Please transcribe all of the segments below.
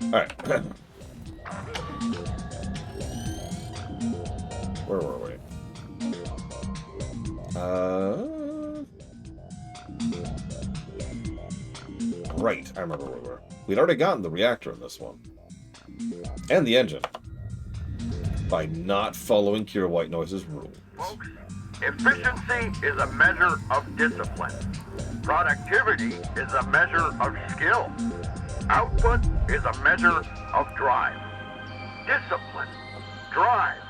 Alright. Where were we? Right, I remember where we were. We'd already gotten the reactor in this one. And the engine. By not following Kira White Noise's rules. Folks, efficiency is a measure of discipline. Productivity is a measure of skill. Output is a measure of drive. Discipline, drive,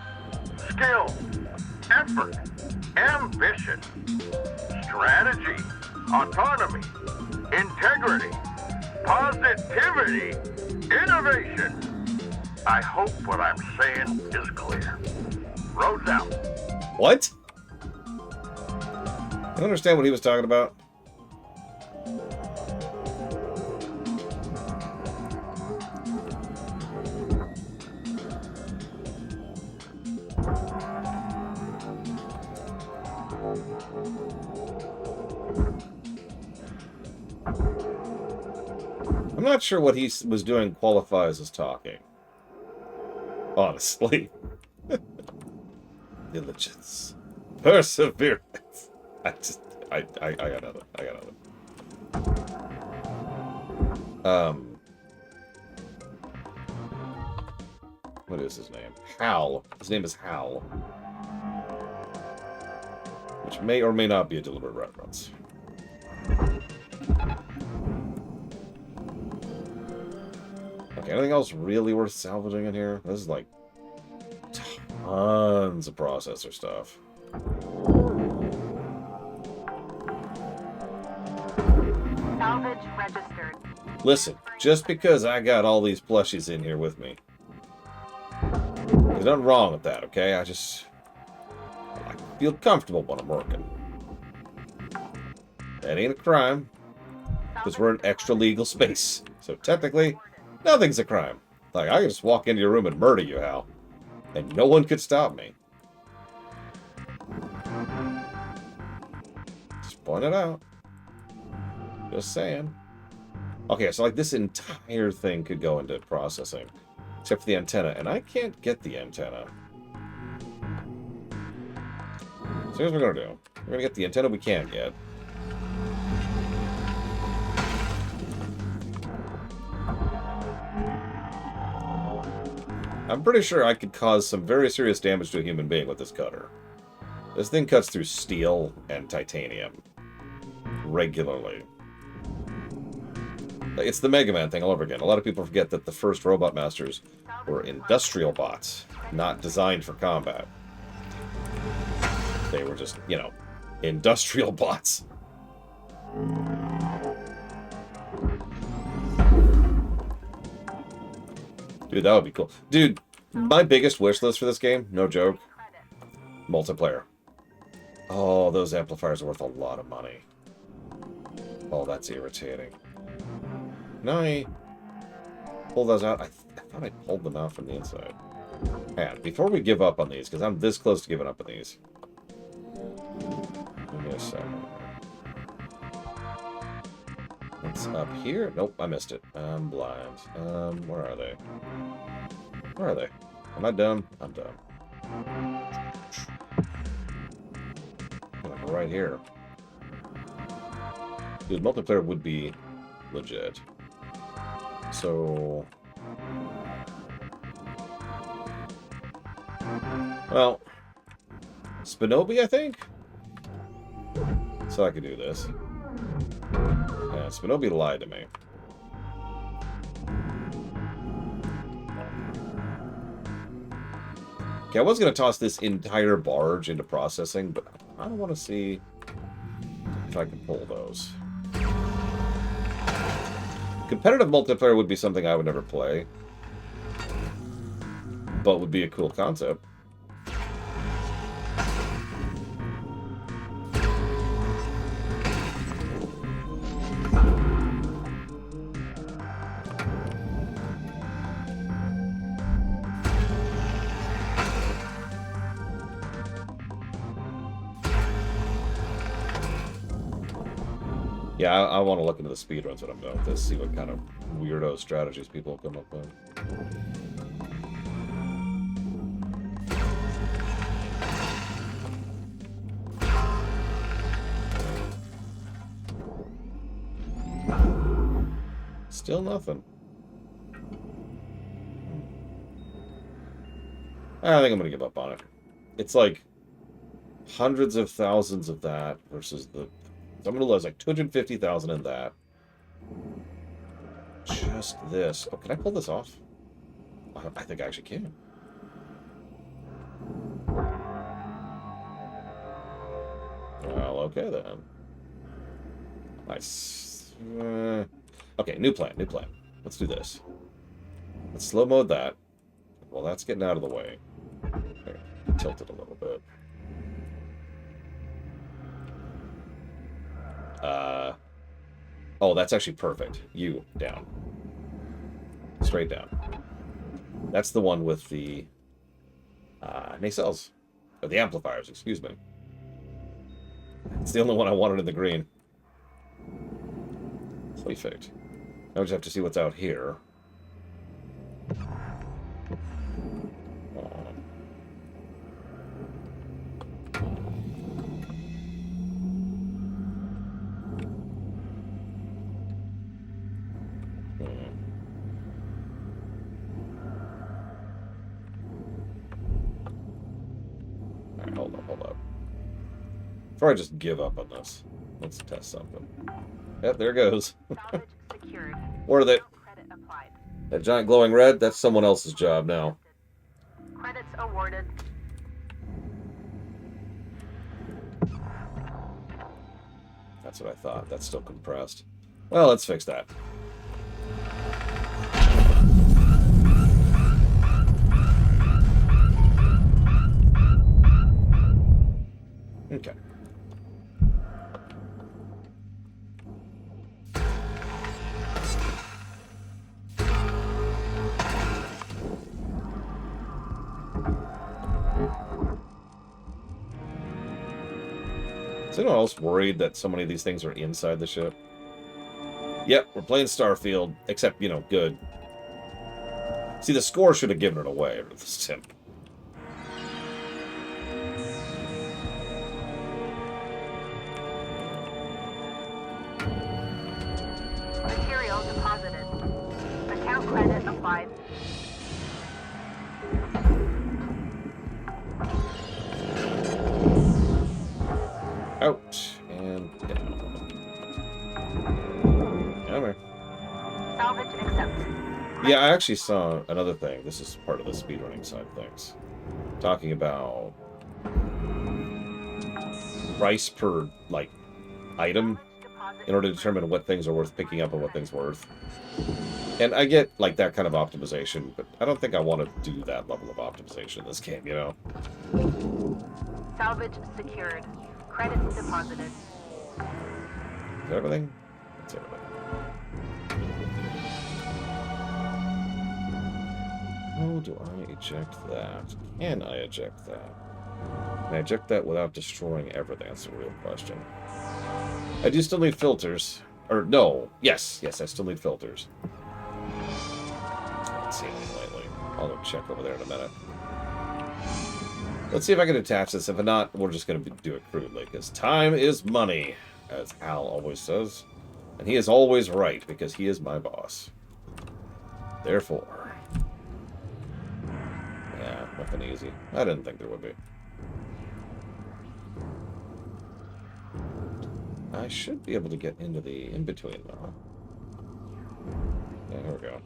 skill, effort, ambition, strategy, autonomy, integrity, positivity, innovation. I hope what I'm saying is clear. Roads out. What? You understand what he was talking about? I'm not sure what he was doing qualifies as talking. Honestly. Diligence. Perseverance. I got nothing. I got nothing. What is his name? Hal. His name is Hal. Which may or may not be a deliberate reference. Okay, anything else really worth salvaging in here? This is like tons of processor stuff. Salvage registered. Listen, just because I got all these plushies in here with me, there's nothing wrong with that, okay? I feel comfortable when I'm working. That ain't a crime, because we're in extra legal space. So technically, nothing's a crime. Like, I can just walk into your room and murder you, Hal. And no one could stop me. Just point it out. Just saying. Okay, so like this entire thing could go into processing. Except for the antenna. And I can't get the antenna. So here's what we're going to do. We're going to get the antenna we can get. I'm pretty sure I could cause some very serious damage to a human being with this cutter. This thing cuts through steel and titanium. Regularly. It's the Mega Man thing all over again. A lot of people forget that the first Robot Masters were industrial bots, not designed for combat. They were just, you know, industrial bots. Dude, that would be cool. Dude, my biggest wish list for this game, no joke, multiplayer. Oh, those amplifiers are worth a lot of money. Oh, that's irritating. Can I pull those out? I thought I pulled them out from the inside. Man, before we give up on these, because I'm this close to giving up on these. Give me a second. It's up here. Nope, I missed it. I'm blind. Where are they? Where are they? Am I dumb? I'm dumb. Like right here. Dude, multiplayer would be legit. So... well... Spinobi, I think? So I could do this. Yeah, Spinobi lied to me. Okay, I was going to toss this entire barge into processing, but I don't want to see if I can pull those. Competitive multiplayer would be something I would never play, but would be a cool concept. Yeah, I want to look into the speedruns when I'm done with this, see what kind of weirdo strategies people come up with. Still nothing. I think I'm gonna give up on it. It's like hundreds of thousands of that versus the. So I'm gonna lose like 250,000 in that. Just this. Oh, can I pull this off? I think I actually can. Well, okay then. Nice. Okay, new plan, new plan. Let's do this. Let's slow mode that. Well, that's getting out of the way. Okay, tilt it a little bit. Oh, that's actually perfect. You, down. Straight down. That's the one with the nacelles. Or the amplifiers, excuse me. It's the only one I wanted in the green. Perfect. Now we just have to see what's out here. Alright, hold up. Before I just give up on this, let's test something. Yep, there it goes. Salvage secured. Worth it. Credit applied. That giant glowing red, that's someone else's job now. Credits awarded. That's what I thought. That's still compressed. Well, let's fix that. Okay. Is anyone else worried that so many of these things are inside the ship? Yep, we're playing Starfield, except, you know, good. See, the score should have given it away over this sim. Material deposited. Account credit applied. Out and down. Come here. Salvage accepted. Yeah, I actually saw another thing. This is part of the speedrunning side of things. Talking about price per, like, item in order to determine what things are worth picking up and what things are worth. And I get, like, that kind of optimization, but I don't think I want to do that level of optimization in this game, you know? Salvage secured. Credits deposited. Is that everything? That's everything. How do I eject that? Can I eject that? Can I eject that without destroying everything? That's a real question. I do still need filters. Or, no. Yes, I still need filters. I haven't seen any lately. I'll go check over there in a minute. Let's see if I can attach this. If not, we're just going to do it crudely. Because time is money, as Al always says. And he is always right, because he is my boss. Therefore... yeah, nothing easy. I didn't think there would be. I should be able to get into the in-between, though. Yeah, here we go.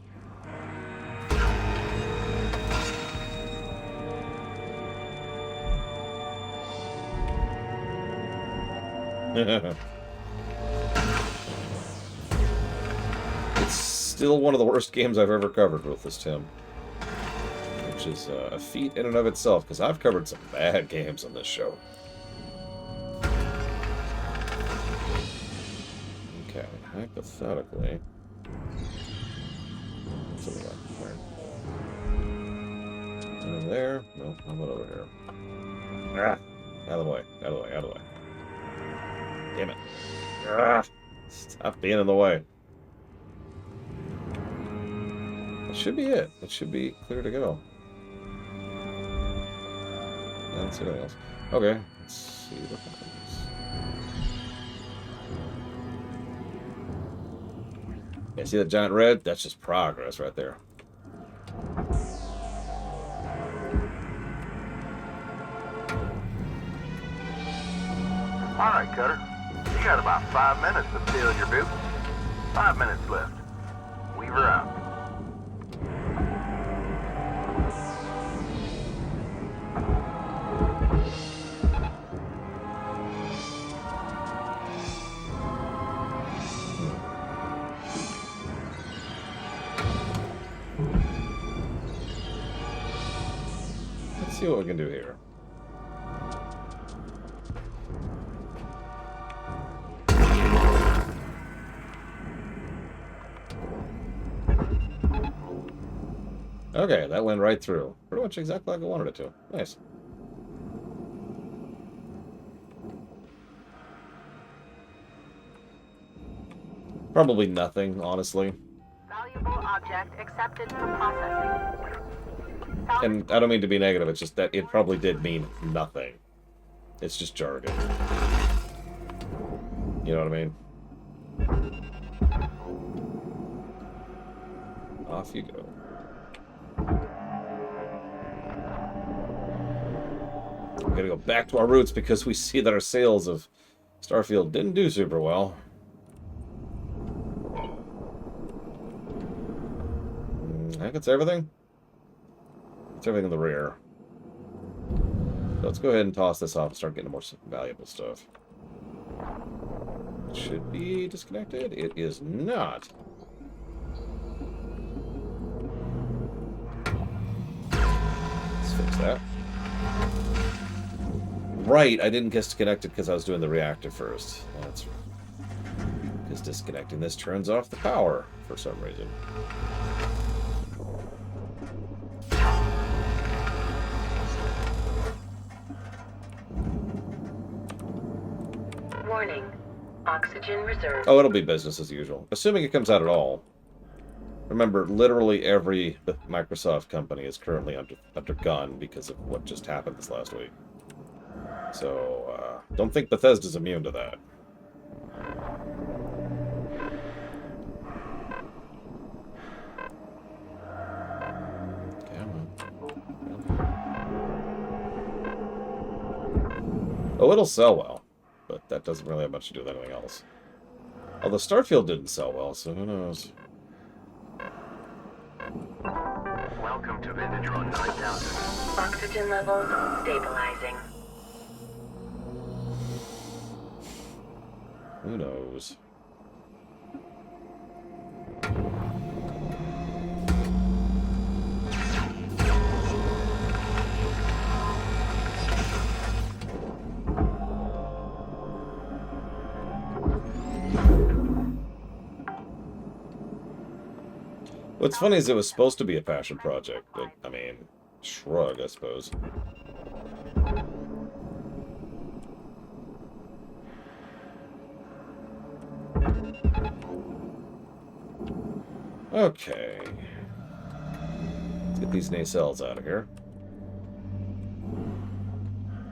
It's still one of the worst games I've ever covered with this, Tim. Which is a feat in and of itself, because I've covered some bad games on this show. Okay, hypothetically... so we got there. There? No, how about over here? Ah! Out of the way, out of the way, out of the way. Damn it. Ah, stop being in the way. That should be it. It should be clear to go. I don't see anything else. Okay, let's see what happens. Yeah, see that giant red? That's just progress right there. All right, Cutter. You got about 5 minutes to fill your boots. 5 minutes left. Weaver out. Let's see what we can do here. Okay, that went right through. Pretty much exactly like I wanted it to. Nice. Probably nothing, honestly. Valuable object accepted for processing. And I don't mean to be negative, it's just that it probably did mean nothing. It's just jargon. You know what I mean? Off you go. We're gonna go back to our roots because we see that our sales of Starfield didn't do super well. I think it's everything. It's everything in the rear. So let's go ahead and toss this off and start getting more valuable stuff. It should be disconnected. It is not. Let's fix that. Right, I didn't disconnect it because I was doing the reactor first. That's right. Because disconnecting this turns off the power for some reason. Warning. Oxygen reserve. Oh, it'll be business as usual. Assuming it comes out at all. Remember, literally every Microsoft company is currently under gun because of what just happened this last week. So, don't think Bethesda's immune to that. Oh, it'll sell well, but that doesn't really have much to do with anything else. Although Starfield didn't sell well, so who knows? Welcome to Vintatron 9000. Oxygen levels stabilizing. Who knows? What's funny is it was supposed to be a passion project, but, I mean, shrug, I suppose. Okay. Let's get these nacelles out of here.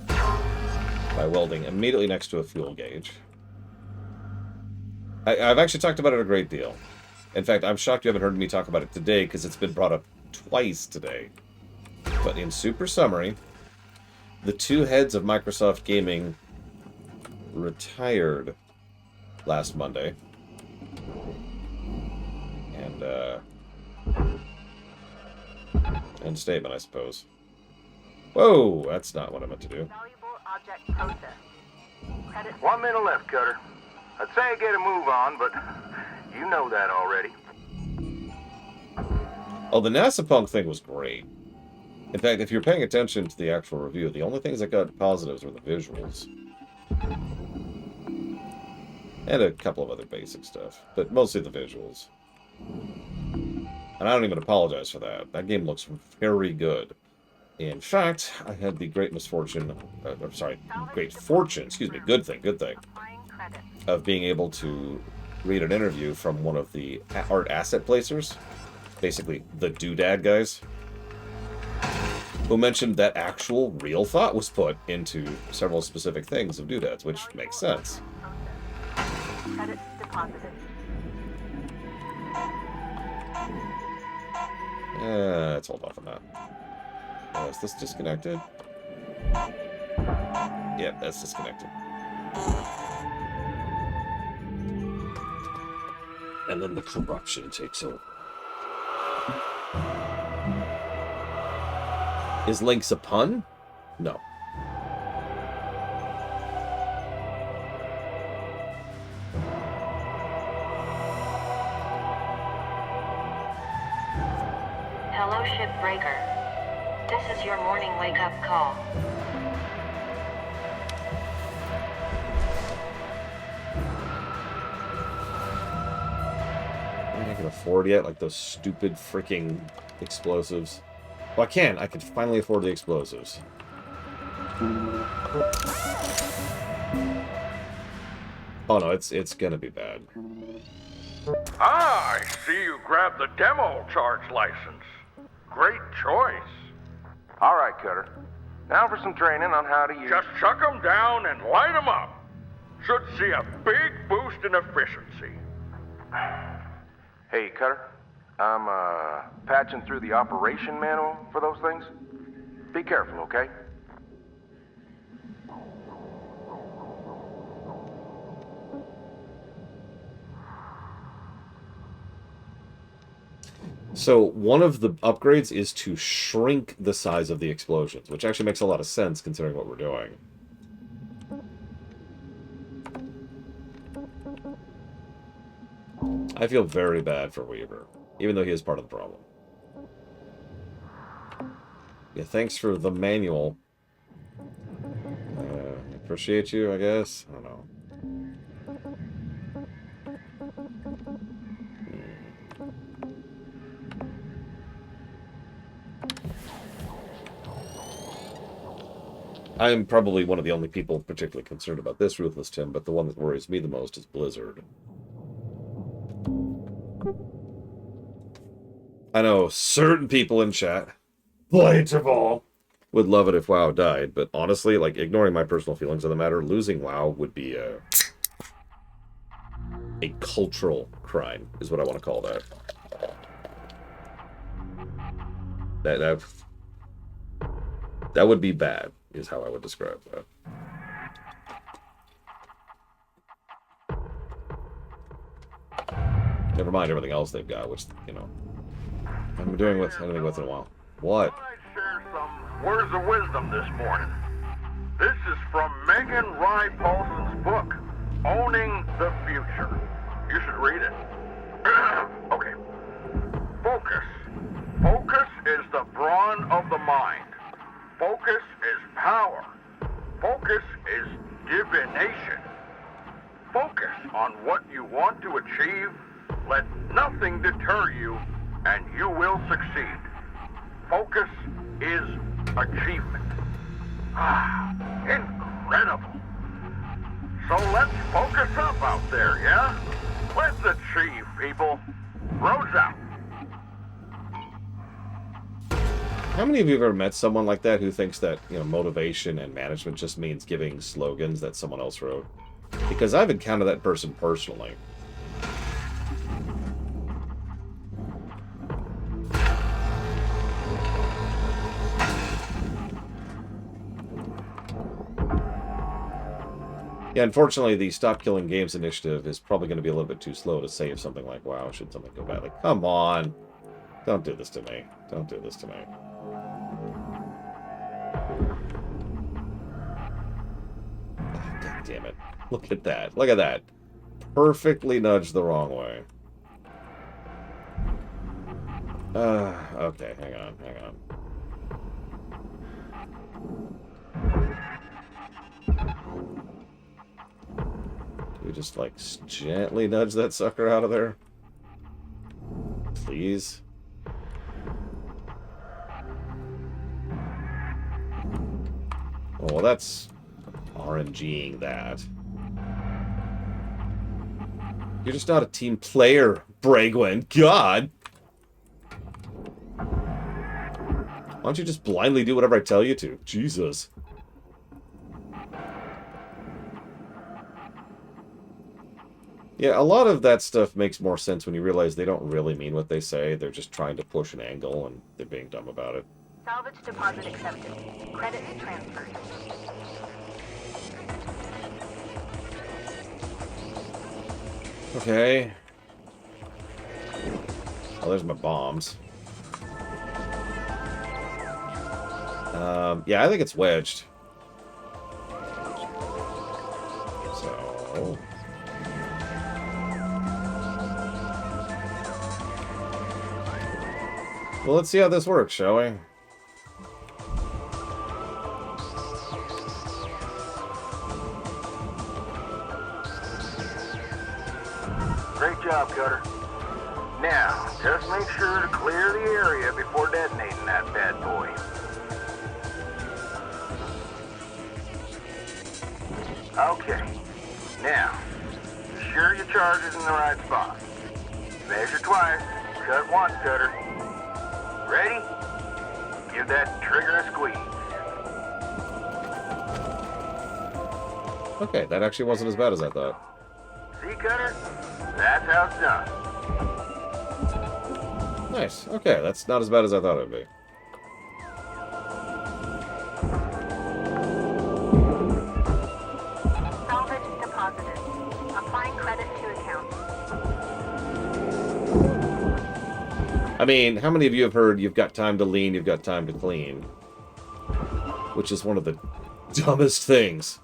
By welding immediately next to a fuel gauge. I've actually talked about it a great deal. In fact, I'm shocked you haven't heard me talk about it today because it's been brought up twice today. But in super summary, the two heads of Microsoft Gaming retired last Monday. End statement, I suppose. Whoa, that's not what I meant to do. Valuable object processed. Credit 1 minute left, Cutter. I'd say get a move on, but you know that already. Oh, the NASA punk thing was great. In fact, if you're paying attention to the actual review, the only things that got positives were the visuals. And a couple of other basic stuff, but mostly the visuals. And I don't even apologize for that. That game looks very good. In fact, I had the great misfortune, great fortune, excuse me, good thing, applying credit. of being able to read an interview from one of the art asset placers basically the doodad guys, who mentioned that actual real thought was put into several specific things of doodads, which makes sense. Credits deposited. Let's hold off on that. Is this disconnected? Yep, that's disconnected. And then the corruption takes over. Is Link's a pun? No. Hello, Shipbreaker. This is your morning wake-up call. I can afford yet, like those stupid freaking explosives. Well, I can. I can finally afford the explosives. Oh no, it's gonna be bad. Ah, I see you grabbed the demo charge license. Great choice. All right, Cutter. Now for some training on how to use... Just chuck 'em down and light 'em up. Should see a big boost in efficiency. Hey, Cutter. I'm, patching through the operation manual for those things. Be careful, okay? So one of the upgrades is to shrink the size of the explosions, which actually makes a lot of sense considering what we're doing. I feel very bad for Weaver, even though he is part of the problem. Yeah, thanks for the manual. Appreciate you, I guess. I don't know. I am probably one of the only people particularly concerned about this Ruthless Tim, but the one that worries me the most is Blizzard. I know certain people in chat, Blightable, would love it if WoW died, but honestly, like, ignoring my personal feelings on the matter, losing WoW would be a cultural crime, is what I want to call that. That would be bad, is how I would describe that. Never mind everything else they've got, which, you know, I haven't been doing anything with in a while. What? I'd share some words of wisdom this morning. This is from Megan Rye Paulson's book, Owning the Future. You should read it. Okay. Focus. Focus is the brawn of the mind. Focus is power. Focus is divination. Focus on what you want to achieve. Let nothing deter you, and you will succeed. Focus is achievement. Ah, incredible. So let's focus up out there, yeah? Let's achieve, people. Rose out. How many of you have ever met someone like that who thinks that, you know, motivation and management just means giving slogans that someone else wrote? Because I've encountered that person personally. Yeah, unfortunately, the Stop Killing Games initiative is probably going to be a little bit too slow to save something like WoW should something go badly. Come on! Don't do this to me. Don't do this to me. Oh, God damn it. Look at that. Look at that. Perfectly nudged the wrong way. Okay, hang on, hang on. Do we just, like, gently nudge that sucker out of there? Please? Oh, well, that's RNGing that. You're just not a team player, Bragwin. God! don't you just blindly do whatever I tell you to? Jesus. Yeah, a lot of that stuff makes more sense when you realize they don't really mean what they say. They're just trying to push an angle, and they're being dumb about it. Salvage deposit accepted. Credit transferred. Okay. Oh, there's my bombs. Yeah, I think it's wedged. So... well, let's see how this works, shall we? Great job, Cutter. Now, just make sure to clear the area before detonating that bad boy. Okay. Now, ensure your charge is in the right spot. Measure twice, cut once, Cutter. Ready? Give that trigger a squeeze. Okay, that actually wasn't as bad as I thought. See, Cutter? That's how it's done. Nice. Okay, that's not as bad as I thought it would be. Salvage deposited. Applying credit to account. I mean, how many of you have heard you've got time to lean, you've got time to clean? Which is one of the dumbest things.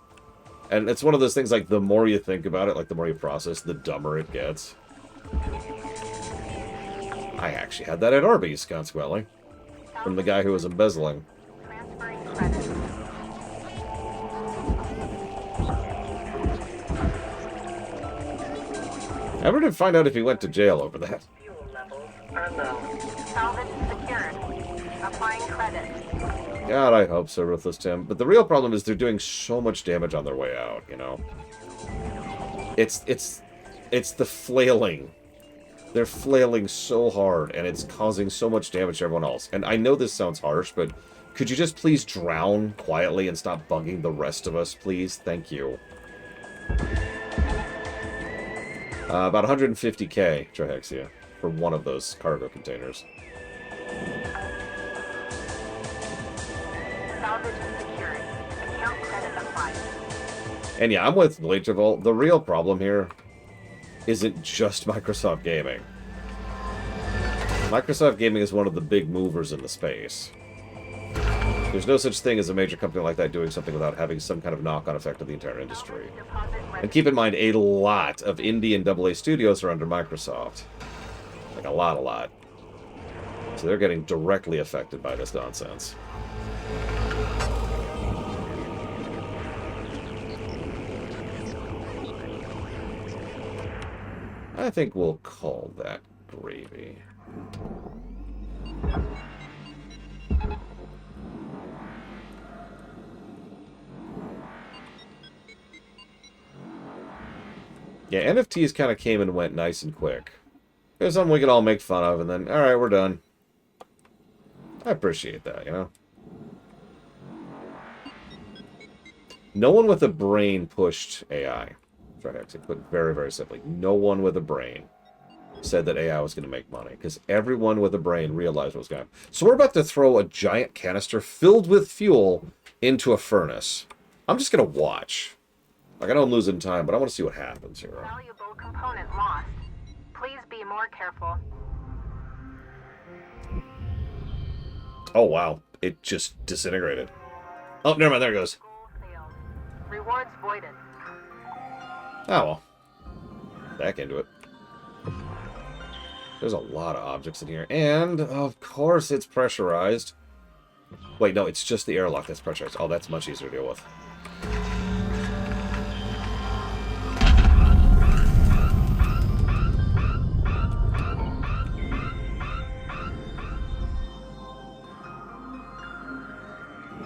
And it's one of those things, like, the more you think about it, like, the more you process, the dumber it gets. I actually had that at Arby's, consequently. From the guy who was embezzling. Transferring credit. I never did find out if he went to jail over that. Fuel levels are low. Salvage secured. Applying credit. God, I hope so, Ruthless Tim. But the real problem is they're doing so much damage on their way out, you know? It's the flailing. They're flailing so hard, and it's causing so much damage to everyone else. And I know this sounds harsh, but could you just please drown quietly and stop bugging the rest of us, please? Thank you. About 150k trihexia for one of those cargo containers. Salvage secured. Account credit applied. And yeah, I'm with Leiterval. The real problem here isn't just Microsoft Gaming. Microsoft Gaming is one of the big movers in the space. There's no such thing as a major company like that doing something without having some kind of knock-on effect of the entire industry. And keep in mind, a lot of indie and AA studios are under Microsoft. Like, a lot. So they're getting directly affected by this nonsense. I think we'll call that gravy. Yeah, NFTs kind of came and went nice and quick. There's something we could all make fun of, and then, alright, we're done. I appreciate that, you know? No one with a brain pushed AI. Try to actually put it very, very simply. No one with a brain said that AI was going to make money, because everyone with a brain realized what was going to happen. So we're about to throw a giant canister filled with fuel into a furnace. I'm just going to watch. Like, I know I'm losing time, but I want to see what happens here. Valuable component lost. Please be more careful. Oh, wow. It just disintegrated. Oh, never mind. There it goes. Goal failed. Rewards voided. Oh, well. Back into it. There's a lot of objects in here. And, of course, it's pressurized. Wait, no, it's just the airlock that's pressurized. Oh, that's much easier to deal with.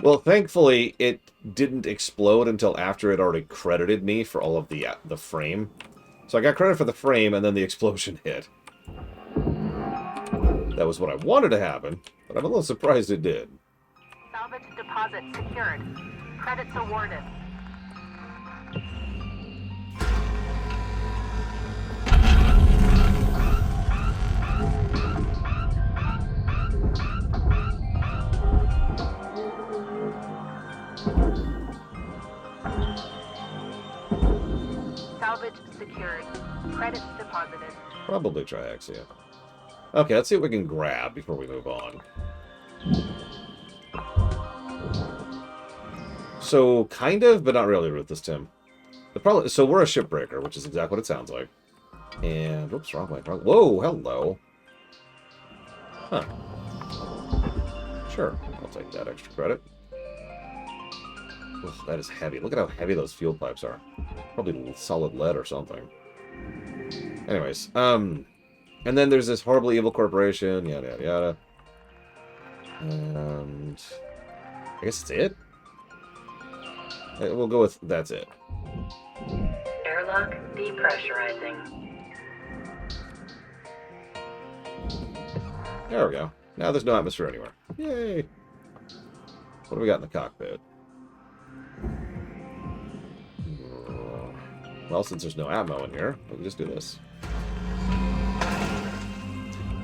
Well, thankfully, it didn't explode until after it already credited me for all of the frame. So I got credit for the frame, and then the explosion hit. That was what I wanted to happen, but I'm a little surprised it did. Salvage deposit secured. Credits awarded. Salvage secured. Credits deposited. Probably Triaxia. Okay, let's see what we can grab before we move on. So, kind of, but not really, Ruthless Tim. The problem, so we're a shipbreaker, which is exactly what it sounds like. And, whoops, wrong way. Whoa, hello. Huh. Sure, I'll take that extra credit. Ugh, that is heavy. Look at how heavy those fuel pipes are. Probably solid lead or something. Anyways, and then there's this horribly evil corporation, yada, yada, yada. And I guess that's it? We'll go with that's it. Airlock depressurizing. There we go. Now there's no atmosphere anywhere. Yay! What do we got in the cockpit? Well, since there's no ammo in here, we can just do this.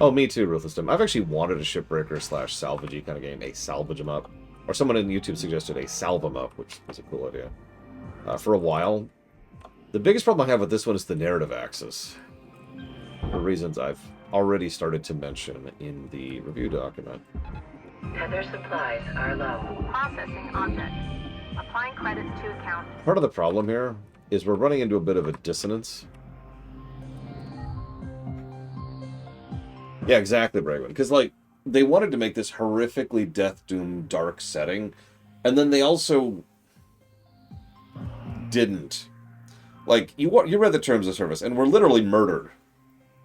Oh, me too, Ruthless Tim. I've actually wanted a shipbreaker slash salvagey kind of game, a salvage 'em up. Or someone in YouTube suggested a salve 'em up, which was a cool idea. For a while. The biggest problem I have with this one is the narrative axis. For reasons I've already started to mention in the review document. Tether supplies are low. Processing object. Applying credits to account. Part of the problem here is we're running into a bit of a dissonance. Yeah, exactly, Bregman. Because, like, they wanted to make this horrifically death-doomed dark setting, and then they also didn't. Like, you read the terms of service, and we're literally murdered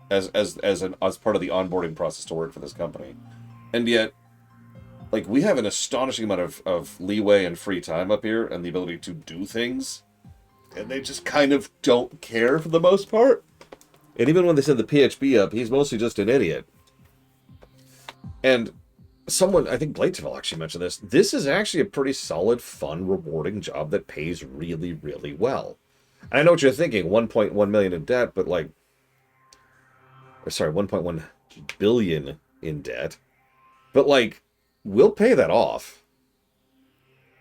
as part of the onboarding process to work for this company. And yet, like, we have an astonishing amount of leeway and free time up here, and the ability to do things, and they just kind of don't care for the most part. And even when they send the PHB up, he's mostly just an idiot. And someone, I think Blateville actually mentioned this, this is actually a pretty solid, fun, rewarding job that pays really, really well. And I know what you're thinking, 1.1 million in debt, but like, or sorry, 1.1 billion in debt. But like, we'll pay that off.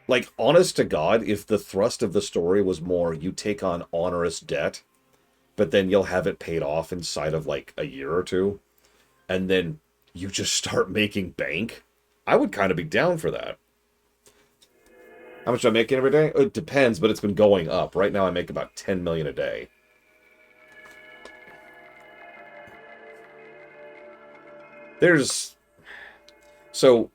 Like, honest to God, if the thrust of the story was more, you take on onerous debt, but then you'll have it paid off inside of like a year or two, and then you just start making bank, I would kind of be down for that. How much do I make every day? It depends, but it's been going up. Right now I make about 10 million a day. So,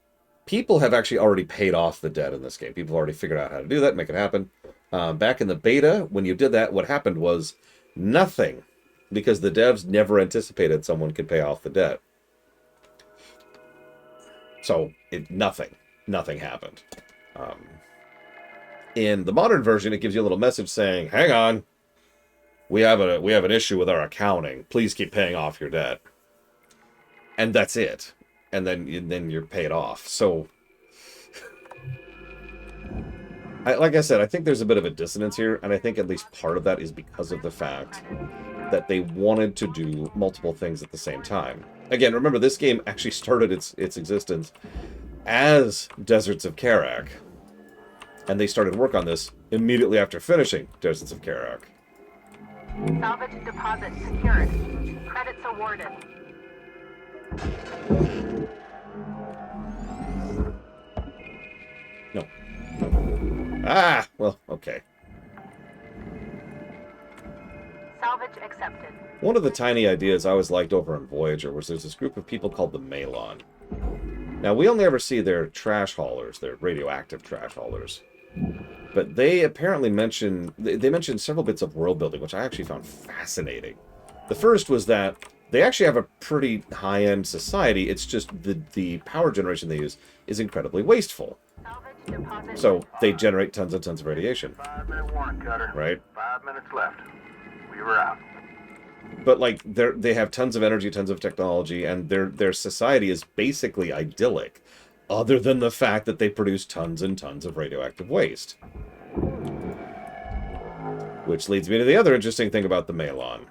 people have actually already paid off the debt in this game. People have already figured out how to do that, make it happen. Back in the beta, when you did that, what happened was nothing. Because the devs never anticipated someone could pay off the debt. So, nothing happened. In the modern version, it gives you a little message saying, hang on, we have an issue with our accounting. Please keep paying off your debt. And that's it. And then you're paid off. So, like I said, I think there's a bit of a dissonance here, and I think at least part of that is because of the fact that they wanted to do multiple things at the same time. Again, remember, this game actually started its existence as Deserts of Karak, and they started work on this immediately after finishing Deserts of Karak. Salvage deposit secured. Credits awarded. No. Ah! Well, okay. Salvage accepted. One of the tiny ideas I always liked over on Voyager was there's this group of people called the Malon. Now, we only ever see their trash haulers, their radioactive trash haulers. But they apparently mentioned several bits of world building, which I actually found fascinating. The first was that they actually have a pretty high-end society. It's just the power generation they use is incredibly wasteful. So they generate tons and tons of radiation. 5-minute warning, Cutter. Right? 5 minutes left. We were out. But like they have tons of energy, tons of technology, and their society is basically idyllic. other than the fact that they produce tons and tons of radioactive waste. Which leads me to the other interesting thing about the Malon.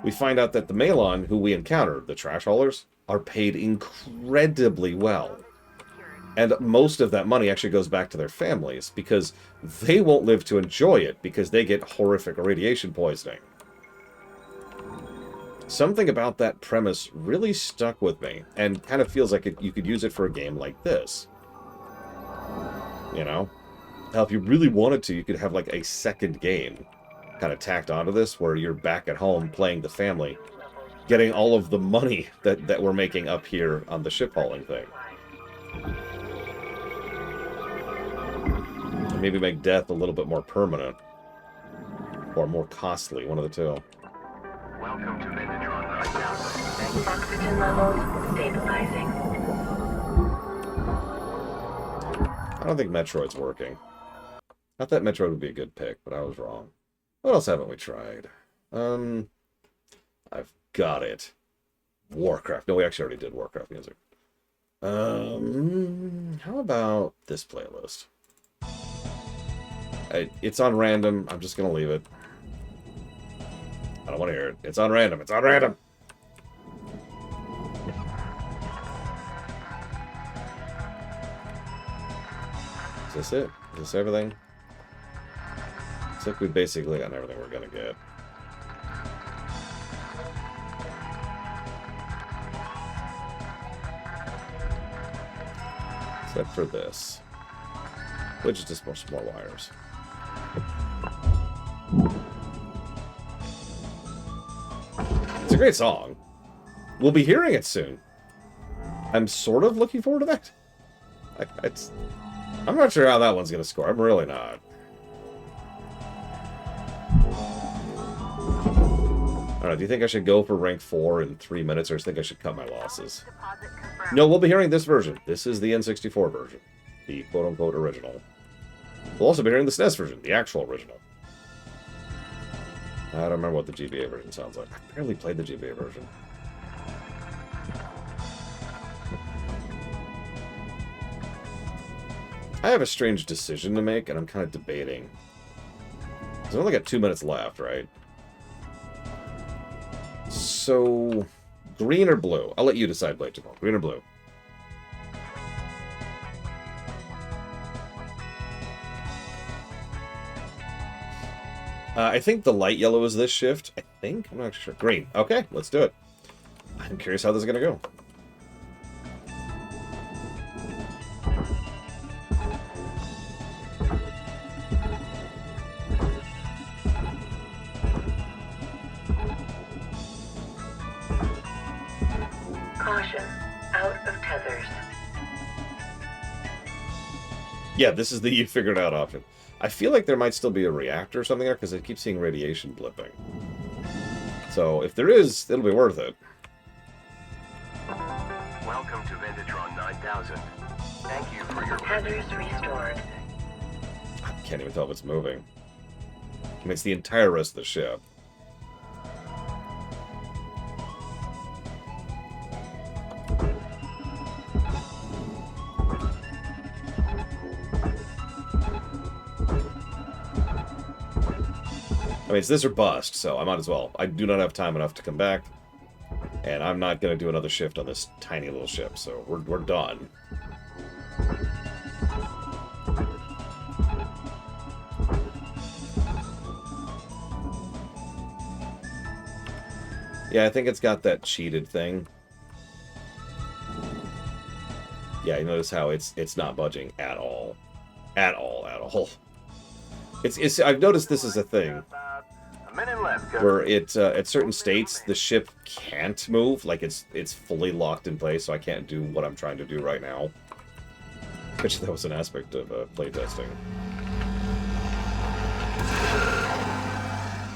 We find out that the Malon who we encounter, the trash haulers, are paid incredibly well. And most of that money actually goes back to their families, because they won't live to enjoy it, because they get horrific radiation poisoning. Something about that premise really stuck with me, and kind of feels like you could use it for a game like this. You know? Now, if you really wanted to, you could have like a second game kind of tacked onto this, where you're back at home playing the family, getting all of the money that we're making up here on the ship hauling thing. And maybe make death a little bit more permanent. Or more costly, one of the two. Welcome to Vindatron 9000. Oxygen levels stabilizing. I don't think Metroid's working. Not that Metroid would be a good pick, but I was wrong. What else haven't we tried? I've got it. Warcraft. No, we actually already did Warcraft music. How about this playlist? It's on random. I'm just gonna leave it. I don't want to hear it. It's on random. It's on random. Is this it? Is this everything? Looks like we basically got everything we're gonna get. Except for this. Which is just more wires. It's a great song. We'll be hearing it soon. I'm sort of looking forward to that. I'm not sure how that one's going to score. I'm really not. I don't know, do you think I should go for rank 4 in 3 minutes, or do you think I should cut my losses? No, we'll be hearing this version. This is the N64 version. The quote-unquote original. We'll also be hearing the SNES version, the actual original. I don't remember what the GBA version sounds like. I barely played the GBA version. I have a strange decision to make, and I'm kind of debating. Because I've only got 2 minutes left, right? So, green or blue? I'll let you decide, Blade Jamal. Green or blue? I think the light yellow is this shift. I think? I'm not sure. Green. Okay, let's do it. I'm curious how this is going to go. Caution. Out of tethers. Yeah, this is the you figured out option. I feel like there might still be a reactor or something there, because I keep seeing radiation blipping. So, if there is, it'll be worth it. Welcome to Vindatron 9000. Thank you for your Tethers restored. I can't even tell if it's moving. I mean, it's the entire rest of the ship. I mean, it's this or bust, so I might as well. I do not have time enough to come back, and I'm not going to do another shift on this tiny little ship, so we're done. Yeah, I think it's got that cheated thing. Yeah, you notice how it's not budging at all. At all, at all. It's I've noticed this is a thing. A minute left, Where it at certain states the ship can't move, like it's fully locked in place, so I can't do what I'm trying to do right now. Which that was an aspect of playtesting.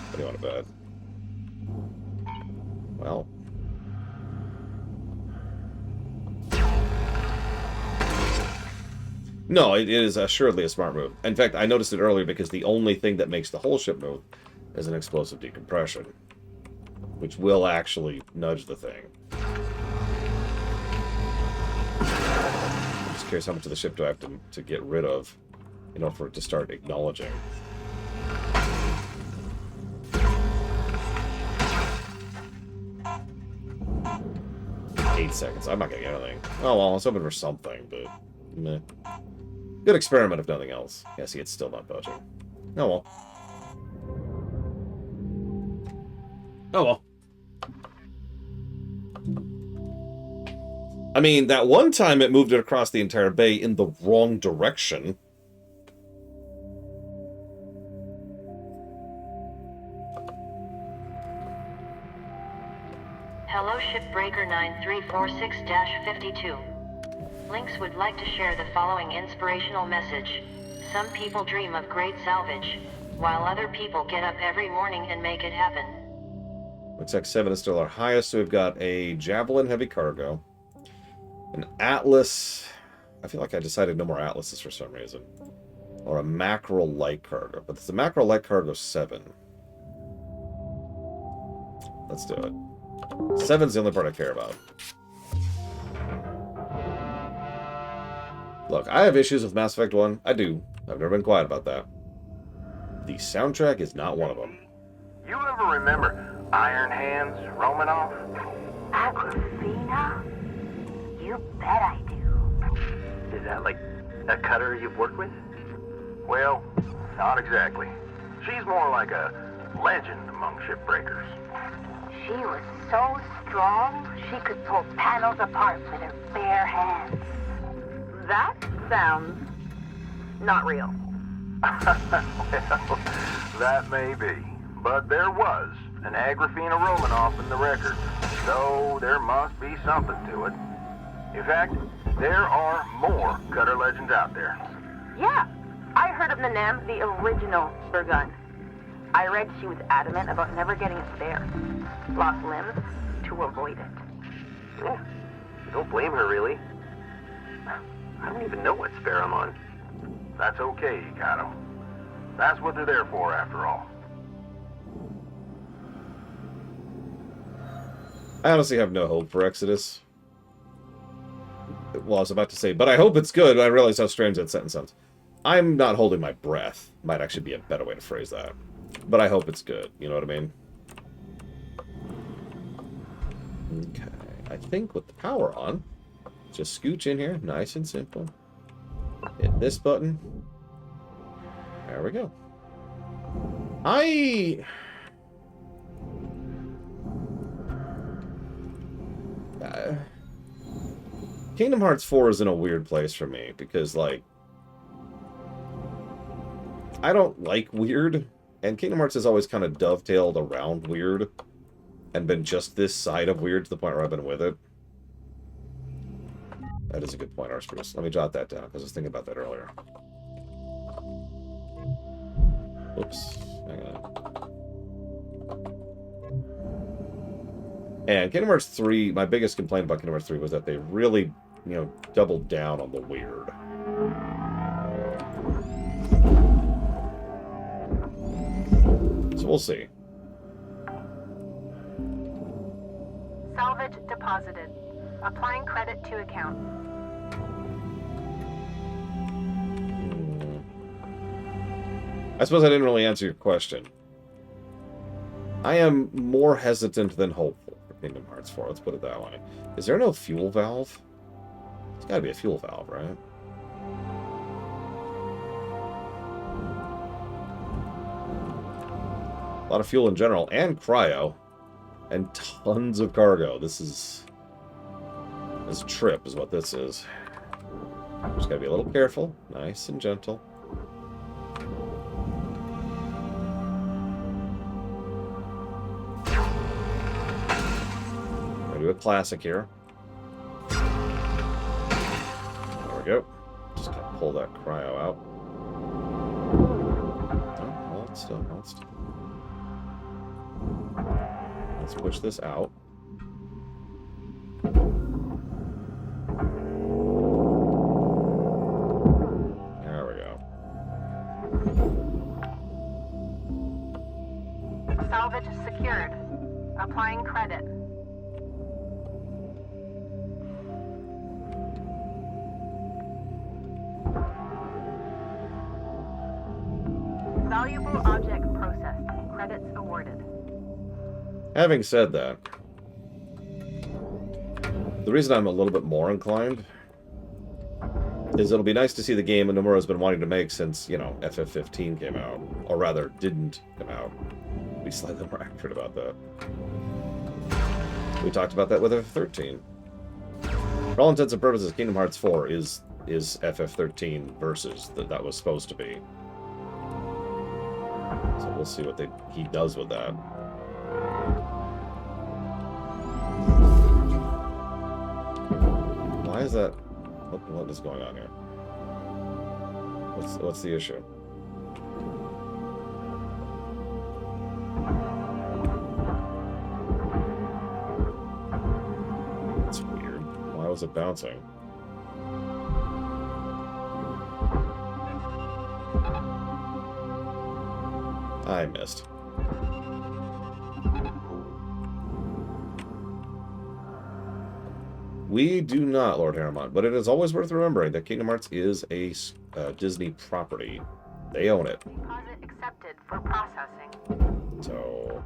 What do you want to bet? Well. No, it is assuredly a smart move. In fact, I noticed it earlier because the only thing that makes the whole ship move is an explosive decompression, which will actually nudge the thing. curious how much of the ship do I have to get rid of in order for it to start acknowledging. 8 seconds. I'm not gonna get anything. Oh well, I was hoping for something, but meh. Good experiment if nothing else. Yeah, see, it's still not budging. Oh well. Oh well. I mean, that one time it moved it across the entire bay in the wrong direction. Hello, Shipbreaker 9346-52. Lynx would like to share the following inspirational message. Some people dream of great salvage, while other people get up every morning and make it happen. Looks like 7 is still our highest, so we've got a Javelin heavy cargo. An Atlas. I feel like I decided no more Atlases for some reason. Or a Mackerel light cargo. But it's a Mackerel light cargo 7. Let's do it. 7's the only part I care about. Look, I have issues with Mass Effect 1. I do. I've never been quiet about that. The soundtrack is not one of them. You ever remember Iron Hands Romanoff? Aquafina? You bet I do. Is that like a cutter you've worked with? Well, not exactly. She's more like a legend among shipbreakers. She was so strong, she could pull panels apart with her bare hands. That sounds not real. Well, that may be. But there was an Agrafina Romanoff in the record, so there must be something to it. In fact, there are more cutter legends out there. Yeah, I heard of Nanem, the original Burgun. I read she was adamant about never getting a spare. Lost limbs to avoid it. Yeah, don't blame her, really. I don't even know what spare I'm on. That's okay, Kato. That's what they're there for, after all. I honestly have no hope for Exodus. Well, I was about to say, but I hope it's good. I realize how strange that sentence sounds. I'm not holding my breath. Might actually be a better way to phrase that. But I hope it's good. You know what I mean? Okay. I think with the power on, just scooch in here. Nice and simple. Hit this button. There we go. Kingdom Hearts 4 is in a weird place for me because, like, I don't like weird, and Kingdom Hearts has always kind of dovetailed around weird and been just this side of weird to the point where I've been with it. That is a good point, Hardspace. Let me jot that down because I was thinking about that earlier. Oops. Hang on. And Kingdom Hearts 3, my biggest complaint about Kingdom Hearts 3 was that they really, you know, doubled down on the weird. So we'll see. Salvage deposited. Applying credit to account. I suppose I didn't really answer your question. I am more hesitant than hopeful for Kingdom Hearts 4. Let's put it that way. Is there no fuel valve? There's got to be a fuel valve, right? A lot of fuel in general, and cryo. And tons of cargo. This trip is what this is. Just gotta be a little careful. Nice and gentle. We're gonna do a classic here. There we go. Just gotta pull that cryo out. Oh, hold still, hold still. Let's push this out. There we go. Salvage secured. Applying credit. Valuable object processed. Credits awarded. Having said that, the reason I'm a little bit more inclined is it'll be nice to see the game Nomura's been wanting to make since, you know, FF15 came out. Or rather, didn't come out. Be slightly more accurate about that. We talked about that with FF13. For all intents and purposes, Kingdom Hearts 4 is FF13 versus that was supposed to be. So we'll see what he does with that. Why is that? What is going on here? What's the issue? That's weird. Why was it bouncing? I missed. We do not, Lord Harriman, but it is always worth remembering that Kingdom Hearts is a Disney property. They own it. Deposit accepted for processing. So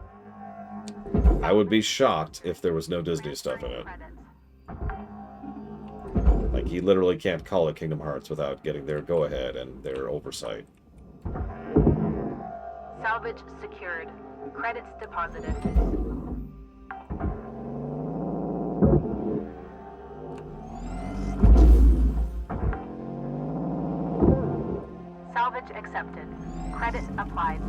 I would be shocked if there was no Disney stuff in it. Like, he literally can't call it Kingdom Hearts without getting their go-ahead and their oversight. Salvage secured. Credits deposited. Salvage accepted. Credit applied.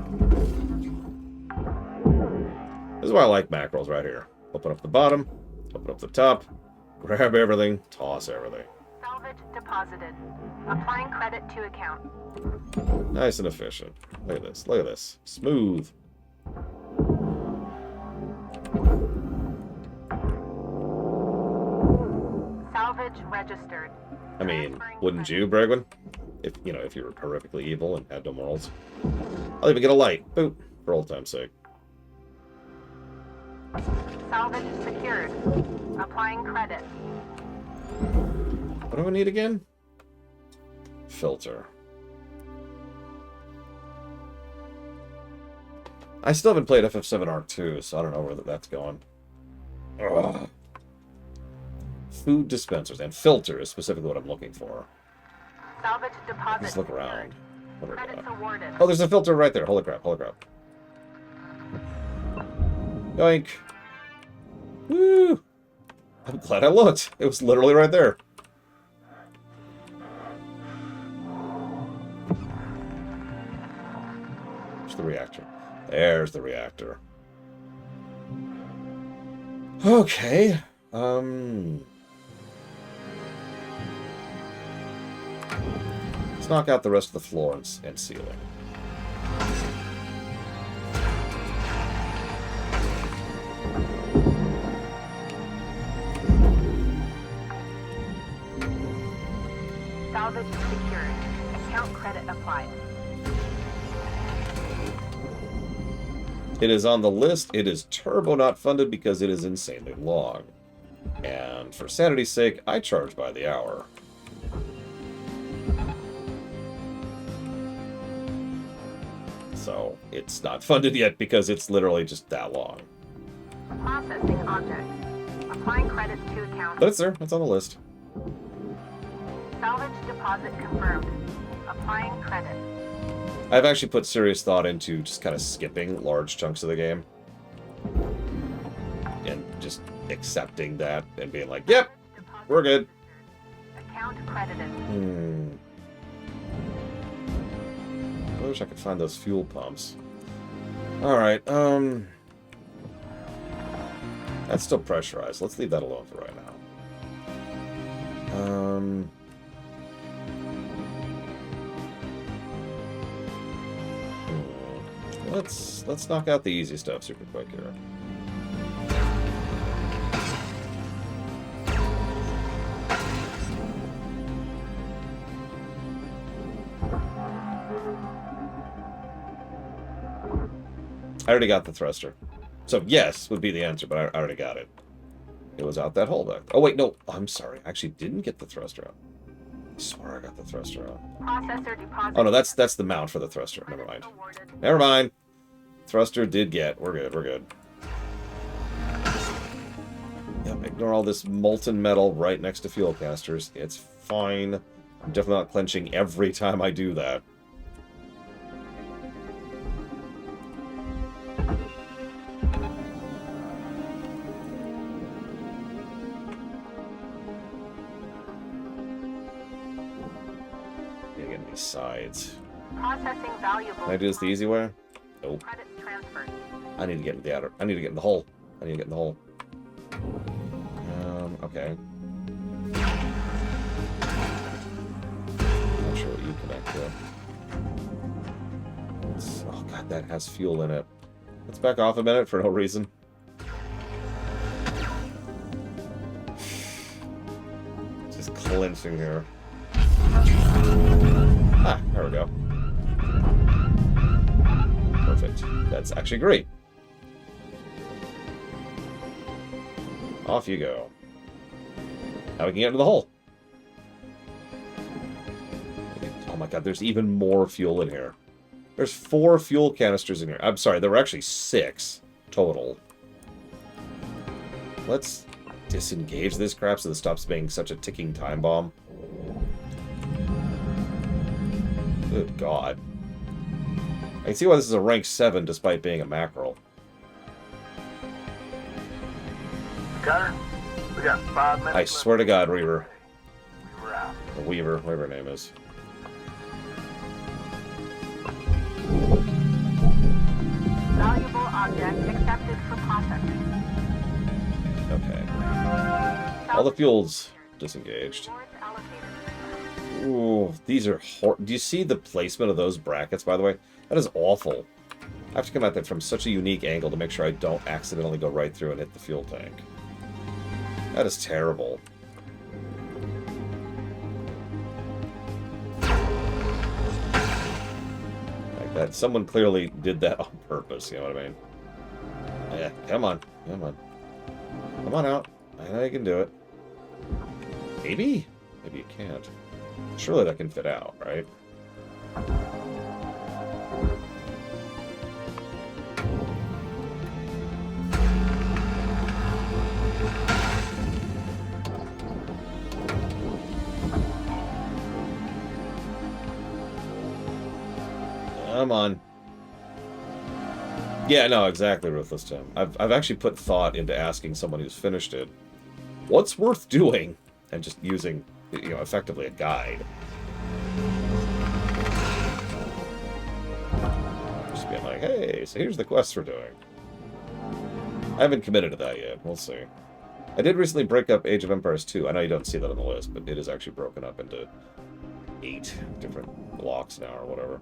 This is why I like macros right here. Open up the bottom, open up the top, grab everything, toss everything. Salvage deposited. Applying credit to account. Nice and efficient. Look at this. Look at this. Smooth. Salvage registered. I mean, wouldn't you, Bregwin? If you were horrifically evil and had no morals. I'll even get a light. Boop. For old time's sake. Salvage secured. Applying credit. What do I need again? Filter. I still haven't played FF7 Arc 2, so I don't know where that's going. Ugh. Food dispensers and filter is specifically what I'm looking for. Salvage deposit. Just look around. What are we Credits doing? awarded. Oh, there's a filter right there. Holy crap, holy crap. Yoink. Woo! I'm glad I looked. It was literally right there. There's the reactor. There's the reactor. Okay. Let's knock out the rest of the floor and ceiling. Salvage secured. Account credit applied. It is on the list. It is turbo not funded because it is insanely long. And for sanity's sake, I charge by the hour. So it's not funded yet because it's literally just that long. Processing object. Applying credits to account. But it's there. It's on the list. Salvage deposit confirmed. Applying credit. I've actually put serious thought into just kind of skipping large chunks of the game. And just accepting that and being like, yep, we're good. Account credited. I wish I could find those fuel pumps. Alright, that's still pressurized. Let's leave that alone for right now. Let's knock out the easy stuff super quick here. I already got the thruster. So yes would be the answer, but I already got it. It was out that hole back. Oh wait, no, I'm sorry. I actually didn't get the thruster out. I swear I got the thruster out. Processor deposit. Oh no, that's the mount for the thruster. Never mind. Never mind. Thruster did get. We're good. We're good. Yep, ignore all this molten metal right next to fuel canisters. It's fine. I'm definitely not clenching every time I do that. Getting these sides. Processing valuable. Can I do this the easy way? Nope. Credits transferred. I need to get in the outer. I need to get in the hole. I need to get in the hole. Okay. Not sure what you connect to. Oh god, that has fuel in it. Let's back off a minute for no reason. Just clenching here. Ah, there we go. Perfect. That's actually great. Off you go. Now we can get into the hole. Oh my god, there's even more fuel in here. There's 4 fuel canisters in here. I'm sorry, there were actually 6 total. Let's disengage this crap so this stops being such a ticking time bomb. Good god. I can see why this is a rank 7 despite being a mackerel. Cutter, we got 5 minutes. I swear to god, Reaver. We're out. Or Weaver, whatever her name is. Valuable object accepted for processing. Okay. All the fuel's disengaged. Rewards allocated. Ooh, these are do you see the placement of those brackets, by the way? That is awful. I have to come at that from such a unique angle to make sure I don't accidentally go right through and hit the fuel tank. That is terrible. Like that. Someone clearly did that on purpose, you know what I mean? Yeah, come on. Come on. Come on out. I know you can do it. Maybe? Maybe you can't. Surely that can fit out, right? Come on. Yeah, no, exactly, Ruthless Tim. I've actually put thought into asking someone who's finished it, what's worth doing? And just using, you know, effectively a guide. Just being like, hey, so here's the quest we're doing. I haven't committed to that yet. We'll see. I did recently break up Age of Empires 2. I know you don't see that on the list, but it is actually broken up into 8 different blocks now or whatever.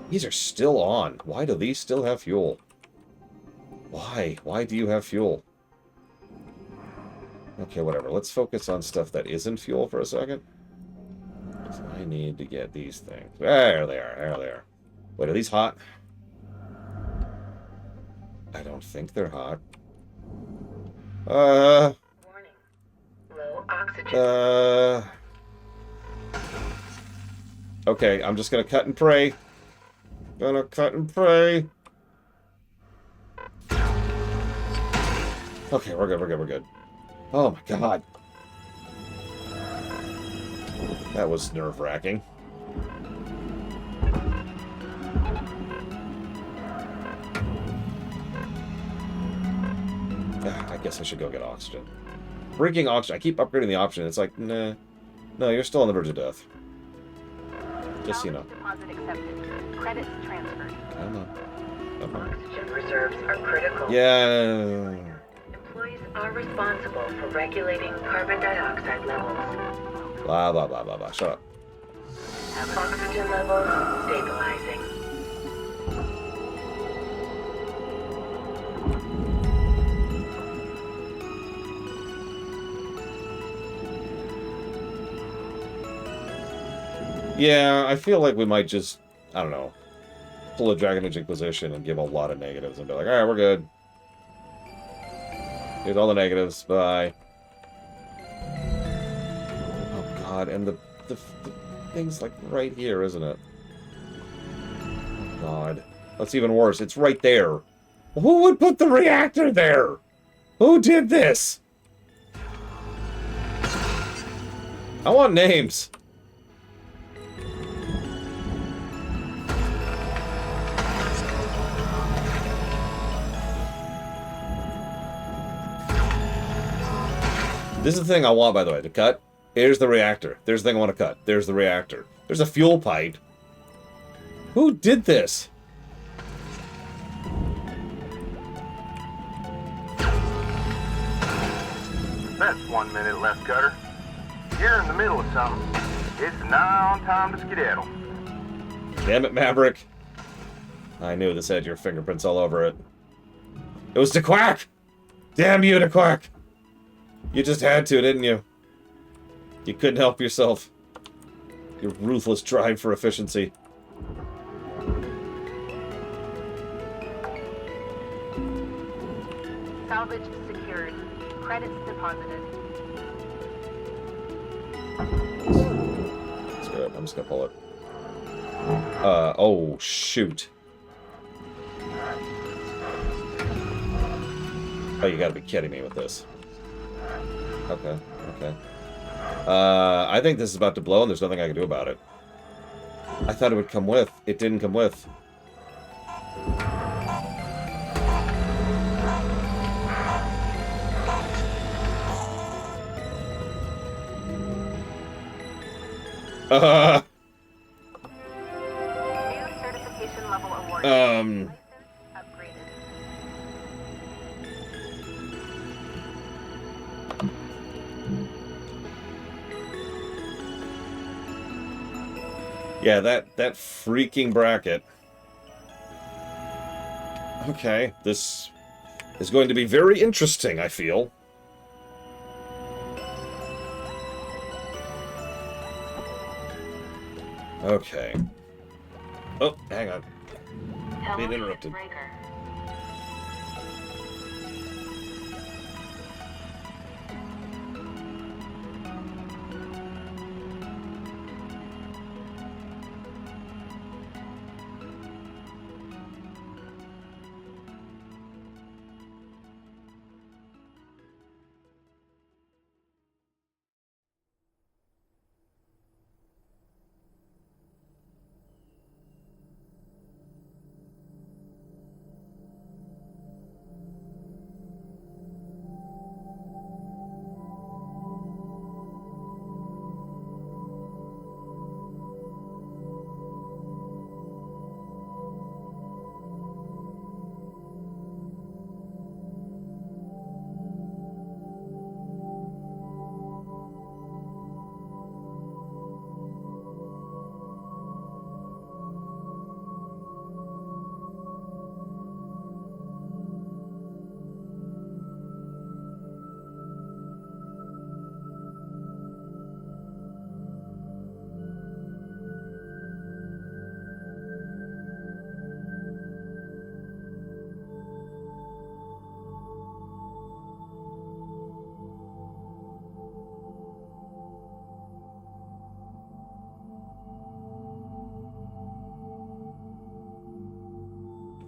These are still on. Why do these still have fuel? Why? Why do you have fuel? Okay, whatever. Let's focus on stuff that isn't fuel for a second. I need to get these things. There they are. There they are. Wait, are these hot? I don't think they're hot. Warning. Low oxygen. Okay, I'm just gonna cut and pray. Gonna cut and pray. Okay, we're good, we're good, we're good. Oh my god. That was nerve-wracking. I guess I should go get oxygen. Breaking oxygen. I keep upgrading the option. It's like, nah. No, you're still on the verge of death. Just so you know. Deposit accepted. Credits transferred. Come on. Come on. Oxygen reserves are critical. Yeah. Employees are responsible for regulating carbon dioxide levels. Blah, blah, blah, blah, blah. Shut up. Oxygen levels stabilizing. Yeah, I feel like we might just, I don't know, pull a Dragon Age Inquisition and give a lot of negatives and be like, alright, we're good. Here's all the negatives, bye. Oh god, and the the thing's like right here, isn't it? Oh, God. That's even worse. It's right there. Who would put the reactor there? Who did this? I want names. This is the thing I want, by the way, to cut. Here's the reactor. There's the thing I want to cut. There's the reactor. There's a fuel pipe. Who did this? That's 1 minute left, Cutter. You're in the middle of something. It's now on time to skedaddle. Damn it, Maverick. I knew this had your fingerprints all over it. It was DeQuack! Damn you, DeQuack! You just had to, didn't you? You couldn't help yourself. Your ruthless drive for efficiency. Salvage secured. Credits deposited. Screw it, I'm just gonna pull it. Oh, shoot. Oh, you gotta be kidding me with this. Okay, okay. I think this is about to blow and there's nothing I can do about it. I thought it would come with. It didn't come with. New certification level awarded. License upgraded. Yeah, that freaking bracket. Okay, this is going to be very interesting, I feel. Okay. Oh, hang on. Hello, Being interrupted. Shipbreaker.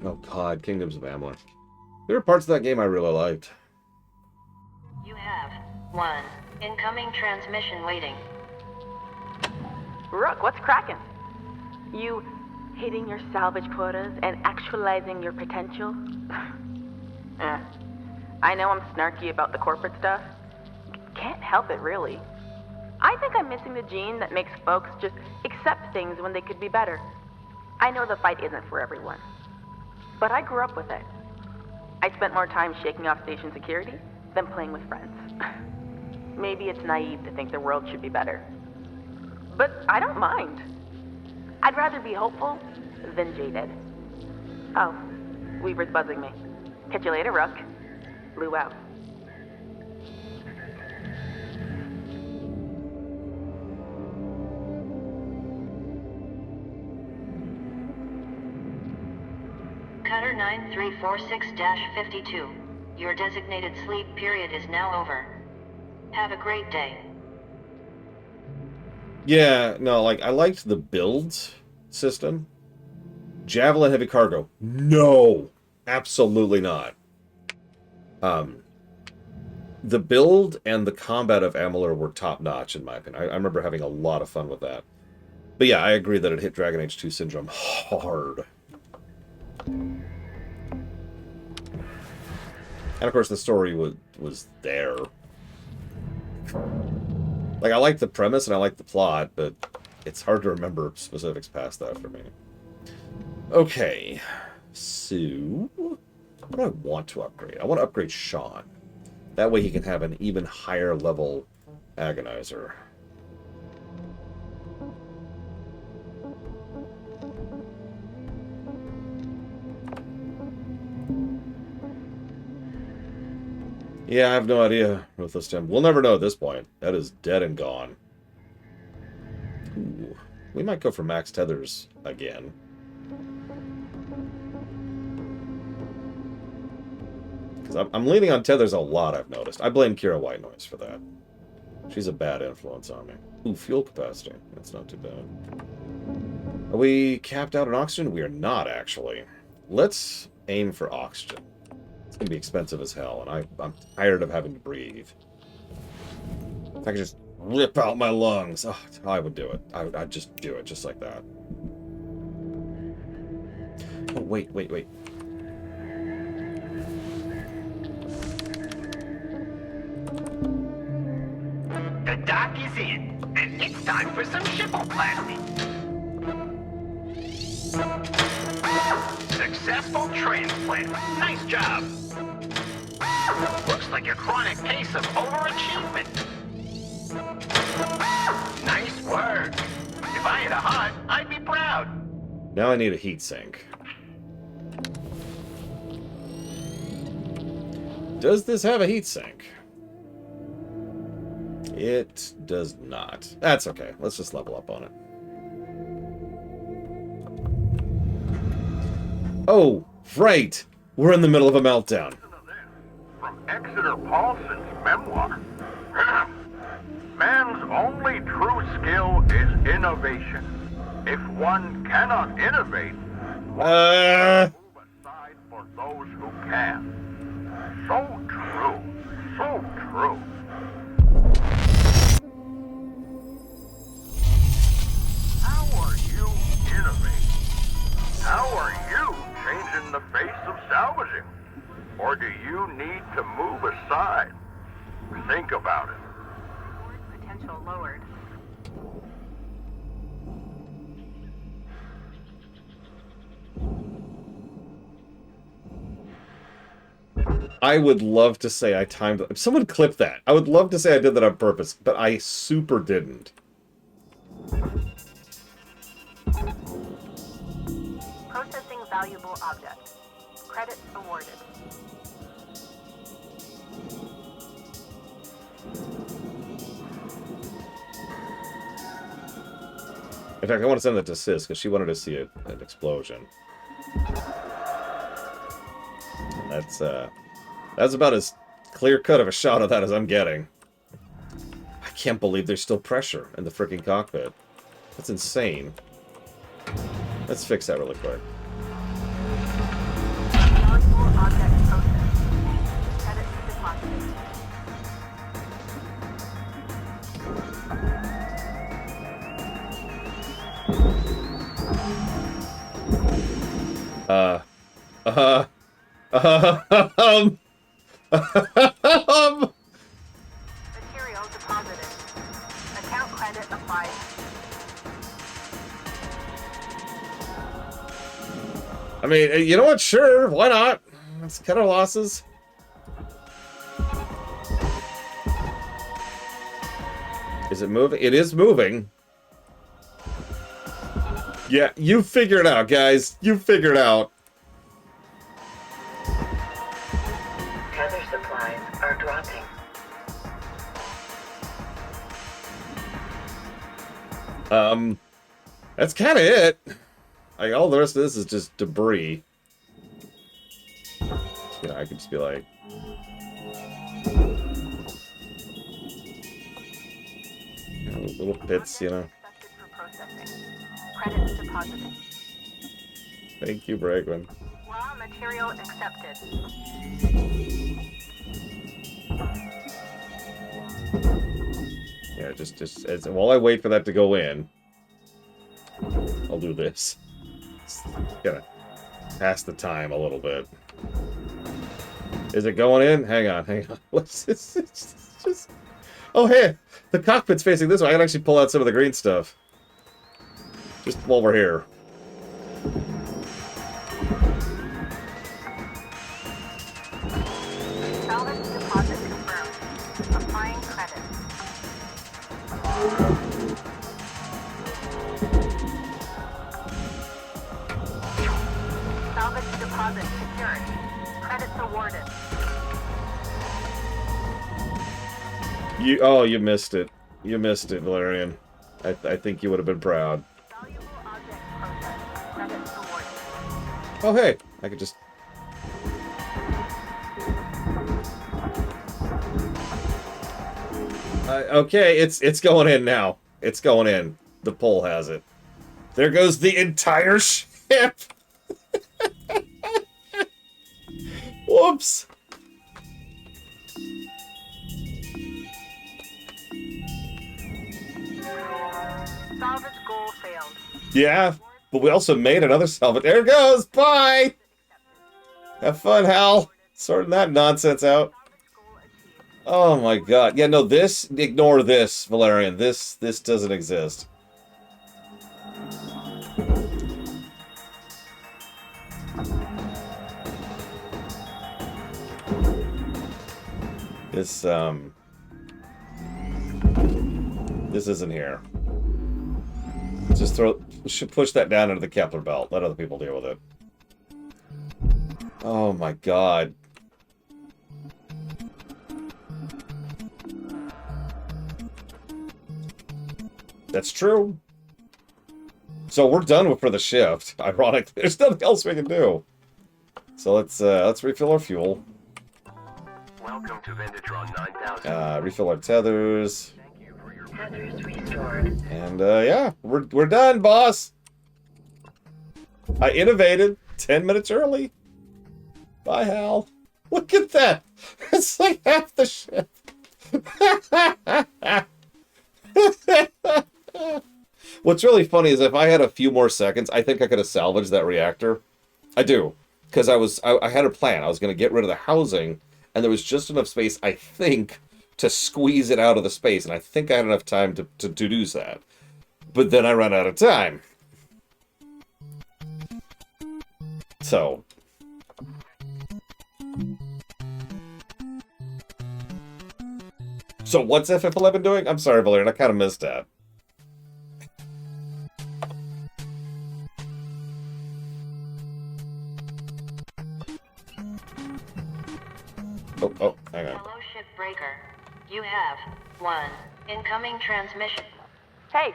Oh god, Kingdoms of Amalek. There are parts of that game I really liked. You have 1 incoming transmission waiting. Rook, what's cracking? You hitting your salvage quotas and actualizing your potential? I know I'm snarky about the corporate stuff. Can't help it, really. I think I'm missing the gene that makes folks just accept things when they could be better. I know the fight isn't for everyone, but I grew up with it. I spent more time shaking off station security than playing with friends. Maybe it's naive to think the world should be better, but I don't mind. I'd rather be hopeful than jaded. Oh, Weaver's buzzing me. Catch you later, Rook. Lou out. Cutter 9346-52. Your designated sleep period is now over. Have a great day. Yeah, no, like, I liked the build system. Javelin heavy cargo. No! Absolutely not. The build and the combat of Amalur were top-notch, in my opinion. I remember having a lot of fun with that. But yeah, I agree that it hit Dragon Age 2 Syndrome hard. And of course, the story was there. Like, I like the premise and I like the plot, but it's hard to remember specifics past that for me. Okay, so what do I want to upgrade? I want to upgrade Sean. That way he can have an even higher level Agonizer. Yeah, I have no idea, Ruthless Tim. We'll never know at this point. That is dead and gone. Ooh, we might go for max tethers again. Because I'm leaning on tethers a lot, I've noticed. I blame Kira White Noise for that. She's a bad influence on me. Ooh, fuel capacity. That's not too bad. Are we capped out on oxygen? We are not, actually. Let's aim for oxygen. It's going to be expensive as hell, and I'm tired of having to breathe. If I could just rip out my lungs, oh, I would do it. I'd just do it, just like that. Oh, wait. The dock is in, and it's time for some shippoplasty. Successful transplant. Nice job. Looks like a chronic case of overachievement. Nice work. If I had a heart, I'd be proud. Now I need a heat sink. Does this have a heat sink? It does not. That's okay. Let's just level up on it. Oh, right! We're in the middle of a meltdown. From Exeter Paulson's memoir. Man's only true skill is innovation. If one cannot innovate, one move aside for those who can. So true. So true. How are you innovating? How are you changing the face of salvaging? Or do you need to move aside? Think about it. Potential lowered. I would love to say I timed... Someone clip that. I would love to say I did that on purpose, but I super didn't. Processing valuable object. Credit awarded. In fact, I want to send that to Sis, because she wanted to see an explosion. That's about as clear-cut of a shot of that as I'm getting. I can't believe there's still pressure in the freaking cockpit. That's insane. Let's fix that really quick. Valuable object processed. Credit deposited. Material deposited. Account credit applied. I mean, you know what? Sure, why not? Let's cut our losses. Is it moving? It is moving. Yeah, you figure it out, guys. You figure it out. Tether supplies are dropping. That's kind of it. Like, all the rest of this is just debris. You know, I could just be like... You know, little bits, you know. Processing. Credits deposited. Thank you, Bregman. Raw material accepted. Yeah, just as while I wait for that to go in, I'll do this. Just gotta pass the time a little bit. Is it going in? Hang on. Let's just. Oh, hey, the cockpit's facing this way. I can actually pull out some of the green stuff. Just while we're here. Salvage deposit confirmed. Applying credit. Salvage deposit secured. Credits awarded. You missed it. You missed it, Valerian. I think you would have been proud. Valuable object processed. Credits awarded. Oh, hey, I could just. Okay, it's going in now. It's going in. The pole has it. There goes the entire ship. Whoops. Salvage goal failed. Yeah, but we also made another salvage. There it goes. Bye. Have fun, Hal. Sorting that nonsense out. Oh my god. Yeah, no, this, ignore this, Valerian. This doesn't exist. This isn't here. Just push that down into the Kepler belt. Let other people deal with it. Oh my god. That's true. So we're done for the shift. Ironically, there's nothing else we can do. So let's refill our fuel. Welcome to Vendatron 9000. Refill our tethers. Thank you for your Tethers restored. And yeah, we're done, boss. I innovated 10 minutes early. Bye, Hal. Look at that. It's like half the ship. What's really funny is if I had a few more seconds, I think I could have salvaged that reactor. I do. Because I had a plan. I was going to get rid of the housing, and there was just enough space, I think, to squeeze it out of the space, and I think I had enough time to do that. But then I ran out of time. So. So what's FF11 doing? I'm sorry, Valerian, I kind of missed that. Oh, hang on. Hello, Shipbreaker. You have one incoming transmission. Hey,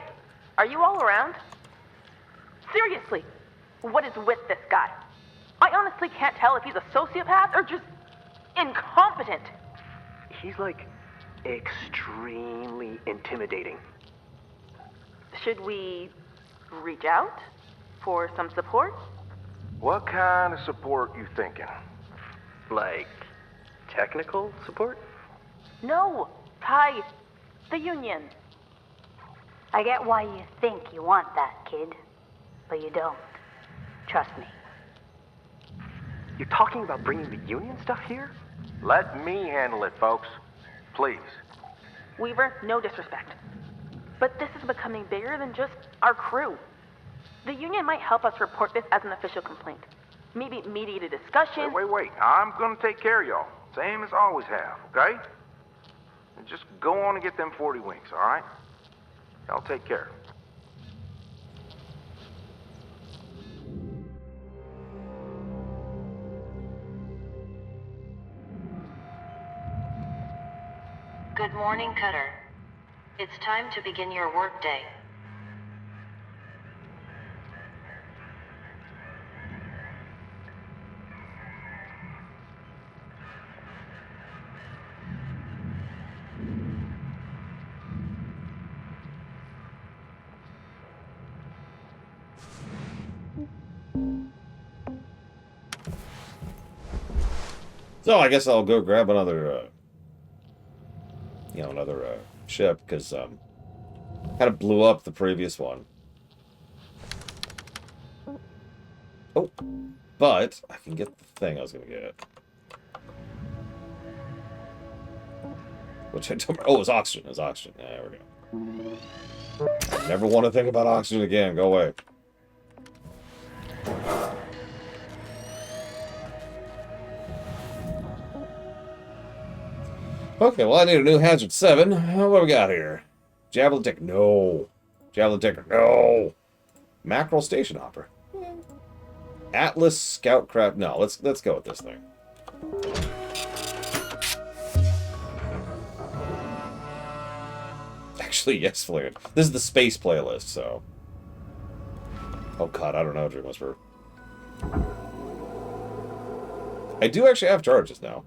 are you all around? Seriously, what is with this guy? I honestly can't tell if he's a sociopath or just incompetent. He's like extremely intimidating. Should we reach out for some support? What kind of support you thinking? Like technical support? No, Ty, the Union. I get why you think you want that, kid. But you don't. Trust me. You're talking about bringing the Union stuff here? Let me handle it, folks. Please. Weaver, no disrespect. But this is becoming bigger than just our crew. The Union might help us report this as an official complaint. Maybe mediate a discussion. Wait. I'm gonna take care of y'all. Same as I always have, okay? And just go on and get them 40 wings, alright? I'll take care. Good morning, Cutter. It's time to begin your workday. So I guess I'll go grab another, another ship, because kind of blew up the previous one. Oh, but I can get the thing I was going to get. Which I don't... Oh, it's oxygen. It's oxygen. Yeah, there we go. I never want to think about oxygen again. Go away. Okay, well, I need a new Hazard 7. What do we got here? Javelin Ticker. No. Javelin Ticker. No. Mackerel Station Hopper. Atlas Scout Craft. No, let's go with this thing. Actually, yes, Flared. This is the space playlist, so. Oh god, I don't know, Dream Whisperer. I do actually have charges now.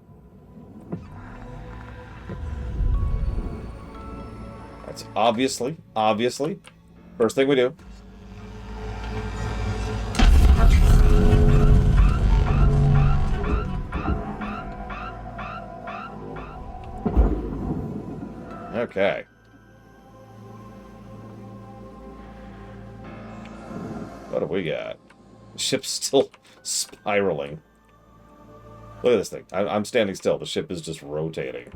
That's obviously, first thing we do. Okay. What have we got? The ship's still spiraling. Look at this thing. I'm standing still. The ship is just rotating.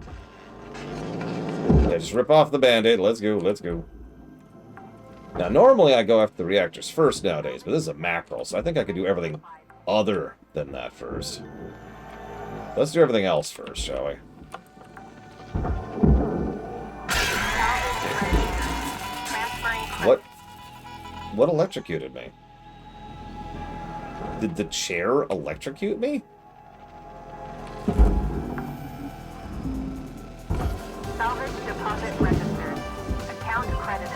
Yeah, just rip off the band-aid. Let's go, let's go. Now, normally I go after the reactors first nowadays, but this is a mackerel, so I think I could do everything other than that first. Let's do everything else first, shall we? What electrocuted me? Did the chair electrocute me? Salvage deposit registered. Account credited.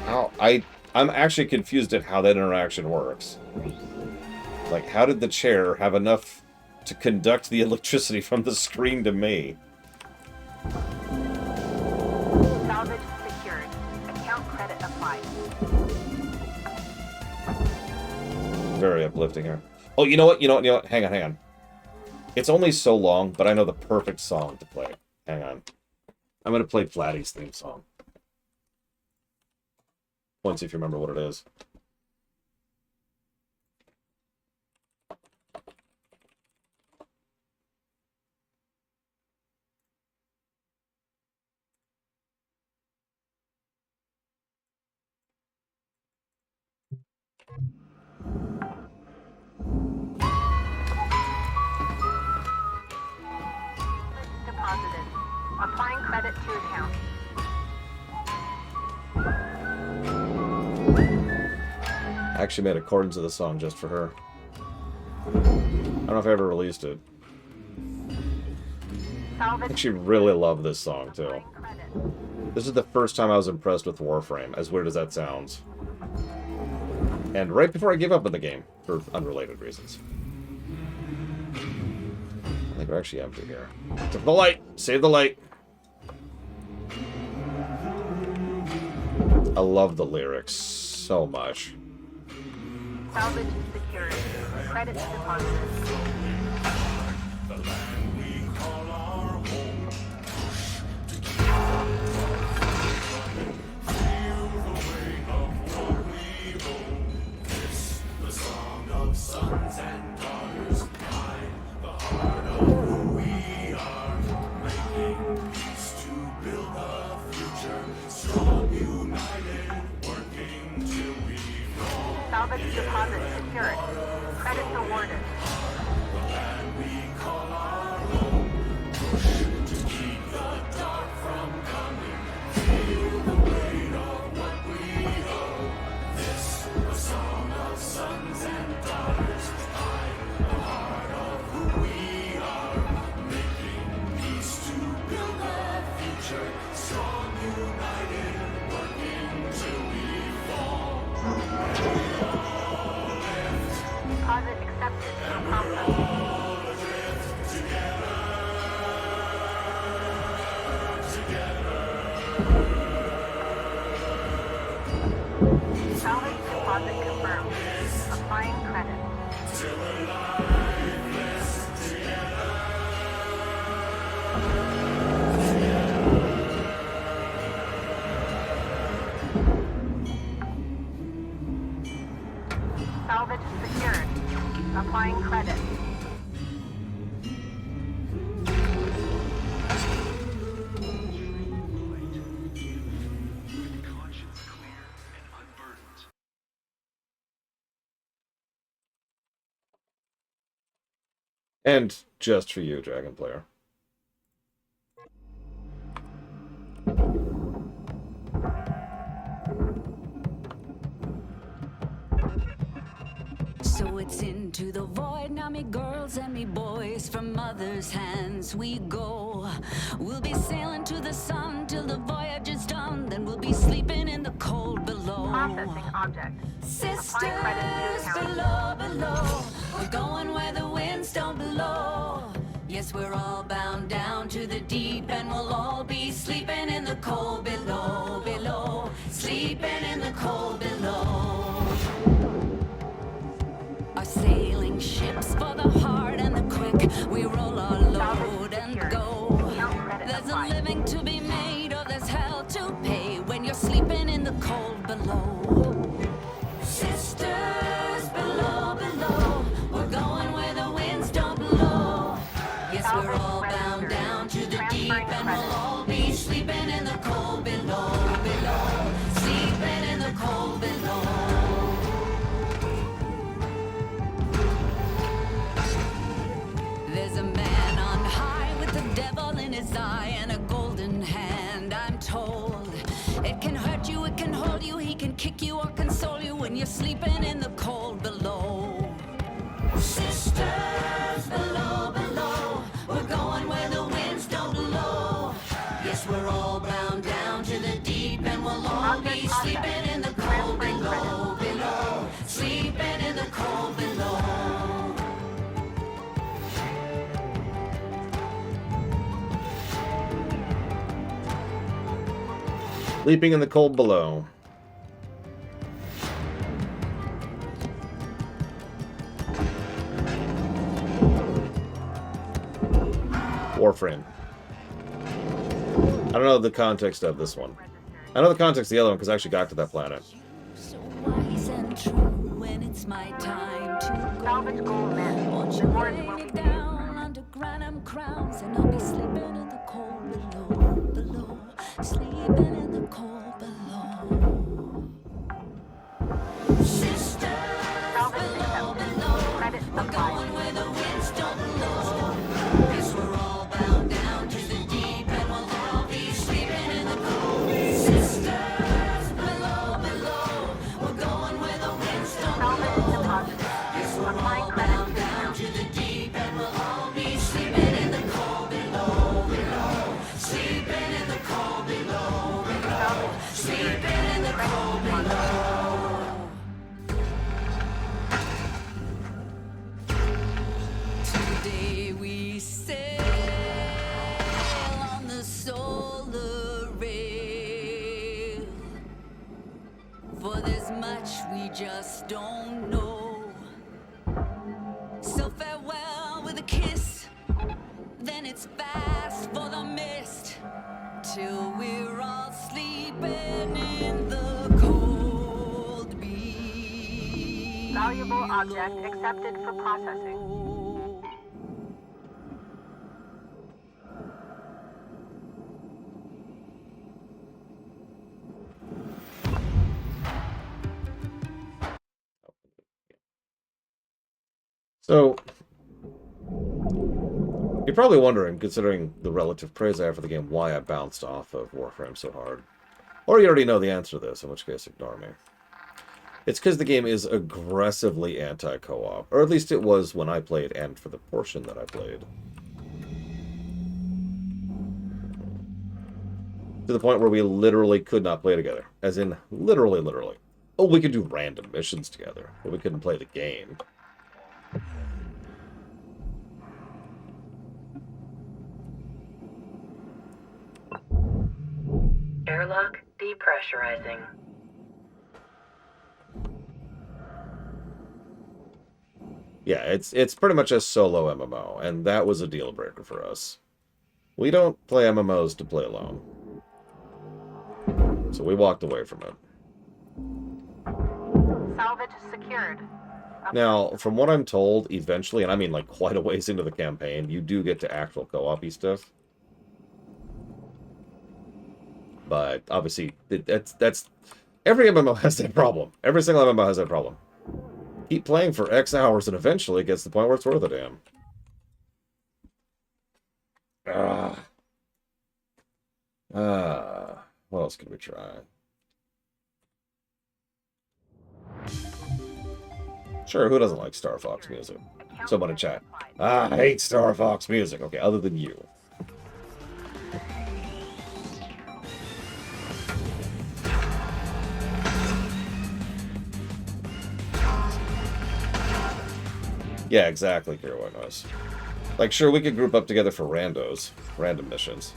How I'm actually confused at how that interaction works. Like, how did the chair have enough to conduct the electricity from the screen to me? Salvage secured. Account credit applied. Very uplifting here. Oh, you know what? Hang on. It's only so long, but I know the perfect song to play. Hang on. I'm going to play Flatty's theme song. Once, if you remember what it is. Deposited. Applying credit to account. I actually made a chords to the song just for her. I don't know if I ever released it. I actually really love this song, too. This is the first time I was impressed with Warframe, as weird as that sounds. And right before I gave up on the game, for unrelated reasons. I think we're actually empty here. Save the light! Save the light! I love the lyrics so much. Salvage secured. Credits deposited. The land we call our home. Feel the weight of what we own. This, the song of sons and daughters. Behind the heart of who we are. Making peace to build a future. Strong, united, working till we fall. Salvage deposit secured. Credits awarded. The land we call our home. Push to keep the dark from coming. Feel the weight of what we owe. This, the song of sons and daughters. Behind the heart of who we are. Making peace to build a future. Strong, united, working till we fall. Deposit accepted. No problem. Salvage deposit confirmed. And just for you, Dragon Player. So it's into the void, now me girls and me boys, from mother's hands we go. We'll be sailing to the sun till the voyage is done, then we'll be sleeping in the cold below. Processing object. Sisters below, below, we're going where the winds don't blow. Yes, we're all bound down to the deep, and we'll all be sleeping in the cold below, below, sleeping in the cold below. Our sailing ships for the hard and the quick, we roll our load and go. There's a living to be made, or there's hell to pay when you're sleeping in the cold below. Sisters below, below, we're going where the winds don't blow. Yes, we're all bound down to the deep, and we'll all be sleeping in the cold below, below, sleeping in the cold below. There's a man on high with the devil in his eye and a golden hand, I'm told. It can hurt you, it can hold you, he can kick you or console you when you're sleeping in the cold below. Sisters below, below, we're going where the winds don't blow. Yes, we're all bound down to the deep, and we'll all be sleeping in the cold below, below, sleeping in the cold below. Sleeping in the cold below. Warframe. I don't know the context of this one. I know the context of the other one because I actually got to that planet. So wise and true when it's my time to go. Salvage gold men. Won't you Rewards lay will me be down under granum crowns, and I'll be sleeping in the cold below, below, sleeping in the cold below. Sisters below, below, we're going where the winds don't blow. Yes, we're all bound down to the deep, and we'll all be sleeping in the cold. Sisters below, below, we're going where the winds don't blow. Yes, we're all bound down to the deep, and we'll all be sleeping in the cold below, below, sleeping in the cold below, below, sleeping in the cold below. Today we sail on the solar rail, for there's much we just don't know. So farewell with a kiss, then it's fast for the mist, till we're all sleeping in the cold below. Valuable object accepted for processing. So, you're probably wondering, considering the relative praise I have for the game, why I bounced off of Warframe so hard. Or you already know the answer to this, in which case ignore me. It's because the game is aggressively anti-co-op. Or at least it was when I played, and for the portion that I played. To the point where we literally could not play together. As in, literally, literally. Oh, we could do random missions together, but we couldn't play the game. Airlock depressurizing. Yeah, it's pretty much a solo MMO, and that was a deal breaker for us. We don't play MMOs to play alone. So we walked away from it. Salvage secured. Now, from what I'm told, eventually, and I mean like quite a ways into the campaign, you do get to actual co-op-y stuff. But obviously, that's every MMO has that problem. Every single MMO has that problem. Keep playing for X hours, and eventually it gets to the point where it's worth a damn. What else could we try? Sure, who doesn't like Star Fox music? Someone in chat. I hate Star Fox music. Okay, other than you. Yeah, exactly, Kira knows. Like, sure, we could group up together for randos, random missions.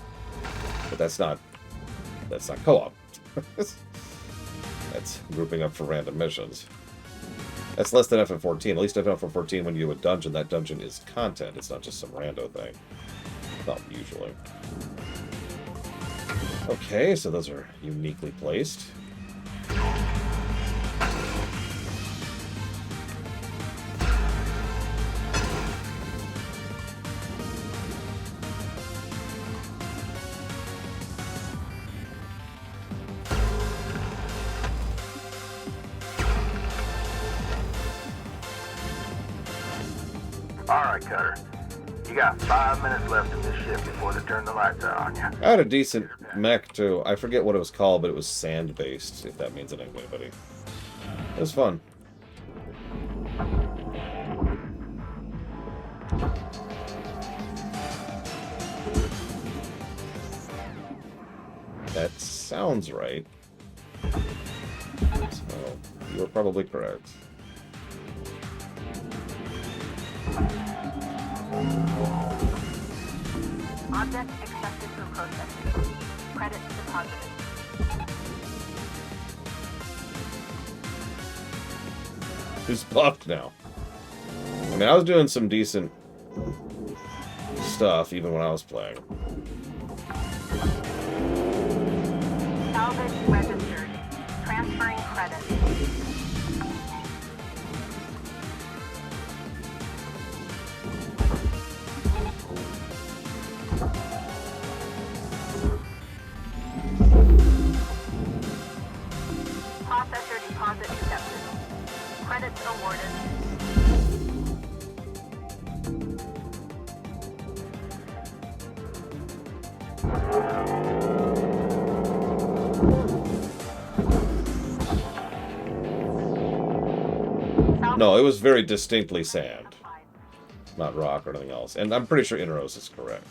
But that's not co-op. That's grouping up for random missions. That's less than FF14. At least FF14, when you do a dungeon, that dungeon is content. It's not just some rando thing. Not usually. Okay, so those are uniquely placed. All right, Cutter. You got 5 minutes left in this shift before they turn the lights out on you. I had a decent mech, too. I forget what it was called, but it was sand-based, if that means anything to anybody. It was fun. That sounds right. So, you were probably correct. Object accepted for processing. Credit deposited. Who's buffed now? I mean, I was doing some decent stuff even when I was playing. Salvage registered. Transferring credit. Processor deposit accepted. Credits awarded. No, it was very distinctly sand. Not rock or anything else. And I'm pretty sure Inaros is correct.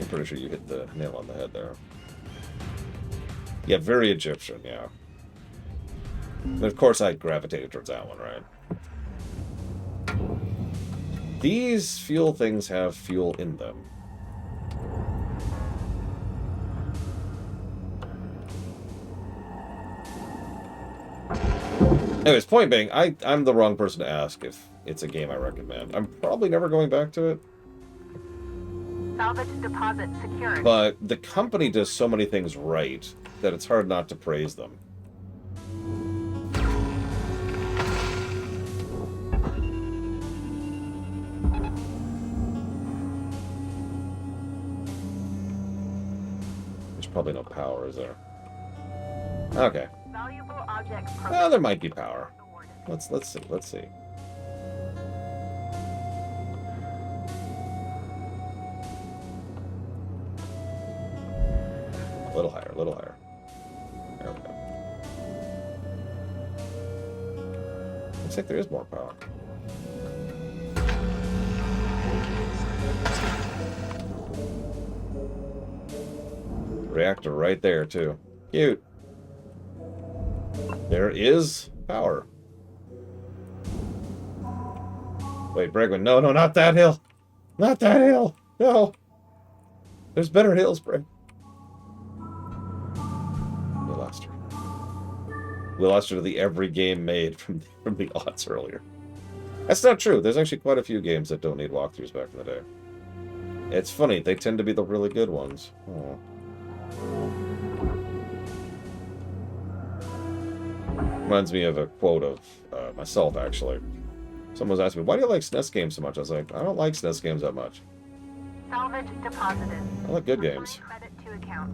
I'm pretty sure you hit the nail on the head there. Yeah, very Egyptian, yeah. And of course I gravitated towards that one, right? These fuel things have fuel in them. Anyways, point being, I'm the wrong person to ask if it's a game I recommend. I'm probably never going back to it. Salvage deposit secured. But the company does so many things right that it's hard not to praise them. There's probably no power, is there? Okay. Valuable object Well, there might be power. Let's see. Let's see. A little higher, a little higher. There we go. Looks like there is more power. Reactor right there, too. Cute. There is power. Wait, Bregman. No, no, not that hill. Not that hill. No. There's better hills, Breg. We lost her. We lost her to the every game made from the aughts earlier. That's not true. There's actually quite a few games that don't need walkthroughs back in the day. It's funny. They tend to be the really good ones. Oh. Reminds me of a quote of myself, actually. Someone was asking me, why do you like SNES games so much? I was like, I don't like SNES games that much. Salvage deposited. I like good games. Credit to account.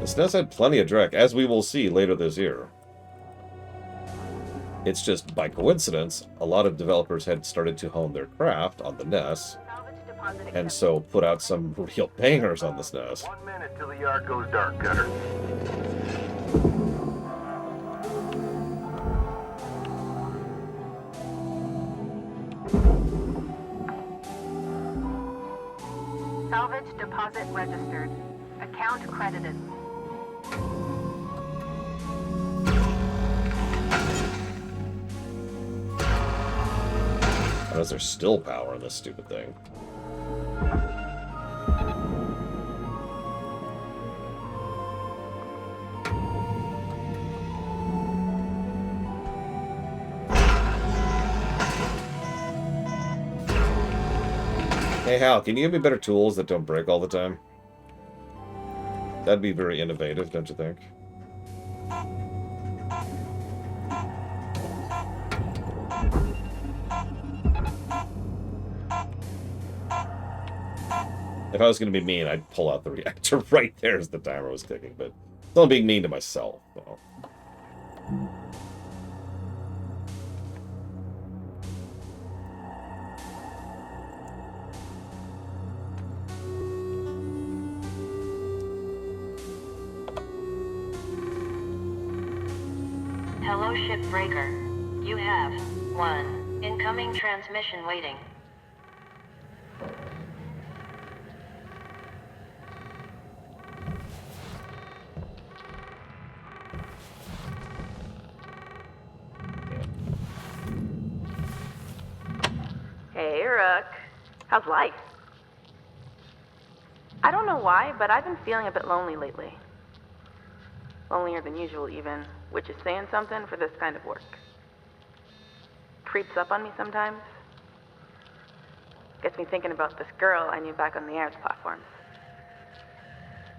The SNES had plenty of Drek, as we will see later this year. It's just, by coincidence, a lot of developers had started to hone their craft on the NES, and so put out some real bangers on this NES. 1 minute till the yard goes dark, Cutter. Salvage deposit registered. Account credited. How is there still power in this stupid thing? Hey Hal, can you give me better tools that don't break all the time? That'd be very innovative, don't you think? If I was going to be mean, I'd pull out the reactor right there as the timer was ticking, but it's not being mean to myself. So. Hello, Shipbreaker. You have 1 incoming transmission waiting. Hey, Rook. How's life? I don't know why, but I've been feeling a bit lonely lately. Lonelier than usual, even, which is saying something for this kind of work. Creeps up on me sometimes. Gets me thinking about this girl I knew back on the Airs platforms.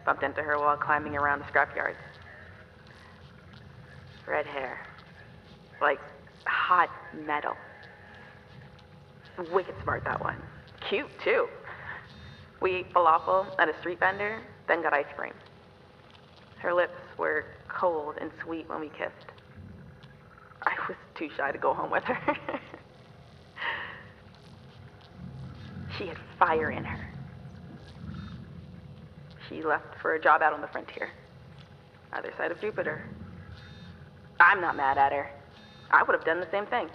Bumped into her while climbing around the scrapyard. Red hair. Like hot metal. Wicked smart, that one. Cute, too. We ate falafel at a street vendor, then got ice cream. Her lips were cold and sweet when we kissed. I was too shy to go home with her. She had fire in her. She left for a job out on the frontier. Other side of Jupiter. I'm not mad at her. I would have done the same thing.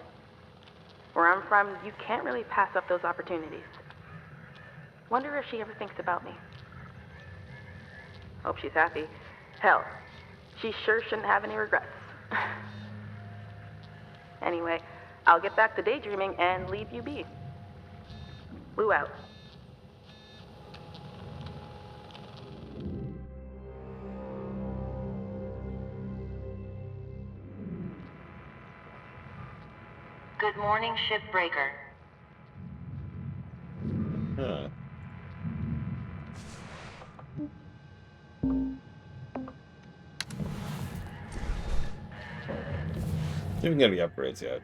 Where I'm from, you can't really pass up those opportunities. Wonder if she ever thinks about me. Hope she's happy. Hell, she sure shouldn't have any regrets. Anyway, I'll get back to daydreaming and leave you be. Lou out. Good morning, Shipbreaker. Huh. Didn't get any upgrades yet.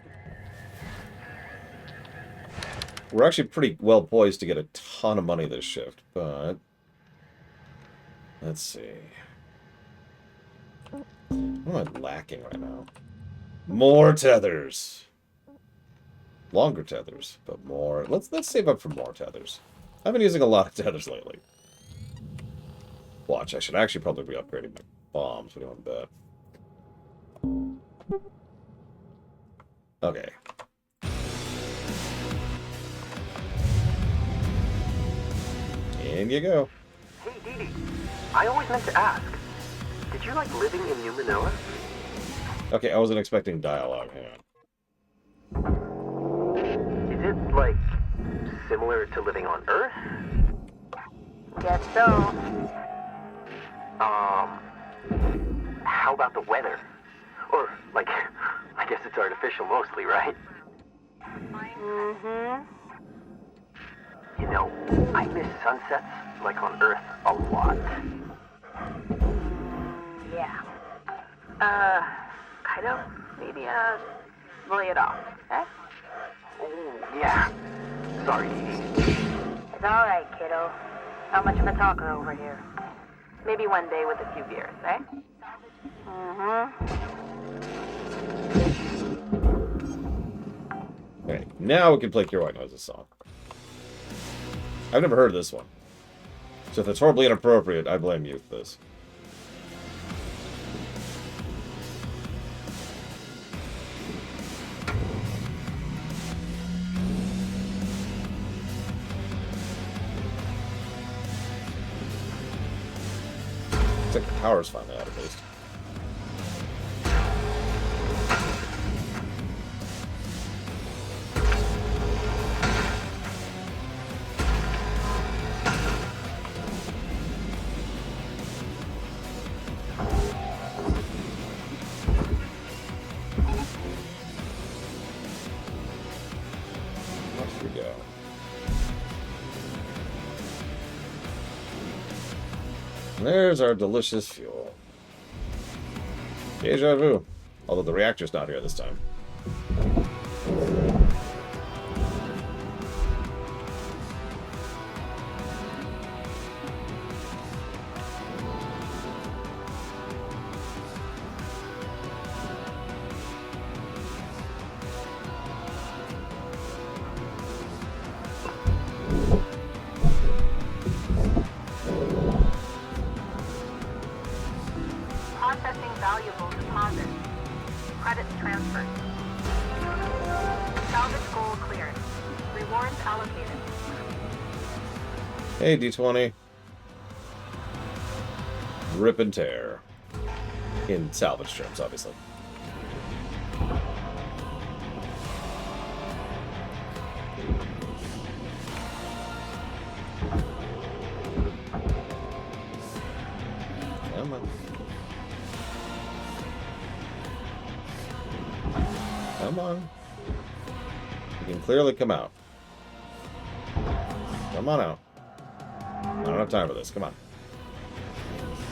We're actually pretty well poised to get a ton of money this shift, but let's see. What am I lacking right now? More tethers. Longer tethers, but more. Let's save up for more tethers. I've been using a lot of tethers lately. Watch, I should actually probably be upgrading my bombs. What do you want to bet? Okay. In you go. Hey, Dee Dee, I always meant to ask. Did you like living in New Manila? Okay, I wasn't expecting dialogue. Hang on. Is it, like, similar to living on Earth? Guess so. How about the weather? Or, like, I guess it's artificial mostly, right? Mm-hmm. You know, I miss sunsets, like on Earth, a lot. Yeah. Kind of. Maybe, lay it off, eh? Oh, yeah. Sorry, Dee Dee. It's all right, kiddo. Not much of a talker over here. Maybe one day with a few beers, eh? Mm-hmm. Now we can play Cure White Noise's song. I've never heard this one. So if it's horribly inappropriate, I blame you for this. Looks like the power's finally out of base. Off we go. There's our delicious fuel. Deja vu. Although the reactor's not here this time. Processing valuable deposits. Credits transferred. Salvage goal cleared. Rewards allocated. Hey, D20. Rip and tear. In salvage terms, obviously. Come on. Come on. You can clearly come out. Come on out. I don't have time for this. Come on.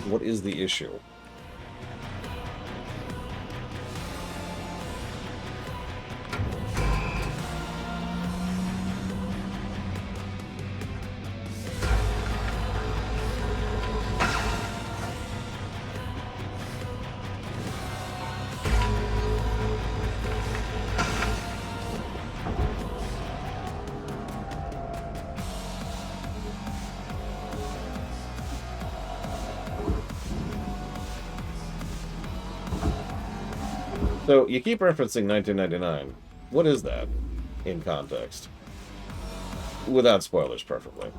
What is the issue? So, you keep referencing 1999. What is that, in context? Without spoilers, preferably.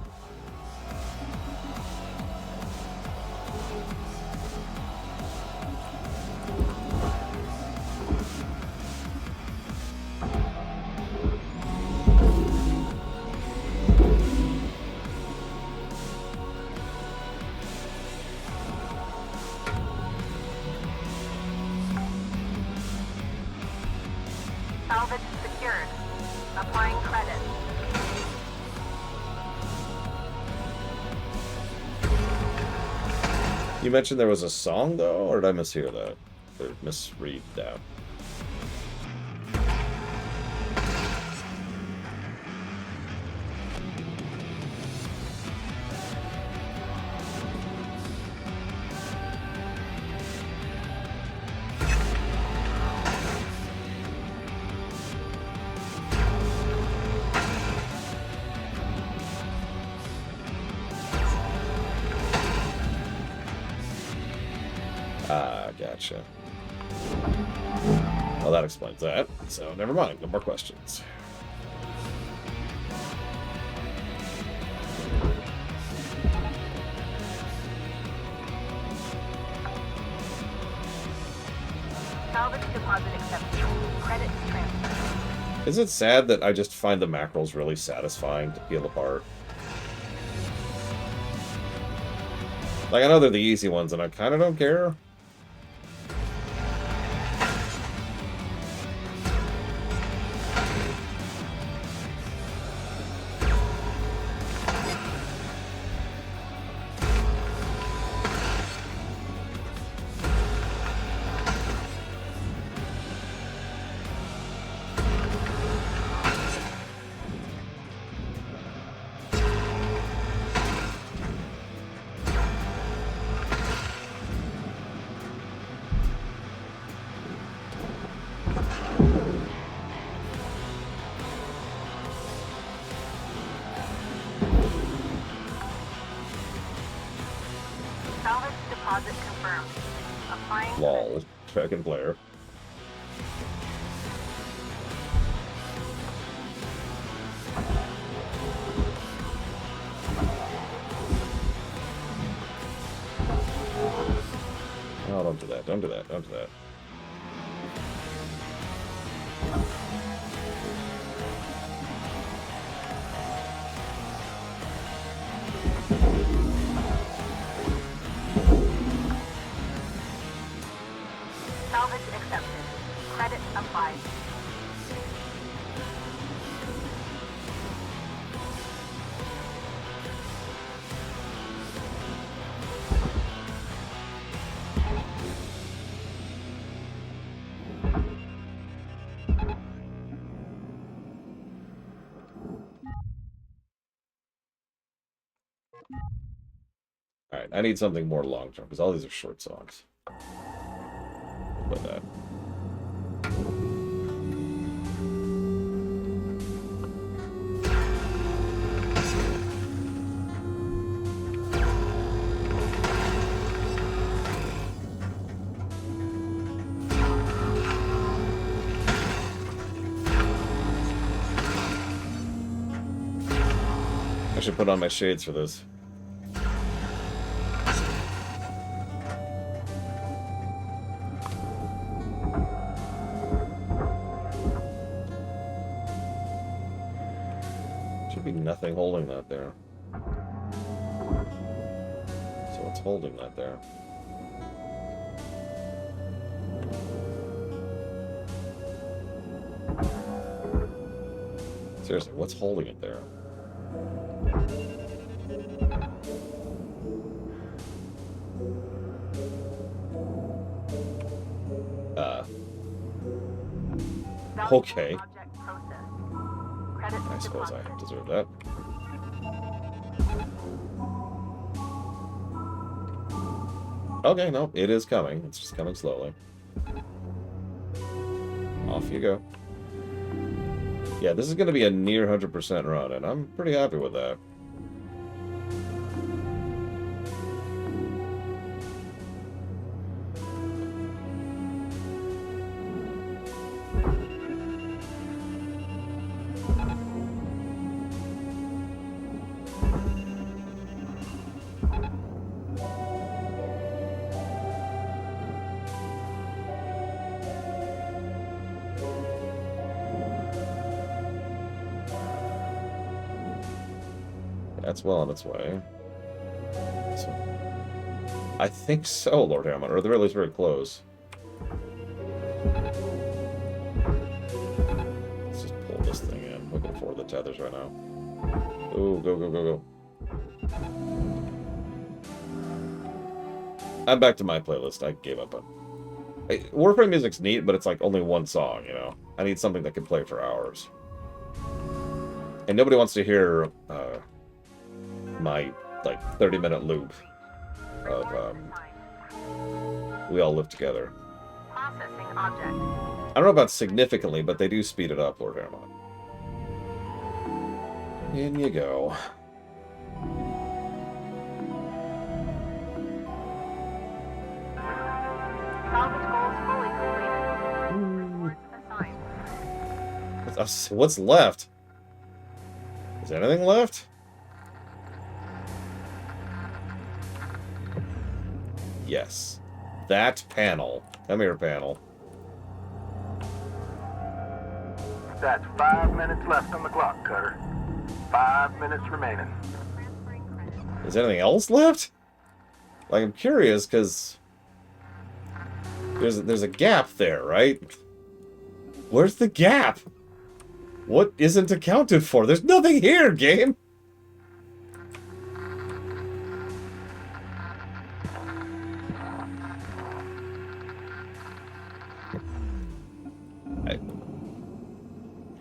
Salvage secured. Applying credit. You mentioned there was a song, though, or did I mishear that? Or misread that? Ah, gotcha. Well, that explains that. So, never mind. No more questions. Salvage deposit accepted. Credits transferred. Is it sad that I just find the mackerels really satisfying to peel apart? Like, I know they're the easy ones, and I kind of don't care. Dragon player. Oh, don't do that. Don't do that. Don't do that. Salvage accepted. Credit applied. Alright, I need something more long-term, because all these are short songs. What about that? I should put on my shades for this. Should be nothing holding that there. So what's holding that there? Seriously, what's holding it there? Okay. I suppose I deserve that. Okay, no, it is coming. It's just coming slowly. Off you go. Yeah, this is going to be a near 100% run, and I'm pretty happy with that. That's well on its way. So, I think so, Lord Hammond, or at the very least very close. Let's just pull this thing in. Looking for the tethers right now. Oh, go, go, go, go. I'm back to my playlist. I gave up on. Warframe music's neat, but it's like only one song, you know? I need something that can play for hours. And nobody wants to hear my like 30-minute loop of We All Live Together. Processing object. I don't know about significantly, but they do speed it up, Lord Airmont. In you go. Salvage goals fully completed. Reports assigned. What's left? Is there anything left? Yes. That panel. Come here, panel. That's 5 minutes left on the clock, Cutter. 5 minutes remaining. Is anything else left? Like, I'm curious, because there's a gap there, right? Where's the gap? What isn't accounted for? There's nothing here, game!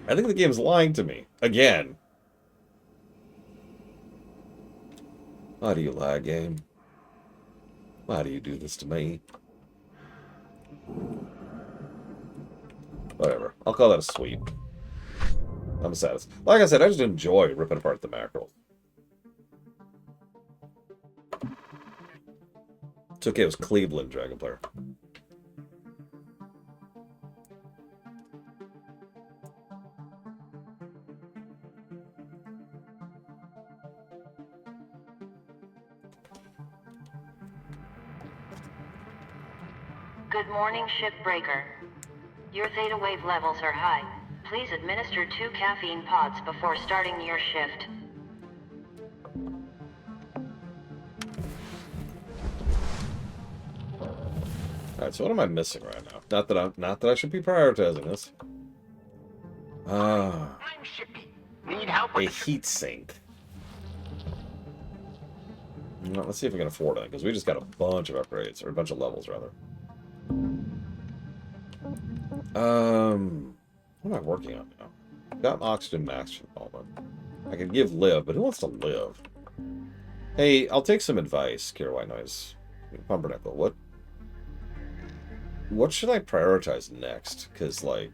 I think the game's lying to me. Again. Why do you lie, game? Why do you do this to me? Whatever. I'll call that a sweep. I'm satisfied. Like I said, I just enjoy ripping apart the mackerel. It's okay, it was Cleveland, Dragon Player. Good morning, Shipbreaker. Your theta wave levels are high. Please administer 2 caffeine pods before starting your shift. Alright, so what am I missing right now? Not that I should be prioritizing this. I'm Shippy. Need help A with the... heat sink. Well, let's see if we can afford it, because we just got a bunch of upgrades, or a bunch of levels, rather. What am I working on now? Got oxygen max for the moment. I can give live, but who wants to live? Hey, I'll take some advice, Kira White Noise. Pumpernickel, what should I prioritize next? Because, like,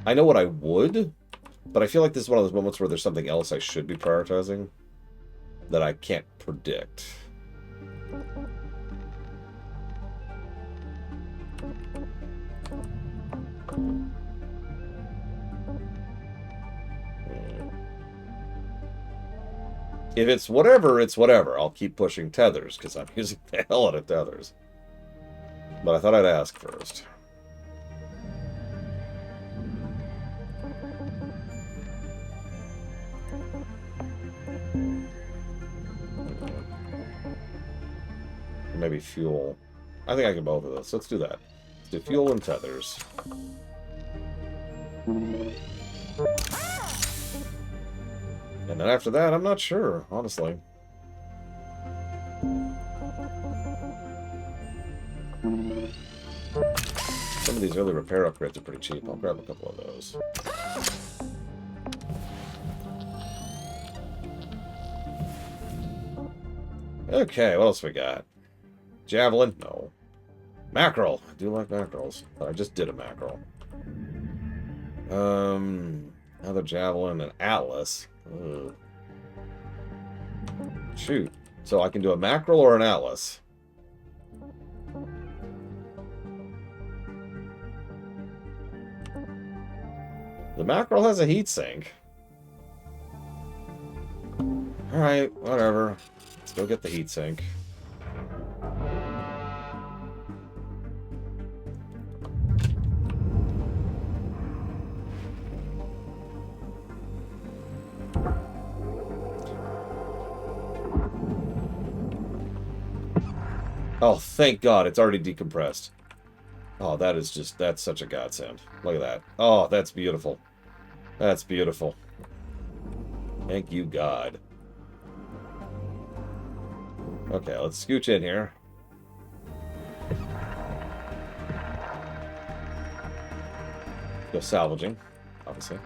I know what I would, but I feel like this is one of those moments where there's something else I should be prioritizing that I can't predict. If it's whatever, it's whatever. I'll keep pushing tethers, because I'm using the hell out of tethers. But I thought I'd ask first. Maybe fuel. I think I can both of those. Let's do that. Let's do fuel and tethers. And then after that, I'm not sure, honestly. Some of these early repair upgrades are pretty cheap. I'll grab a couple of those. Okay, what else we got? Javelin? No. Mackerel. I do like mackerels. But I just did a mackerel. Another javelin and atlas. Ugh. Shoot. So I can do a mackerel or an atlas. The mackerel has a heat sink. Alright, whatever. Let's go get the heat sink. Oh, thank God, it's already decompressed. Oh, that's such a godsend. Look at that. Oh, that's beautiful. That's beautiful. Thank you, God. Okay, let's scooch in here. Go salvaging, obviously.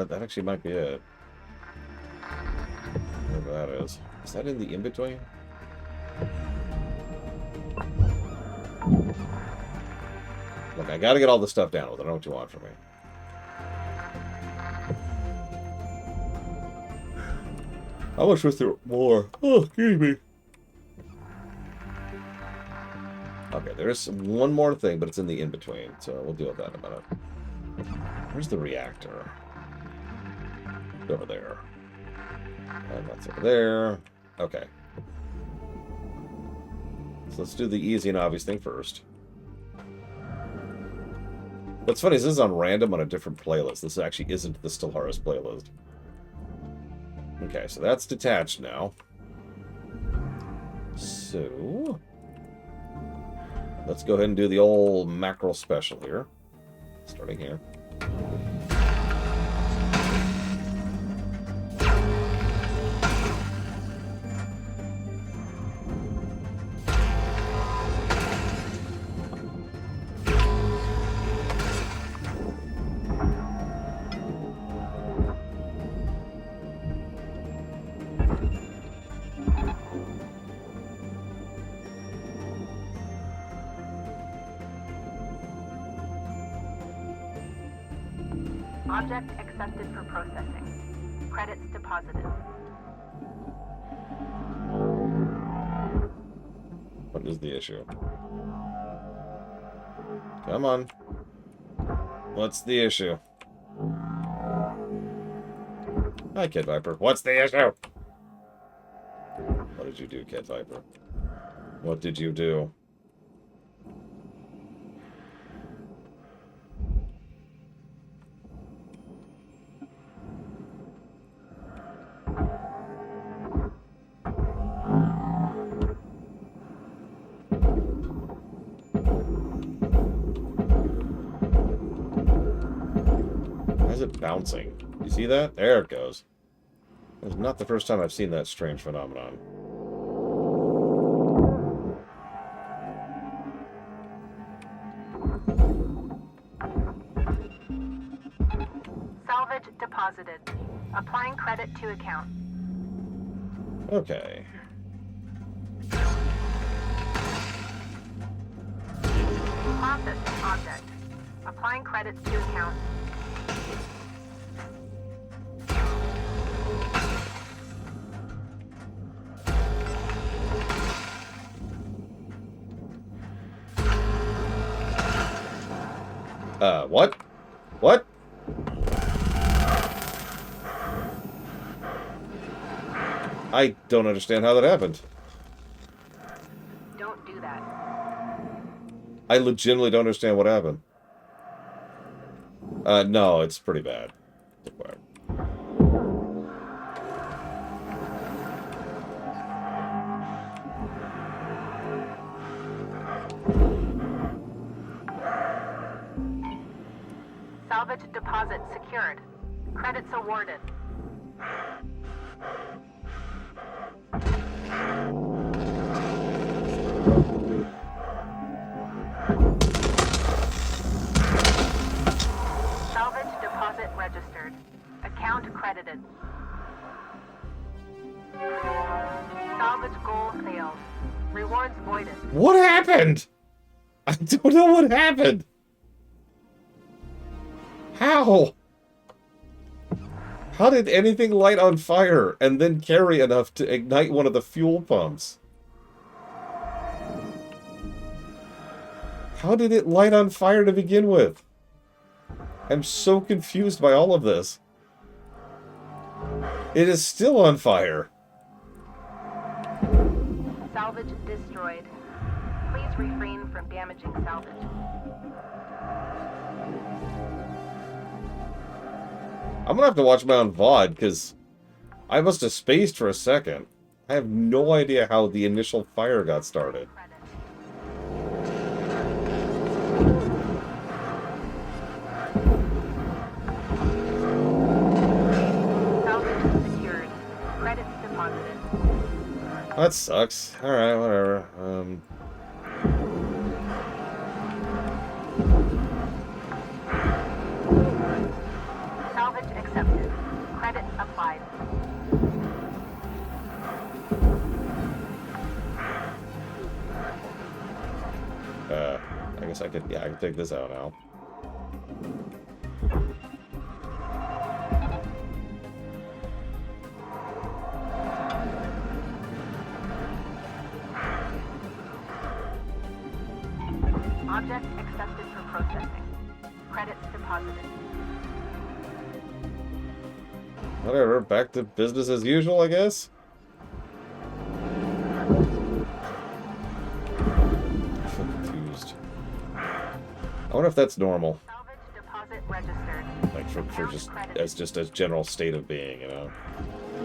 That actually might be it. Whatever that is. Is that in the in-between? Look, I gotta get all this stuff down with it. I don't know what you want from me. I wish there was more. Oh, excuse me. Okay, there's one more thing, but it's in the in-between, so we'll deal with that in a minute. Where's the reactor? It's over there. And that's over there. Okay. So let's do the easy and obvious thing first. What's funny is this is on random on a different playlist. This actually isn't the Stellaris playlist. Okay, so that's detached now. So let's go ahead and do the old mackerel special here. Starting here. Object accepted for processing. Credits deposited. What is the issue? Come on. What's the issue? Hi, Kid Viper. What's the issue? What did you do, Kid Viper? What did you do? Why is it bouncing? You see that? There it goes. It's not the first time I've seen that strange phenomenon. Salvage deposited. Applying credit to account. Okay. Processing object. Applying credits to account. What? What? I don't understand how that happened. Don't do that. I legitimately don't understand what happened. No, it's pretty bad. Salvage deposit secured. Credits awarded. Salvage deposit registered. Account credited. Salvage goal failed. Rewards voided. What happened? I don't know what happened. How? How did anything light on fire and then carry enough to ignite one of the fuel pumps? How did it light on fire to begin with? I'm so confused by all of this. It is still on fire. Salvage destroyed. Please refrain from damaging salvage. I'm gonna have to watch my own VOD, because I must have spaced for a second. I have no idea how the initial fire got started. Salvage secured. Credits deposited. That sucks. Alright, whatever. Salvage accepted. Credits applied. I guess I could take this out now. Object accepted for processing. Credits deposited. Whatever, back to business as usual, I guess? I feel confused. I wonder if that's normal. Salvage deposit registered. Like, for just a general state of being, you know?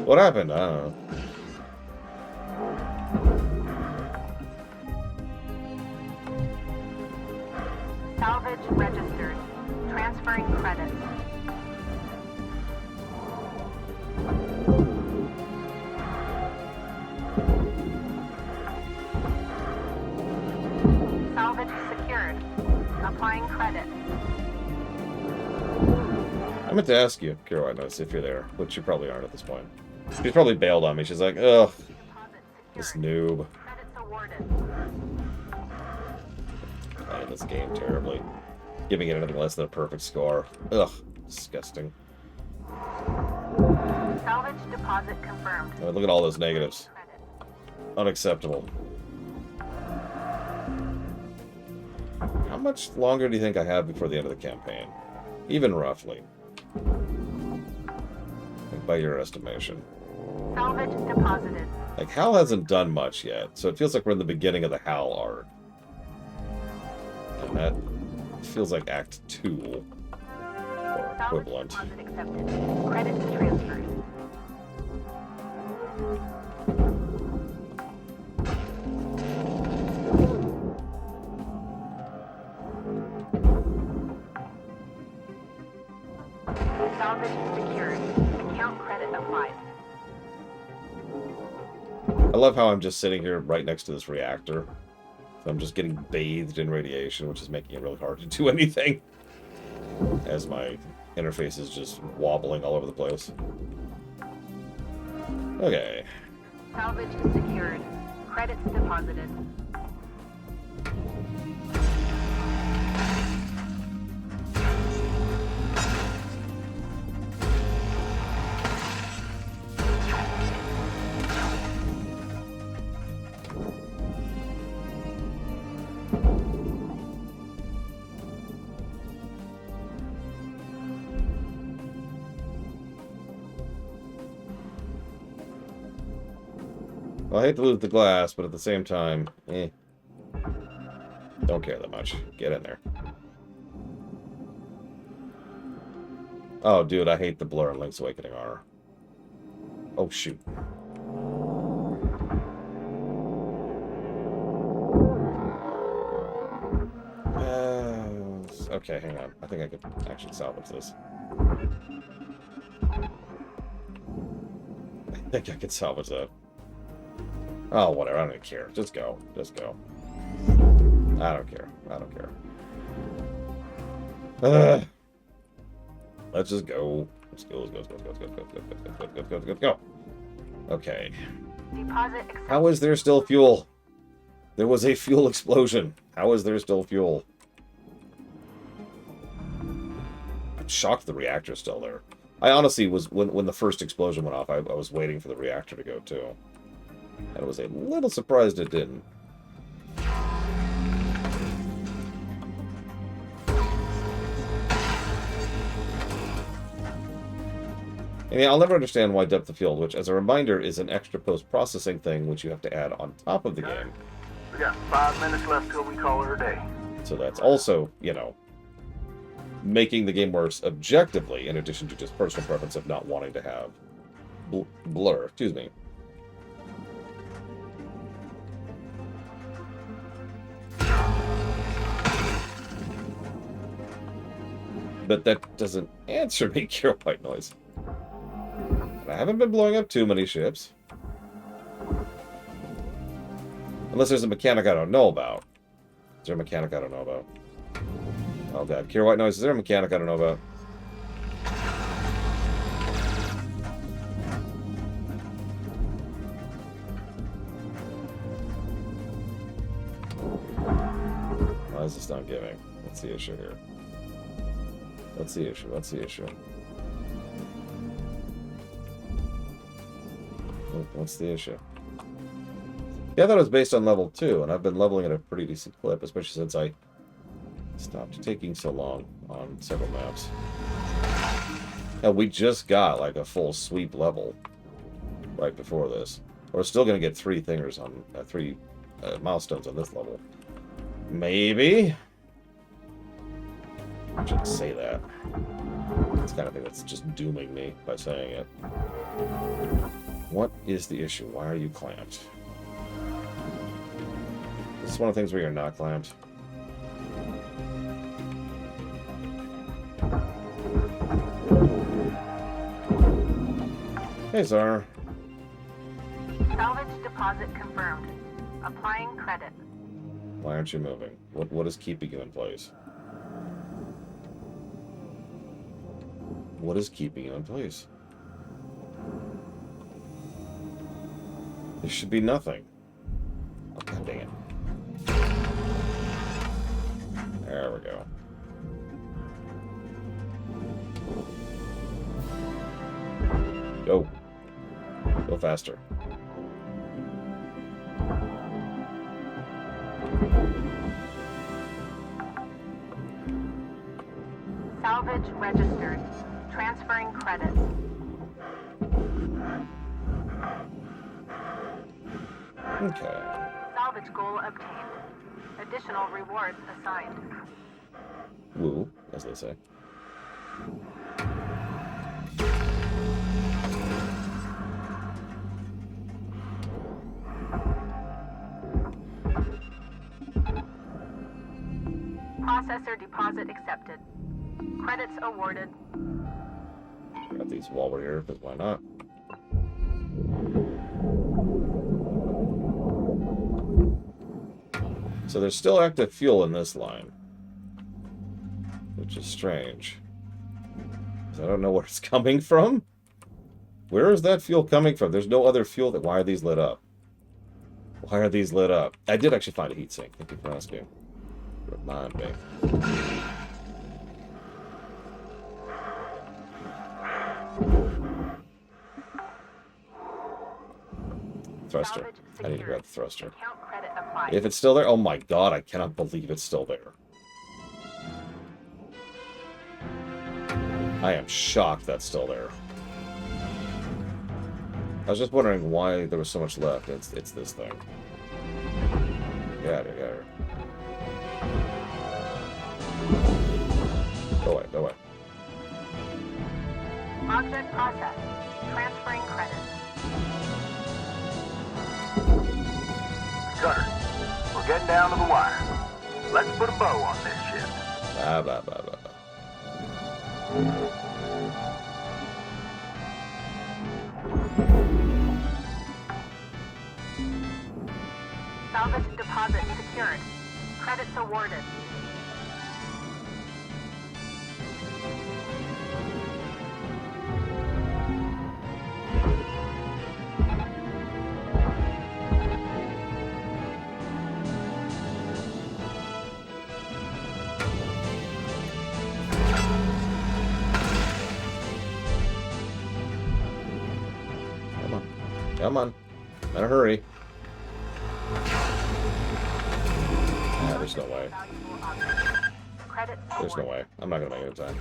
What happened? I don't know. Salvage registered. Transferring credits. Salvage secured. Applying credit. I meant to ask you, Kira White Notice, if you're there, which you probably aren't at this point. She's probably bailed on me. She's like, ugh, this noob. Credits awarded. Playing this game terribly. Giving it anything less than a perfect score. Ugh, disgusting. Salvage deposit confirmed. I mean, look at all those negatives. Unacceptable. How much longer do you think I have before the end of the campaign? Even roughly. Like by your estimation? Salvage deposited. Like, Hal hasn't done much yet, so it feels like we're in the beginning of the Hal arc. And that feels like Act 2. Or Salvage equivalent. deposit accepted. Credits transferred. Salvage secured. Account credit applied. I love how I'm just sitting here right next to this reactor. So I'm just getting bathed in radiation, which is making it really hard to do anything. As my interface is just wobbling all over the place. Okay. Salvage secured. Credits deposited. Well, I hate to lose the glass, but at the same time, don't care that much. Get in there. Oh, dude, I hate the blur in Link's Awakening armor. Oh, shoot. Okay, hang on. I think I could actually salvage this. I think I could salvage that. Oh, whatever. I don't even care. Just go. Just go. I don't care. I don't care. Let's just go. Let's go. Let's go. Let's go. Let's go. Let's go. Let's go. Let's go. Let's go. Okay. Deposit accepted. How is there still fuel? There was a fuel explosion. How is there still fuel? I'm shocked the reactor's still there. I honestly was, when the first explosion went off, I was waiting for the reactor to go too. And I was a little surprised it didn't. And yeah, I'll never understand why depth of field, which, as a reminder, is an extra post-processing thing which you have to add on top of the game. We got 5 minutes left till we call it a day. So that's also, you know, making the game worse objectively, in addition to just personal preference of not wanting to have blur. Excuse me. But that doesn't answer me, Cure White Noise. And I haven't been blowing up too many ships. Unless there's a mechanic I don't know about. Is there a mechanic I don't know about? Oh god, Cure White Noise, is there a mechanic I don't know about? Why is this not giving? What's the issue here? What's the issue? What's the issue? What's the issue? Yeah, I thought it was based on level 2, and I've been leveling at a pretty decent clip, especially since I stopped taking so long on several maps. And we just got like a full sweep level right before this. We're still going to get 3 thingers on 3 milestones on this level. Maybe. I shouldn't say that. It's the kind of thing that's just dooming me by saying it. What is the issue? Why are you clamped? This is one of the things where you're not clamped. Hey, Zara. Salvage deposit confirmed. Applying credit. Why aren't you moving? What is keeping you in place? What is keeping you in place? There should be nothing. Oh, god dang it. There we go. Go. Go faster. Salvage registered. Transferring credits. Okay. Salvage goal obtained. Additional rewards assigned. Woo, as they say. Processor deposit accepted. Credits awarded. Got these while we're here, because why not? So there's still active fuel in this line, which is strange. 'Cause I don't know where it's coming from. Where is that fuel coming from? There's no other fuel. Why are these lit up? Why are these lit up? I did actually find a heatsink. Thank you for asking. Remind me. Thruster. I need to grab the thruster. Account credit applied. If it's still there, oh my god, I cannot believe it's still there. I am shocked that's still there. I was just wondering why there was so much left. It's this thing. Get it. Go away, go away. Object processed. Transferring credits. Cutter, we're getting down to the wire. Let's put a bow on this ship. Blah, blah, blah, blah, blah. Salvage deposit secured. Credits awarded. Come on. In a hurry. There's no way. There's no way. I'm not gonna make it in time.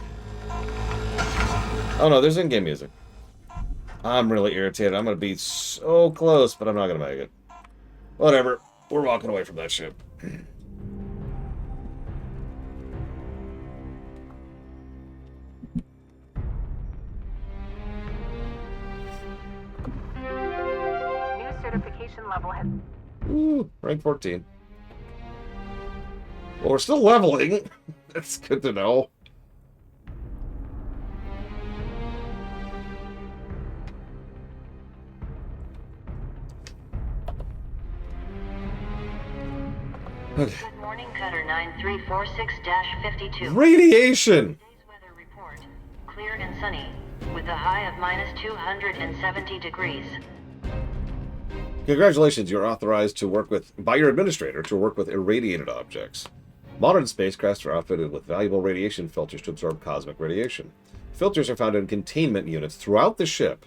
Oh no, there's in-game music. I'm really irritated. I'm gonna be so close, but I'm not gonna make it. Whatever. We're walking away from that ship. New certification level has... Ooh, rank 14. Well, we're still leveling. That's good to know. Okay. Good morning, Cutter 9346-52. Radiation! Today's weather report. Clear and sunny, with a high of minus 270 degrees. Congratulations, you're authorized to work with, by your administrator, to work with irradiated objects. Modern spacecrafts are outfitted with valuable radiation filters to absorb cosmic radiation. Filters are found in containment units throughout the ship.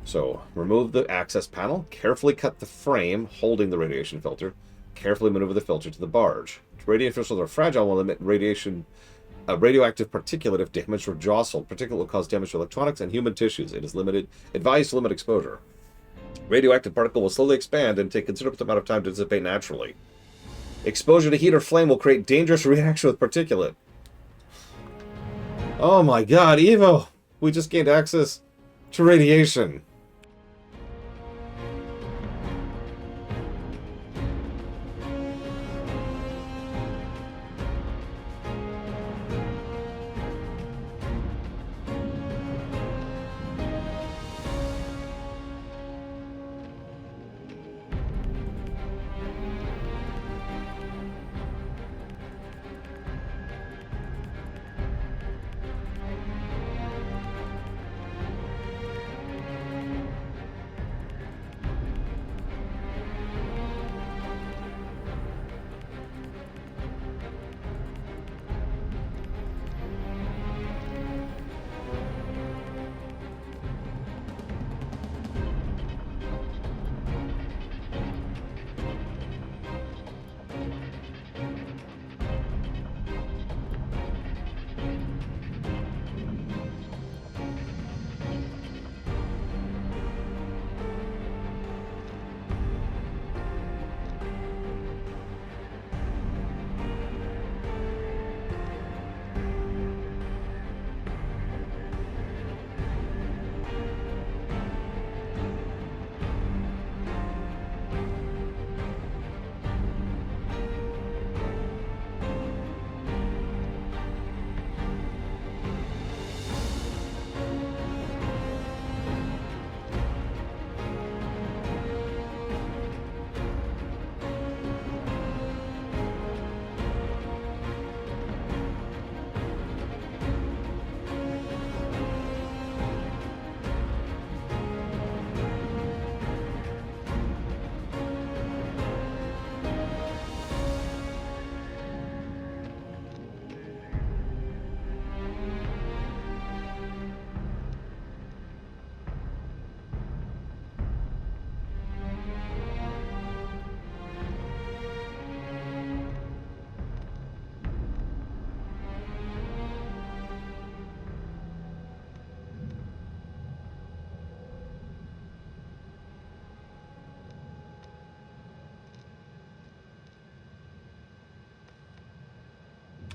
So, remove the access panel, carefully cut the frame holding the radiation filter, carefully maneuver the filter to the barge. Radiation filters are fragile and will emit radioactive particulate if damaged or jostled. Particulate will cause damage to electronics and human tissues. It is advised to limit exposure. Radioactive particle will slowly expand and take a considerable amount of time to dissipate naturally. Exposure to heat or flame will create dangerous reaction with particulate. Oh my god, Evo! We just gained access to radiation.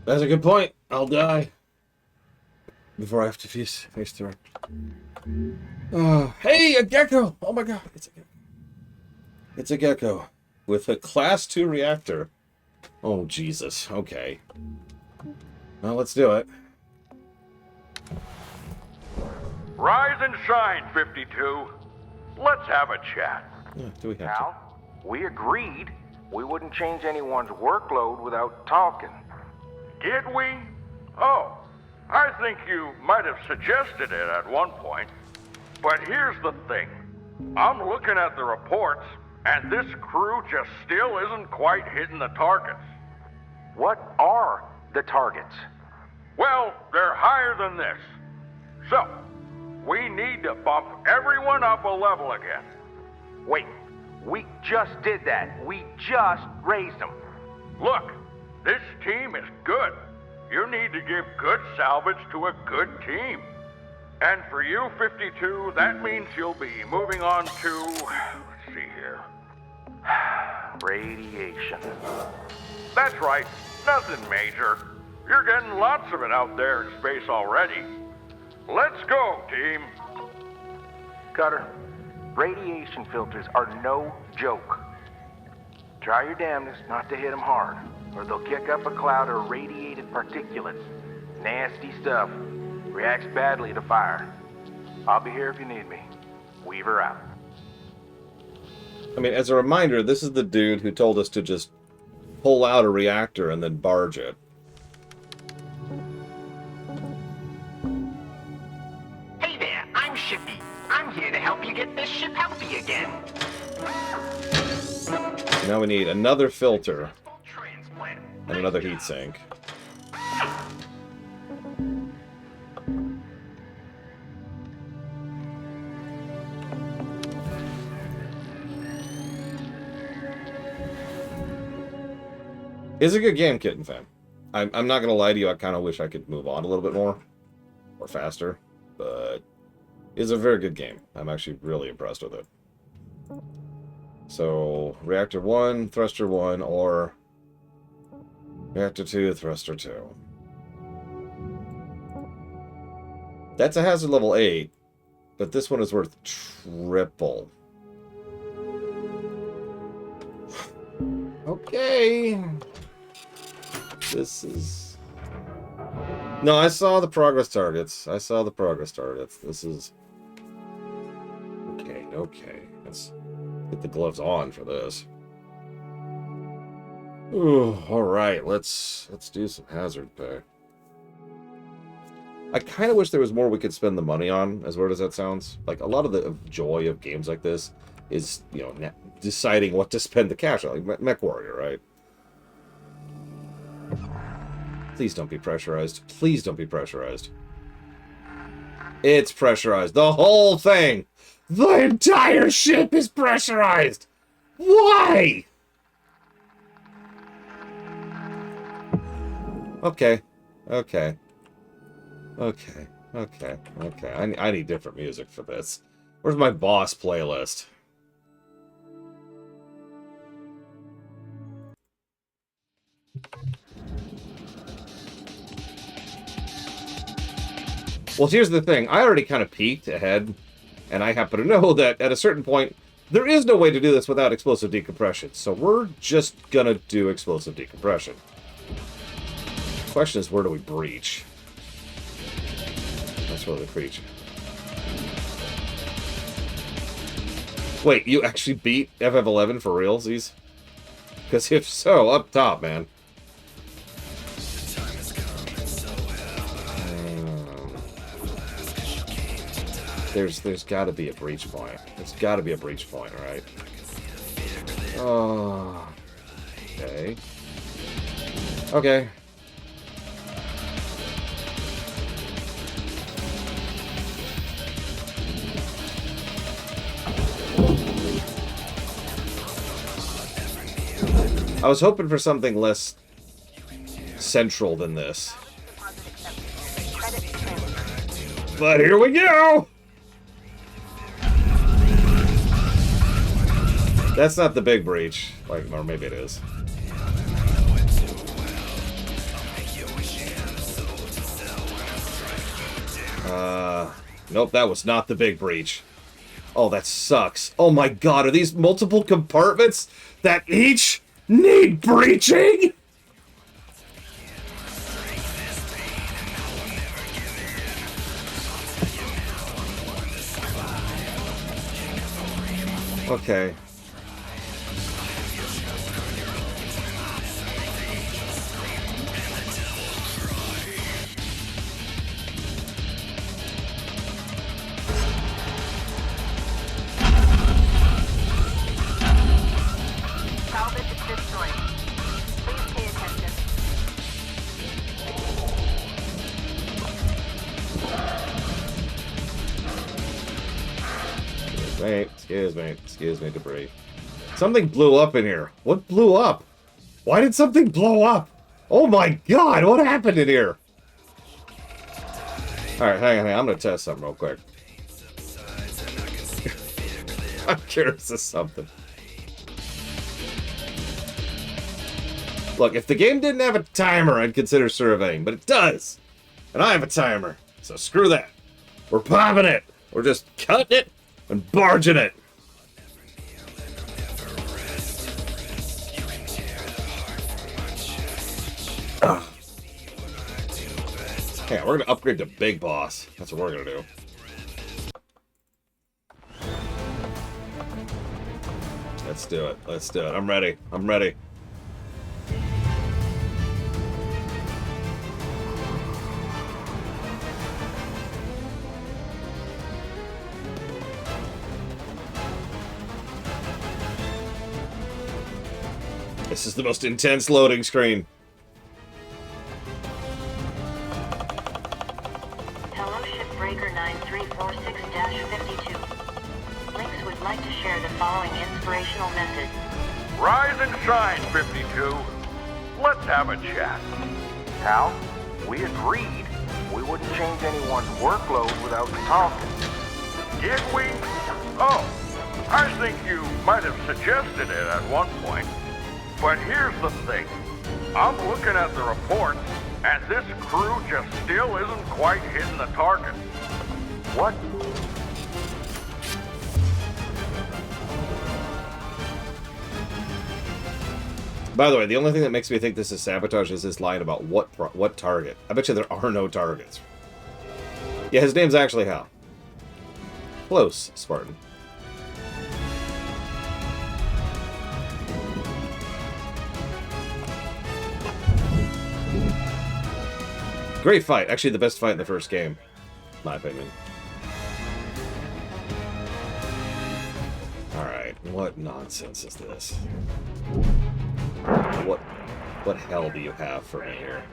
That's a good point. I'll die before I have to face through it. Oh, hey, a gecko! Oh my god, it's a gecko. It's a gecko with a Class 2 reactor. Oh, Jesus. Okay. Well, let's do it. Rise and shine, 52. Let's have a chat. Yeah, do we have to? Al, we agreed we wouldn't change anyone's workload without talking. Did we? Oh, I think you might have suggested it at one point. But here's the thing. I'm looking at the reports, and this crew just still isn't quite hitting the targets. What are the targets? Well, they're higher than this. So, we need to bump everyone up a level again. Wait, we just did that. We just raised them. Look, this team is good. You need to give good salvage to a good team. And for you, 52, that means you'll be moving on to... let's see here. Radiation. That's right, nothing major. You're getting lots of it out there in space already. Let's go, team. Cutter, radiation filters are no joke. Try your damnedest not to hit them hard, or they'll kick up a cloud of radiated particulates. Nasty stuff. Reacts badly to fire. I'll be here if you need me. Weaver out. I mean, as a reminder, this is the dude who told us to just pull out a reactor and then barge it. Hey there, I'm Shippy. I'm here to help you get this ship healthy again. Now we need another filter and another heatsink. It's a good game, Kitten Fan. I'm not going to lie to you, I kind of wish I could move on a little bit more. Or faster. But it's a very good game. I'm actually really impressed with it. So, Reactor 1, Thruster 1, or Reactor 2, Thruster 2. That's a hazard level 8, but this one is worth triple. Okay. This is... No, I saw the progress targets. I saw the progress targets. This is... Okay, okay. Let's get the gloves on for this. Ooh, alright, let's do some hazard pay. I kind of wish there was more we could spend the money on, as weird as that sounds. Like, a lot of the joy of games like this is, you know, deciding what to spend the cash on. Like Mech Warrior, right? Please don't be pressurized. Please don't be pressurized. It's pressurized. The whole thing! The entire ship is pressurized! Why? Okay. Okay. Okay. Okay. Okay. I need different music for this. Where's my boss playlist? Well, here's the thing. I already kind of peeked ahead, and I happen to know that at a certain point, there is no way to do this without explosive decompression. So we're just gonna do explosive decompression. The question is, where do we breach? That's where we breach. Wait, you actually beat FF11 for realsies? Because if so, up top, man. There's got to be a breach point. There's got to be a breach point, right? Oh, okay. Okay. I was hoping for something less central than this. But here we go! That's not the big breach. Like, or maybe it is. Nope, that was not the big breach. Oh, that sucks. Oh my god, are these multiple compartments that each need breaching? Okay. Salvage is destroyed. Please pay attention. Excuse me, debris. Something blew up in here. What blew up? Why did something blow up? Oh my god, what happened in here? Alright, hang on, I'm gonna test something real quick. I'm curious of something. Look, if the game didn't have a timer, I'd consider surveying, but it does! And I have a timer, so screw that. We're popping it! We're just cutting it and barging it! Ugh. Yeah, we're gonna upgrade to Big Boss. That's what we're gonna do. Let's do it. Let's do it. I'm ready. I'm ready. This is the most intense loading screen. Hello, Shipbreaker 9346-52. Lynx would like to share the following inspirational message. Rise and shine, 52. Let's have a chat. Hal, we agreed we wouldn't change anyone's workload without talking. Did we? Oh, I think you might have suggested it at one point. But here's the thing. I'm looking at the reports, and this crew just still isn't quite hitting the target. What? By the way, the only thing that makes me think this is sabotage is this line about what target. I bet you there are no targets. Yeah, his name's actually Hal. Close, Spartan. Great fight. Actually, the best fight in the first game. In my opinion. Alright, what nonsense is this? What hell do you have for me here?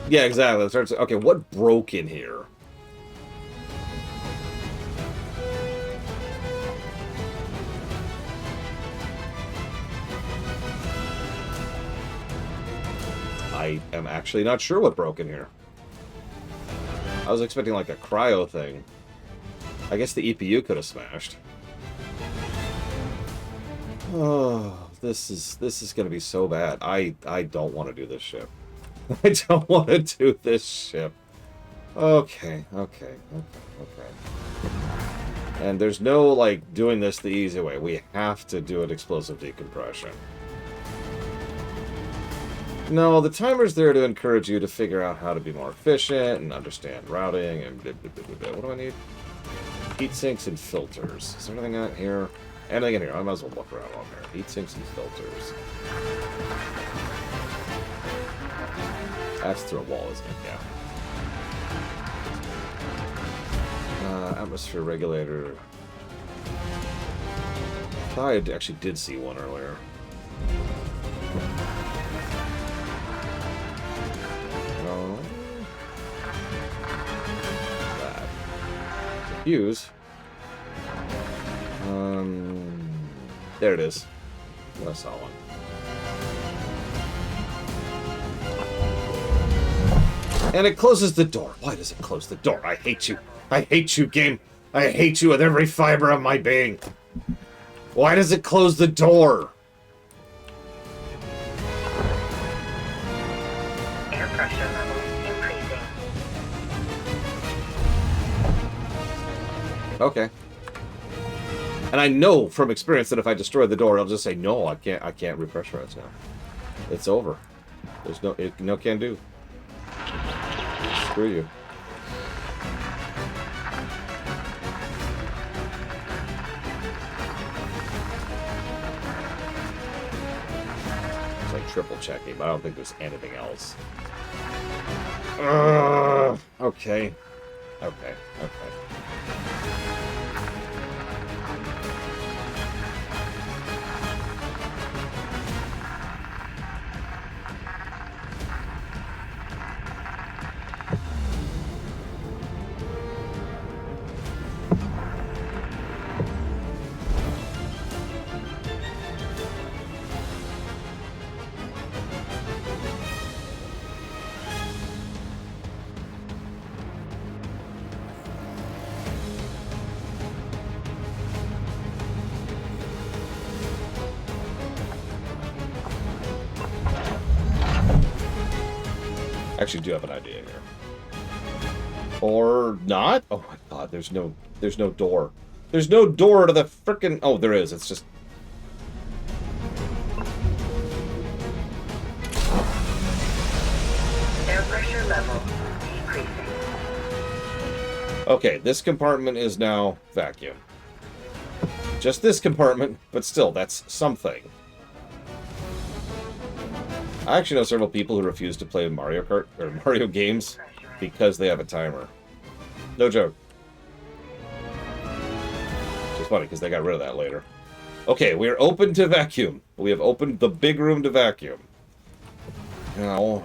Yeah, exactly. Okay, what broke in here? I am actually not sure what broke in here. I was expecting like a cryo thing. I guess the EPU could have smashed. Oh, this is gonna be so bad. I don't want to do this ship. I don't want to do this ship. Okay. And there's no like doing this the easy way. We have to do an explosive decompression. No, the timer's there to encourage you to figure out how to be more efficient and understand routing and blah, blah, blah, blah. What do I need? Heat sinks and filters. Is there anything out here? Anything in here? I might as well look around on there. Heat sinks and filters. That's through a wall, isn't it? Yeah. Atmosphere regulator. I thought I actually did see one earlier. No. That. Fuse. There it is. I saw one. And it closes the door. Why does it close the door? I hate you. I hate you, game. I hate you with every fiber of my being. Why does it close the door? Okay. And I know from experience that if I destroy the door, it'll just say, no, I can't repressurize now. It's over. There's no can do. Screw you. It's like triple checking, but I don't think there's anything else. Okay. Okay. Actually do have an idea here. Or not? Oh my god, there's no door. There's no door to the frickin'... Oh, there is. It's just... Air pressure level decreasing. Okay, this compartment is now vacuum. Just this compartment, but still, that's something. I actually know several people who refuse to play Mario Kart or Mario games because they have a timer. No joke. It's funny because they got rid of that later. Okay, we are open to vacuum. We have opened the big room to vacuum. Now,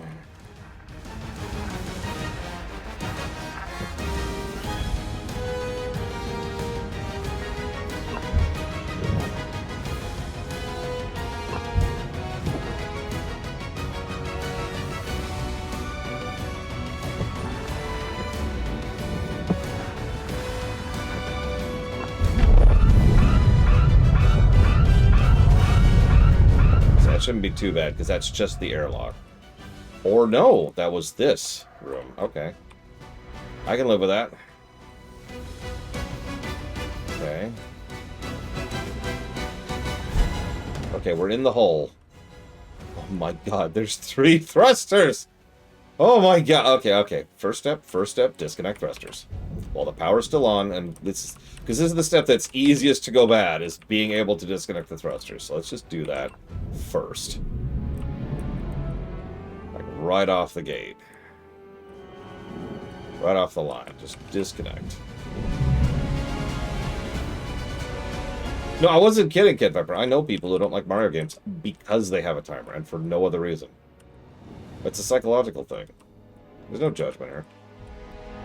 that shouldn't be too bad, because that's just the airlock. Or no, that was this room. Okay. I can live with that. Okay. Okay, we're in the hole. Oh my god, there's 3 thrusters! Oh my god, okay. First step, disconnect thrusters. While the power's still on, and this is... Because this is the step that's easiest to go bad, is being able to disconnect the thrusters. So let's just do that first. Like right off the gate. Right off the line. Just disconnect. No, I wasn't kidding, Kid Viper. I know people who don't like Mario games because they have a timer, and for no other reason. It's a psychological thing. There's no judgment here.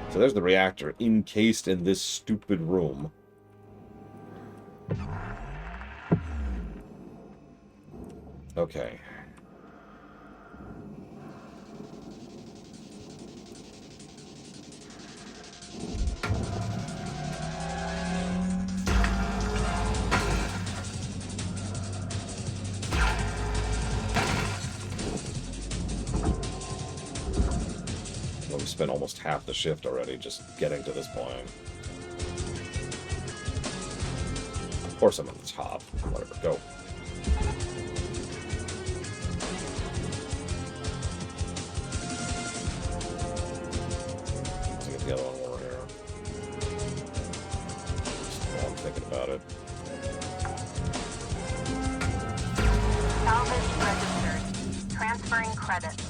So there's the reactor encased in this stupid room. Okay. Well, we spent almost half the shift already just getting to this point. Of course I'm at the top. Whatever, go. Let's get the other one over here. Just while I'm thinking about it. Salvage registered. Transferring credits.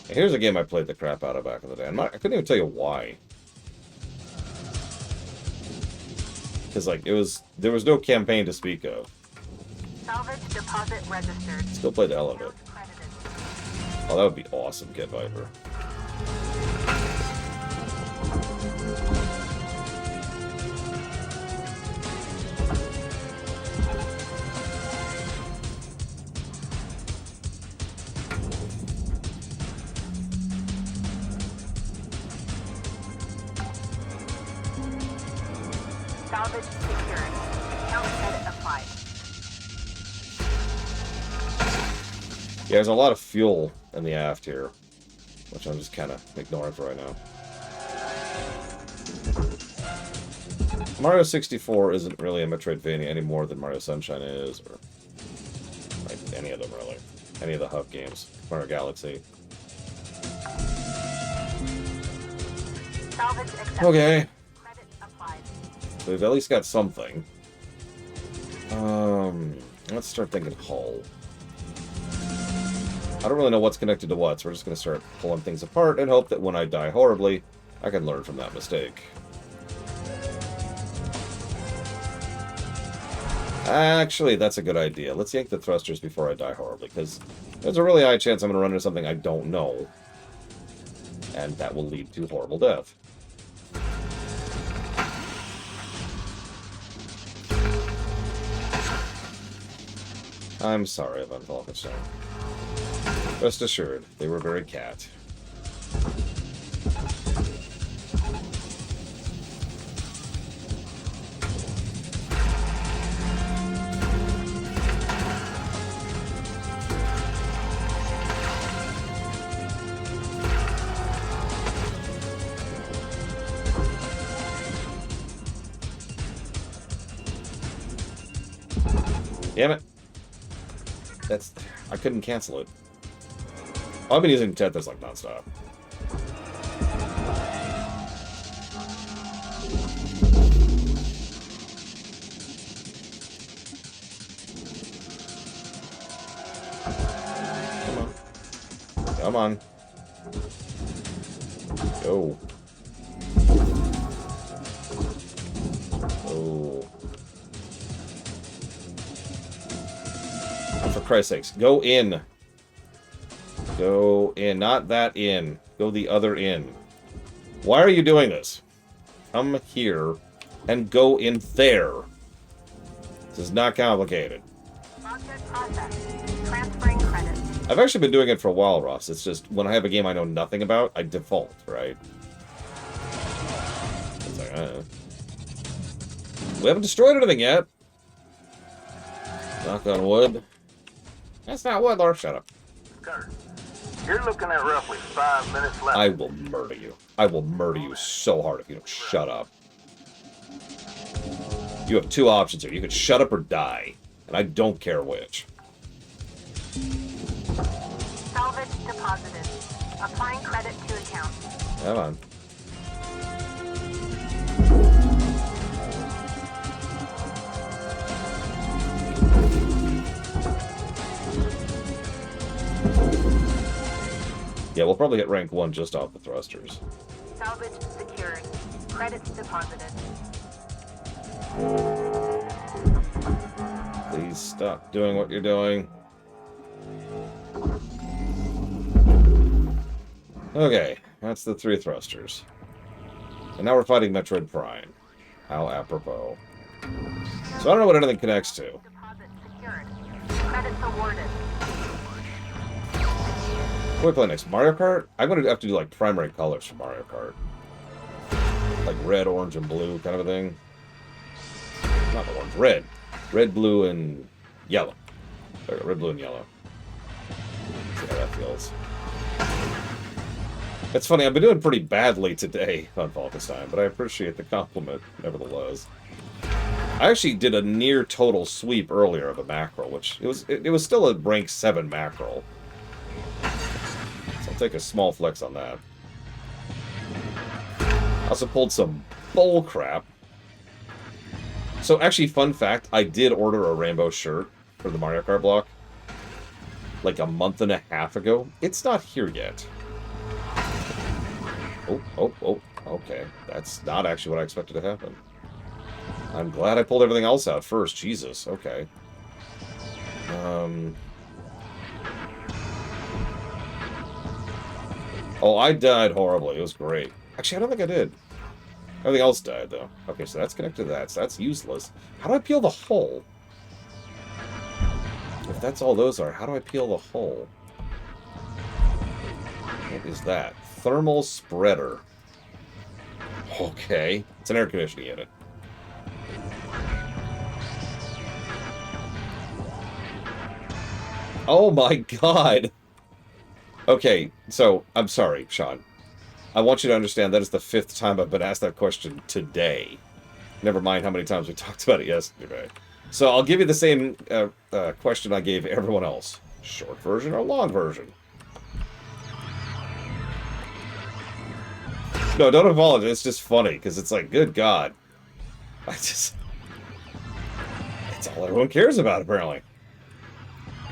Here's a game I played the crap out of back in the day. I couldn't even tell you why. Because, like, there was no campaign to speak of. Salvage deposit registered. Still played the hell out of it. Oh, that would be awesome, Kid Viper. Salvage secured. Account credit applied. Yeah, there's a lot of fuel in the aft here, which I'm just kind of ignoring for right now. Mario 64 isn't really a Metroidvania any more than Mario Sunshine is, or like any of them really. Any of the hub games. Mario Galaxy. Salvage accepted. Okay. Credit applied. We've at least got something. Let's start thinking hull. I don't really know what's connected to what, so we're just going to start pulling things apart and hope that when I die horribly, I can learn from that mistake. Actually, that's a good idea. Let's yank the thrusters before I die horribly, because there's a really high chance I'm going to run into something I don't know. And that will lead to horrible death. I'm sorry about Falkenstein. Rest assured, they were very cat. Damn it. I couldn't cancel it. I've been using Tetris like nonstop. Come on. Go. Oh. For Christ's sakes, go in. Go in. Not that in. Go the other in. Why are you doing this? Come here and go in there. This is not complicated. Object processed. Transferring credit. I've actually been doing it for a while, Ross. It's just when I have a game I know nothing about, I default, right? It's like, we haven't destroyed anything yet. Knock on wood. That's not wood, Lord. Shut up. Cutter, you're looking at roughly 5 minutes left. I will murder you. I will murder you so hard if you don't shut up. You have two options here. You can shut up or die. And I don't care which. Salvage deposited. Applying credit to account. Come on. Yeah, we'll probably hit rank 1 just off the thrusters. Salvage secured. Credits deposited. Please stop doing what you're doing. Okay, that's the 3 thrusters. And now we're fighting Metroid Prime. How apropos. So I don't know what anything connects to. Deposit secured. Credits awarded. What do we play next? Mario Kart? I'm going to have to do like primary colors for Mario Kart. Like red, orange, and blue kind of a thing. Not orange, red. Red, blue, and yellow. There, red, blue, and yellow. Let's see how that feels. It's funny, I've been doing pretty badly today on Falkenstein, but I appreciate the compliment, nevertheless. I actually did a near total sweep earlier of a mackerel, which it was still a rank 7 mackerel. So I'll take a small flex on that. I also pulled some bull crap. So actually, fun fact, I did order a rainbow shirt for the Mario Kart block like a month and a half ago. It's not here yet. Oh, okay. That's not actually what I expected to happen. I'm glad I pulled everything else out first. Jesus, okay. Oh, I died horribly. It was great. Actually, I don't think I did. Everything else died, though. Okay, so that's connected to that, so that's useless. How do I peel the hull? If that's all those are, how do I peel the hull? What is that? Thermal spreader. Okay. It's an air conditioning unit. Oh my god! Okay, so, I'm sorry, Sean. I want you to understand that is the 5th time I've been asked that question today. Never mind how many times we talked about it yesterday. So I'll give you the same question I gave everyone else. Short version or long version? No, don't apologize. It's just funny, because it's like, good God. It's all everyone cares about, apparently.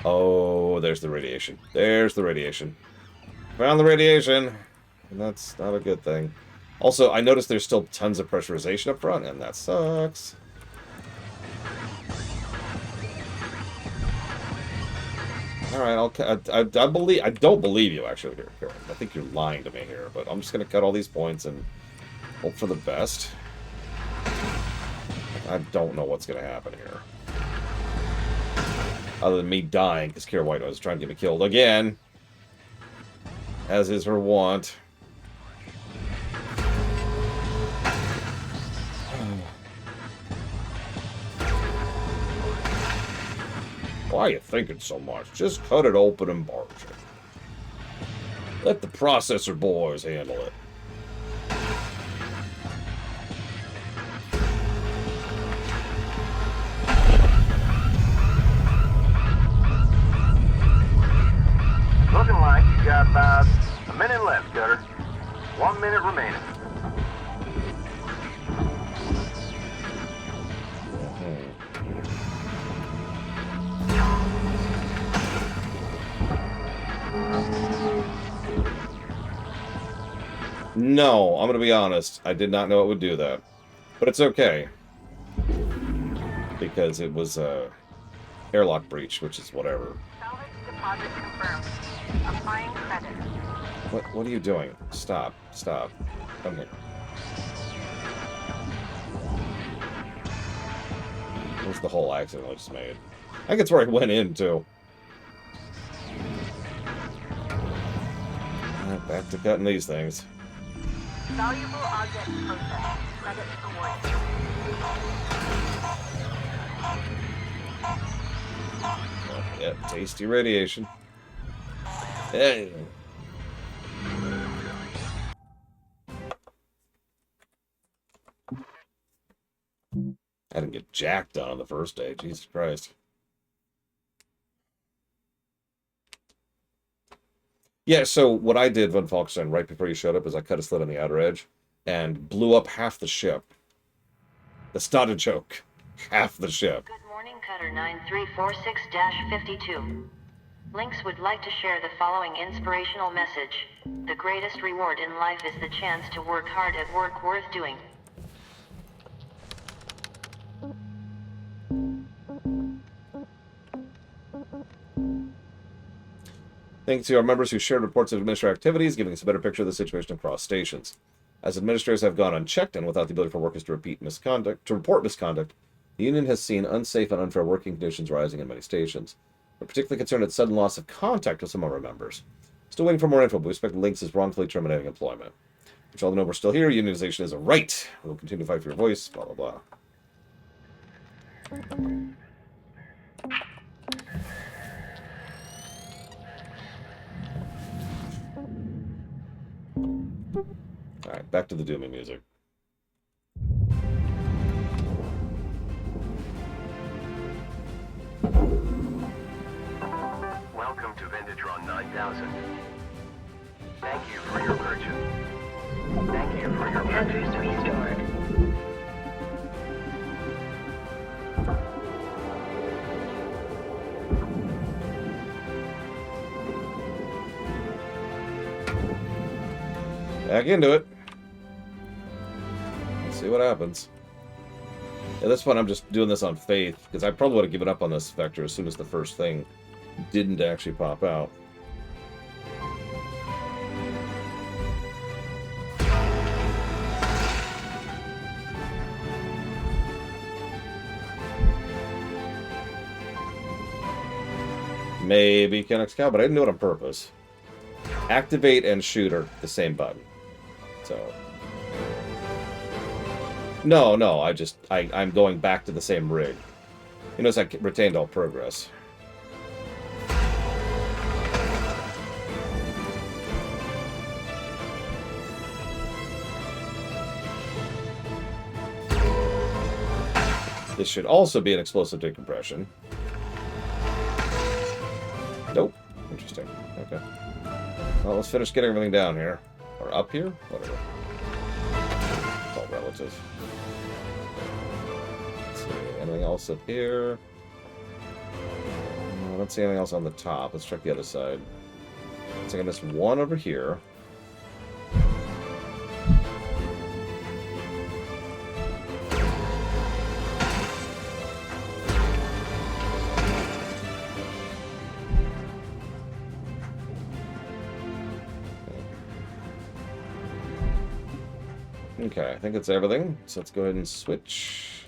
Oh, there's the radiation. There's the radiation. Found the radiation. And that's not a good thing. Also, I noticed there's still tons of pressurization up front, and that sucks. Alright, I don't believe you, actually, here. I think you're lying to me here, but I'm just gonna cut all these points and hope for the best. I don't know what's gonna happen here. Other than me dying, because Kira White was trying to get me killed again. As is her wont. Why are you thinking so much? Just cut it open and barge it. Let the processor boys handle it. Looking like you got about a minute left, Cutter. 1 minute remaining. No, I'm gonna be honest. I did not know it would do that. But it's okay. Because it was a airlock breach, which is whatever. Salvage deposit confirmed. Applying credit. What are you doing? Stop. Stop. Come here. Where's the whole accident I just made? I think it's where I went in, too. Back to cutting these things. Valuable object processed. Credit awarded. Yep, tasty radiation. Hey. I didn't get jacked done on the first day. Jesus Christ. Yeah, so what I did, Von Falkstein, right before you showed up, is I cut a slit on the outer edge and blew up half the ship. That's not a joke. Half the ship. Good morning, Cutter 9346-52. Lynx would like to share the following inspirational message. The greatest reward in life is the chance to work hard at work worth doing. Thanks to our members who shared reports of administrative activities, giving us a better picture of the situation across stations. As administrators have gone unchecked and without the ability for workers to report misconduct, the union has seen unsafe and unfair working conditions rising in many stations. We're particularly concerned at sudden loss of contact with some of our members. Still waiting for more info, but we expect Lynx is wrongfully terminating employment. Which all know we're still here. Unionization is a right. We'll continue to fight for your voice. Blah, blah, blah. Alright, back to the Doomy music. Welcome to Vintage-Run 9000. Thank you for your purchase. Thank you for your purchase. Answers restored. Back into it. Let's see what happens. At this point, I'm just doing this on faith, because I probably would have given up on this vector as soon as the first thing didn't actually pop out. Maybe Kennex Cow, but I didn't do it on purpose. Activate and shoot are the same button. So... No, I'm going back to the same rig. You notice I retained all progress. This should also be an explosive decompression. Nope. Interesting. Okay. Well, let's finish getting everything down here. Or up here? Whatever. It's all relative. Let's see. Anything else up here? I don't see anything else on the top. Let's check the other side. Looks like I missed one over here. Okay, I think that's everything. So let's go ahead and switch.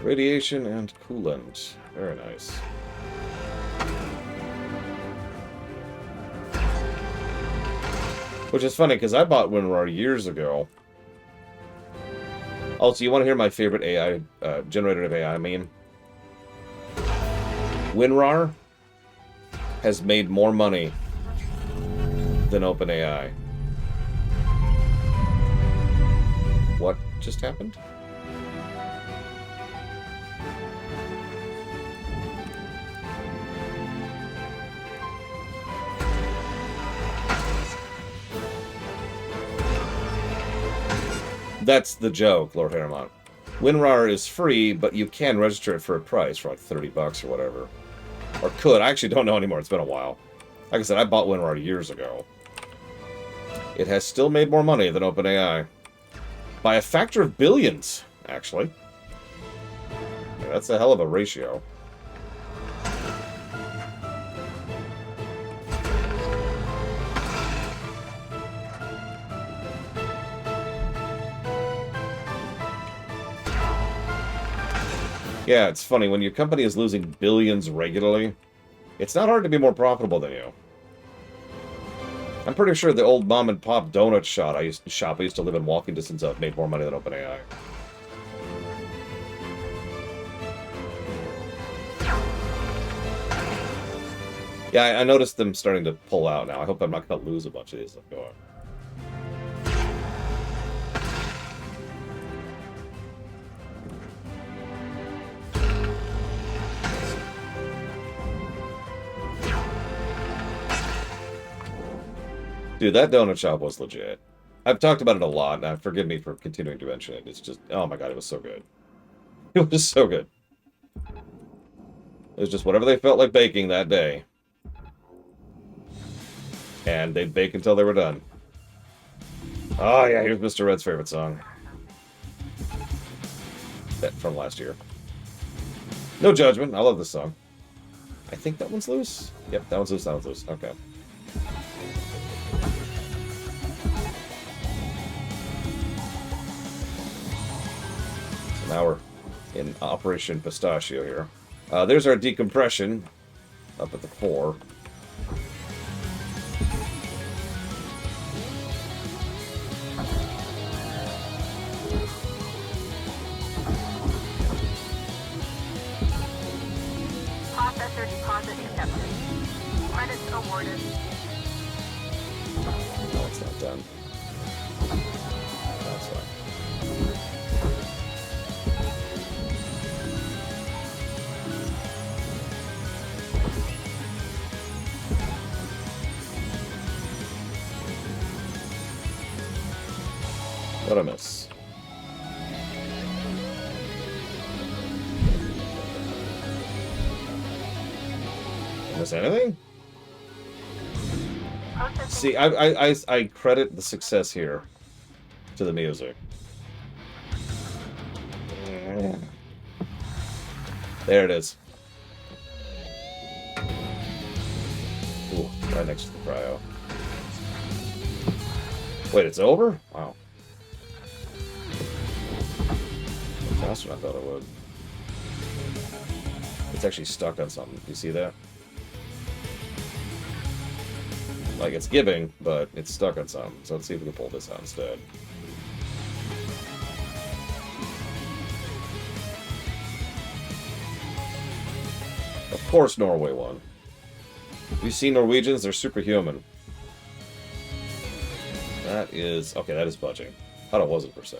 Radiation and coolant. Very nice. Which is funny, because I bought WinRAR years ago. Also, you want to hear my favorite AI, generative AI meme? WinRAR has made more money than OpenAI. What just happened? That's the joke, Lord Harriman. WinRAR is free, but you can register it for a price for like $30 or whatever. Or could. I actually don't know anymore. It's been a while. Like I said, I bought WinRAR years ago. It has still made more money than OpenAI. By a factor of billions, actually. Yeah, that's a hell of a ratio. Yeah, it's funny. When your company is losing billions regularly, it's not hard to be more profitable than you. I'm pretty sure the old mom-and-pop donut shop I used to live in walking distance of made more money than OpenAI. Yeah, I noticed them starting to pull out now. I hope I'm not going to lose a bunch of these that go on. Dude, that donut shop was legit. I've talked about it a lot, and forgive me for continuing to mention it. It's just, oh my god, it was so good. It was so good. It was just whatever they felt like baking that day. And they'd bake until they were done. Oh yeah, here's Mr. Red's favorite song. That from last year. No judgment, I love this song. I think that one's loose? Yep, that one's loose, that one's loose. Okay. Now we're in Operation Pistachio here. There's our decompression up at the 4. Processor deposit accepted. Credits awarded. No, it's not done. That's fine. What a miss. Miss anything? See, I credit the success here to the music. There it is. Ooh, right next to the cryo. Wait, it's over? Wow. Faster than I thought it would. It's actually stuck on something. You see that? Like, it's giving, but it's stuck on something. So let's see if we can pull this out instead. Of course Norway won. You see Norwegians? They're superhuman. That is... Okay, that is budging. I thought it wasn't for a sec.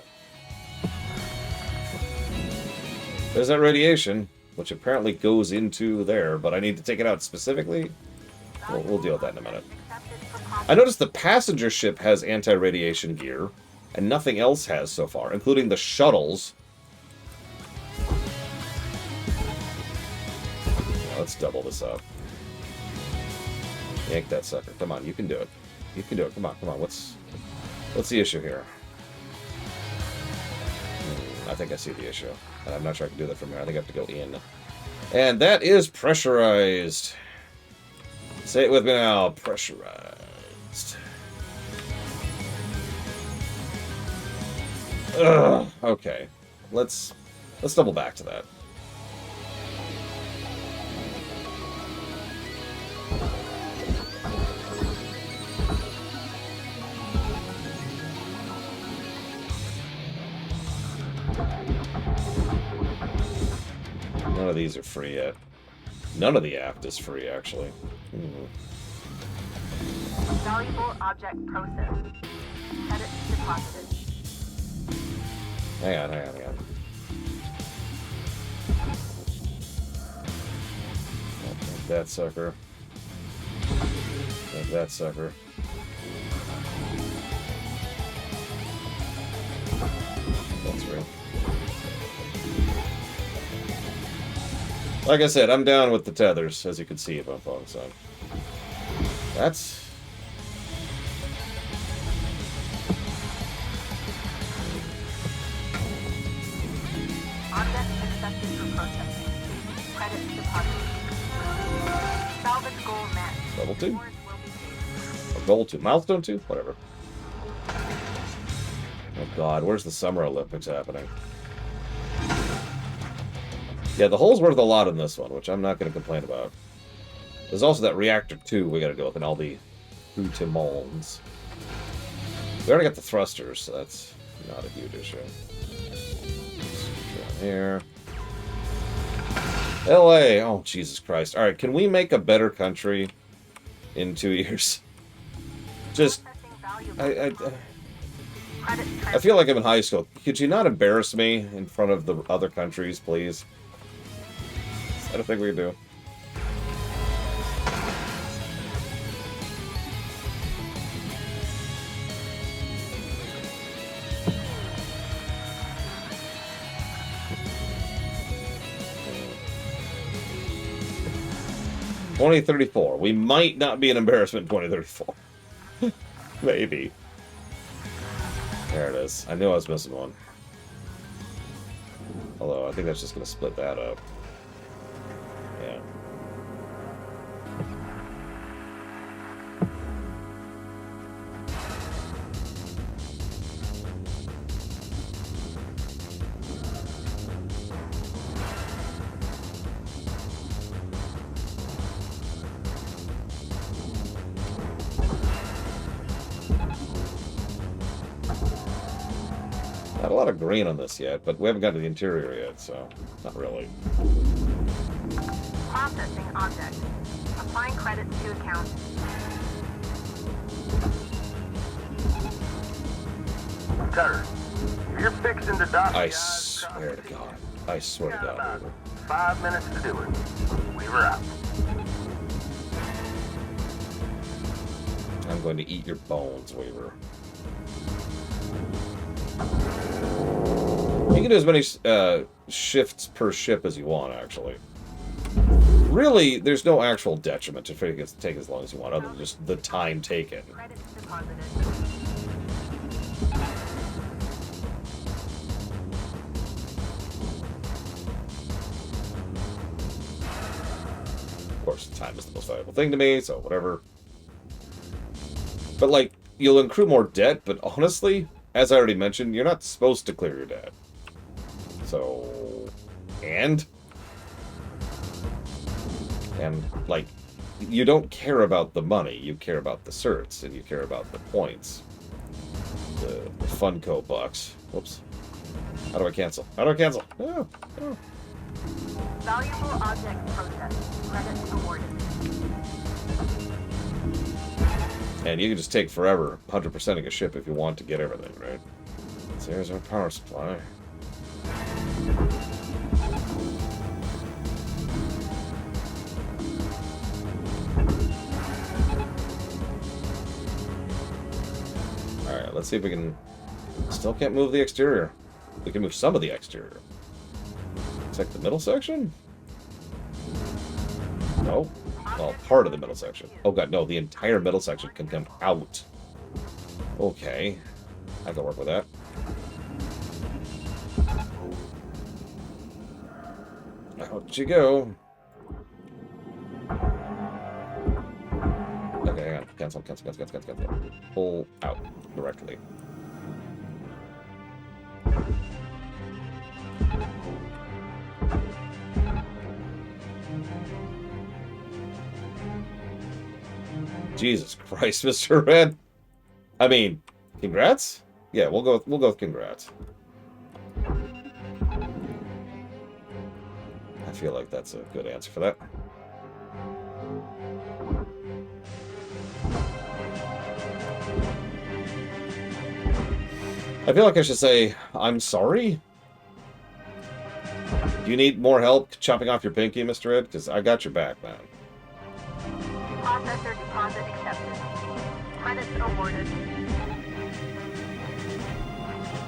There's that radiation, which apparently goes into there, but I need to take it out specifically. We'll deal with that in a minute. I noticed the passenger ship has anti-radiation gear, and nothing else has so far, including the shuttles. Now let's double this up. Yank that sucker. Come on, you can do it. You can do it. Come on, come on. What's the issue here? I think I see the issue. And I'm not sure I can do that from here. I think I have to go in. And that is pressurized. Say it with me now. Pressurized. Ugh. Okay. Let's double back to that. None of these are free yet. None of the aft is free, actually. Valuable object processed. Credit deposited. Hang on, hang on, hang on. Take that sucker. Take that sucker. That's right. Like I said, I'm down with the tethers, as you can see if I'm focused on. That's... Object accepted for processing. Credit deposited. Salvage goal met. Level 2? Or goal 2? Milestone 2? Whatever. Oh god, where's the Summer Olympics happening? Yeah, the hull's worth a lot in this one, which I'm not going to complain about. There's also that Reactor 2 we got to deal with, and all the accoutrements. We already got the thrusters, so that's not a huge issue. Down here. LA! Oh, Jesus Christ. Alright, can we make a better country in 2 years? Just... I feel like I'm in high school. Could you not embarrass me in front of the other countries, please? I don't think we can do. $2034. We might not be an embarrassment in 2034. Maybe. There it is. I knew I was missing one. Although, I think that's just going to split that up. Yeah. Not a lot of green on this yet, but we haven't gotten to the interior yet, so not really. Processing object. Applying credits to account. Cutter, if you're fixing to dock... I swear to God. I swear to God, Weaver. 5 minutes to do it. Weaver out. I'm going to eat your bones, Weaver. You can do as many shifts per ship as you want, actually. Really, there's no actual detriment to figure it to take as long as you want, other than just the time taken. Of course, time is the most valuable thing to me, so whatever. But, like, you'll accrue more debt, but honestly, as I already mentioned, you're not supposed to clear your debt. So... And, like, you don't care about the money, you care about the certs, and you care about the points. The Funko bucks. Whoops. How do I cancel? How do I cancel? Oh, oh. Valuable object processed. Credits awarded. And you can just take forever 100%ing a ship if you want to get everything, right? So here's our power supply. let's see if we can... Still can't move the exterior. We can move some of the exterior. Check the middle section? No. Well, part of the middle section. Oh god, no, the entire middle section can come out. Okay. I can work with that. Out you go. Okay, hang on. Cancel. Pull out directly. Jesus Christ, Mr. Red. I mean, congrats? Yeah, we'll go with congrats. I feel like that's a good answer for that. I feel like I should say, I'm sorry. Do you need more help chopping off your pinky, Mr. Ed? Because I got your back, man. Processor deposit accepted. Credits awarded.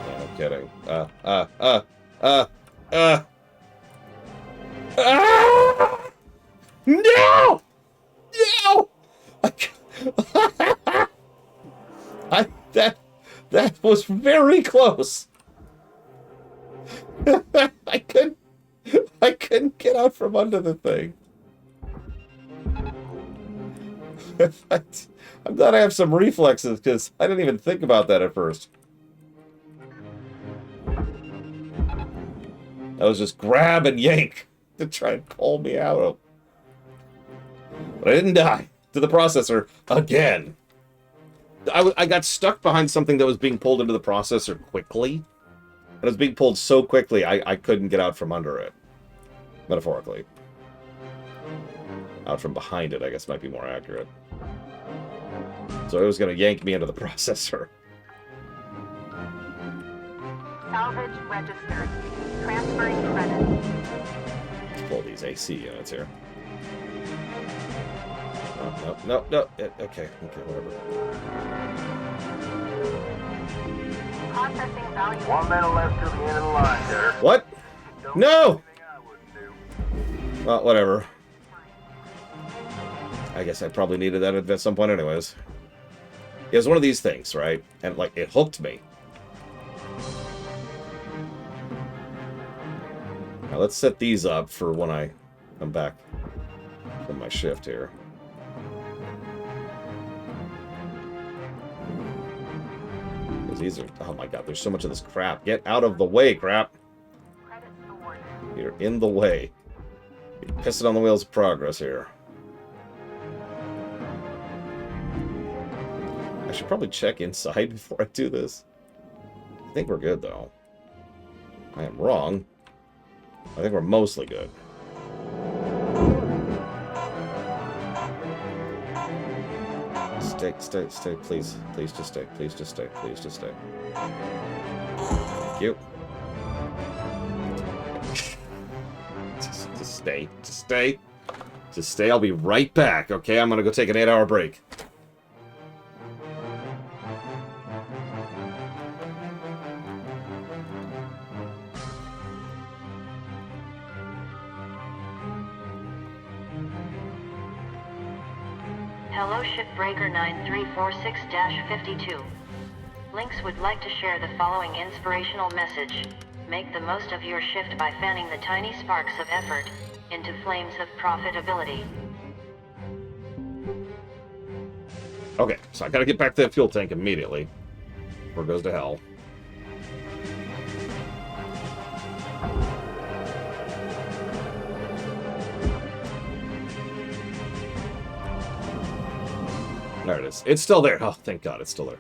Yeah, no kidding. No! No! That was very close. I couldn't get out from under the thing. I'm glad I have some reflexes, because I didn't even think about that at first. I was just grab and yank to try and pull me out. But I didn't die to the processor again. I got stuck behind something that was being pulled into the processor quickly. And it was being pulled so quickly, I couldn't get out from under it. Metaphorically. Out from behind it, I guess might be more accurate. So it was going to yank me into the processor. Salvage registered. Transferring credits. Let's pull these AC units here. No. Okay, whatever. Processing value. 1 minute left till the end of the line, sir. What? No! Well, whatever. I guess I probably needed that at some point anyways. It was one of these things, right? And, like, it hooked me. Now, let's set these up for when I come back from my shift here. Because these are... Oh, my God. There's so much of this crap. Get out of the way, crap. You're in the way. You're pissing on the wheels of progress here. I should probably check inside before I do this. I think we're good, though. I am wrong. I think we're mostly good. Stay, please. Please just stay. Please just stay. Please just stay. Thank you. Just stay. Just stay. Just stay. I'll be right back, okay? I'm gonna go take an 8-hour break. Hello Shipbreaker 9346-52. Lynx would like to share the following inspirational message. Make the most of your shift by fanning the tiny sparks of effort into flames of profitability. Okay, so I gotta get back to that fuel tank immediately. Or it goes to hell. There it is. It's still there. Oh, thank God, it's still there.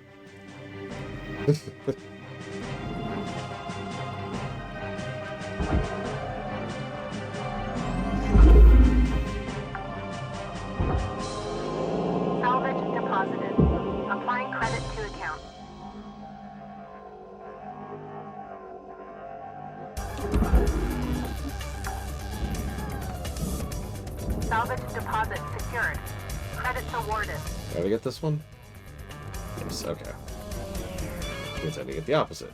Salvage deposited. Applying credit to account. Salvage deposit secured. Credits awarded. Did I get this one? Yes, okay. intending it the opposite.